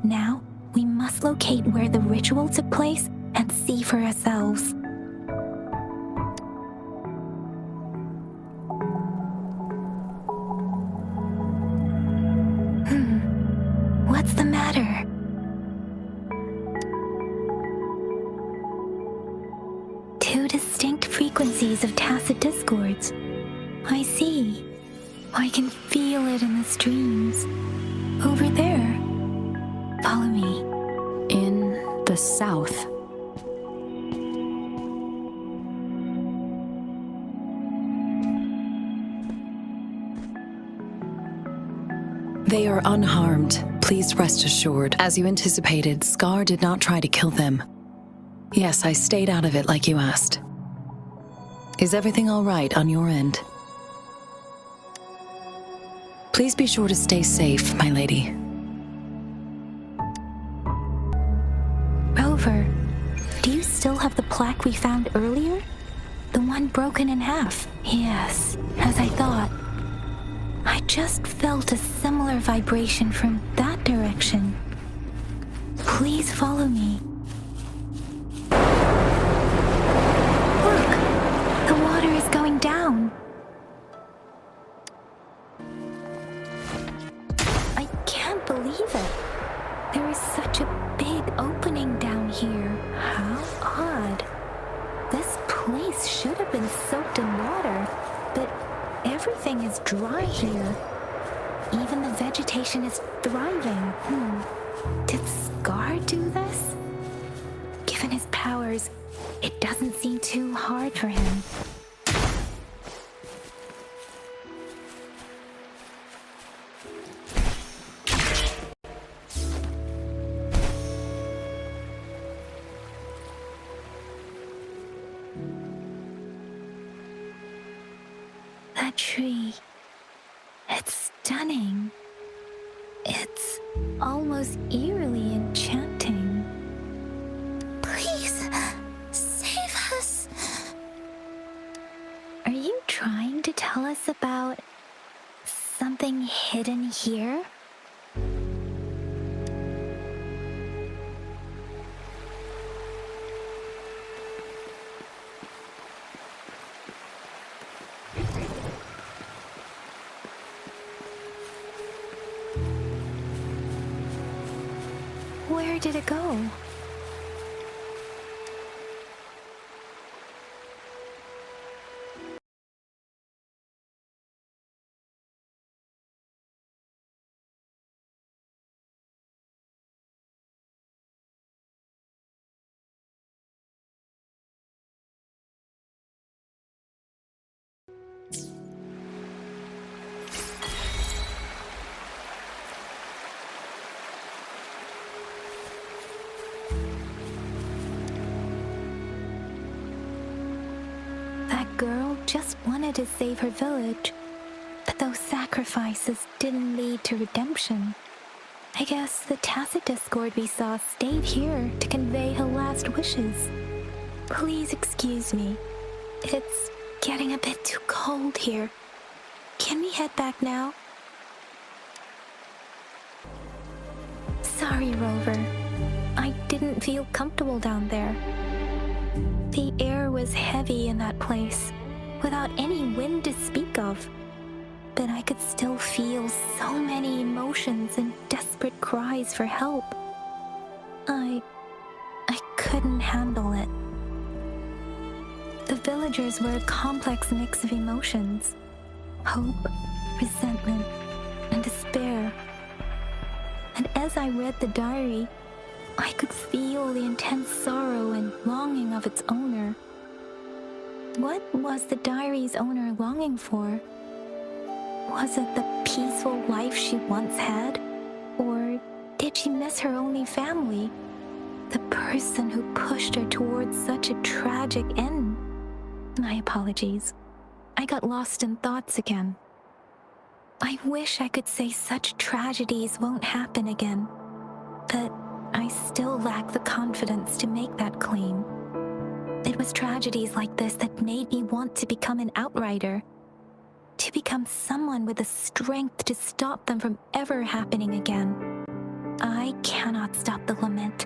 Now, we must locate where the ritual took place and see for ourselves. What's the matter? Two distinct frequencies of tacit discords. I see. I can feel it in the streams. Over there. Follow me. In the south. They are unharmed. Please rest assured. As you anticipated, Scar did not try to kill them. Yes, I stayed out of it like you asked. Is everything all right on your end? Please be sure to stay safe, my lady. Rover, do you still have the plaque we found earlier? The one broken in half? Yes, as I thought. I just felt a similar vibration from that direction. Please follow me. Look! The water is going down. I can't believe it. There is such a big opening down here. How odd. This place should have been soaked in water, but everything is dry here. Even the vegetation is thriving. Did Scar do this? Given his powers, it doesn't seem too hard for him. that tree. It's stunning. It's almost eerily enchanting. Please, save us. Are you trying to tell us about something hidden here? Where did it go? That girl just wanted to save her village, but those sacrifices didn't lead to redemption. I guess the tacit discord we saw stayed here to convey her last wishes. Please excuse me. It's getting a bit too cold here. Can we head back now? Sorry, Rover. I didn't feel comfortable down there. The air was heavy in that place, without any wind to speak of. But I could still feel so many emotions and desperate cries for help. I couldn't handle it. The villagers were a complex mix of emotions. Hope, resentment, and despair. And as I read the diary, I could feel the intense sorrow and longing of its owner. What was the diary's owner longing for? Was it the peaceful life she once had? Or did she miss her only family? The person who pushed her towards such a tragic end? My apologies. I got lost in thoughts again. I wish I could say such tragedies won't happen again, but I still lack the confidence to make that claim. It was tragedies like this that made me want to become an outrider, to become someone with the strength to stop them from ever happening again. I cannot stop the lament,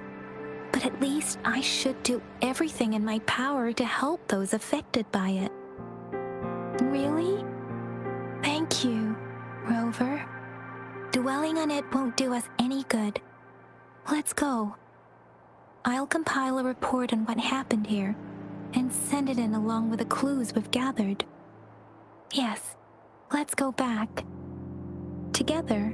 but at least I should do everything in my power to help those affected by it. Really? Thank you, Rover. Dwelling on it won't do us any good. Let's go. I'll compile a report on what happened here and send it in along with the clues we've gathered. Yes, let's go back. Together.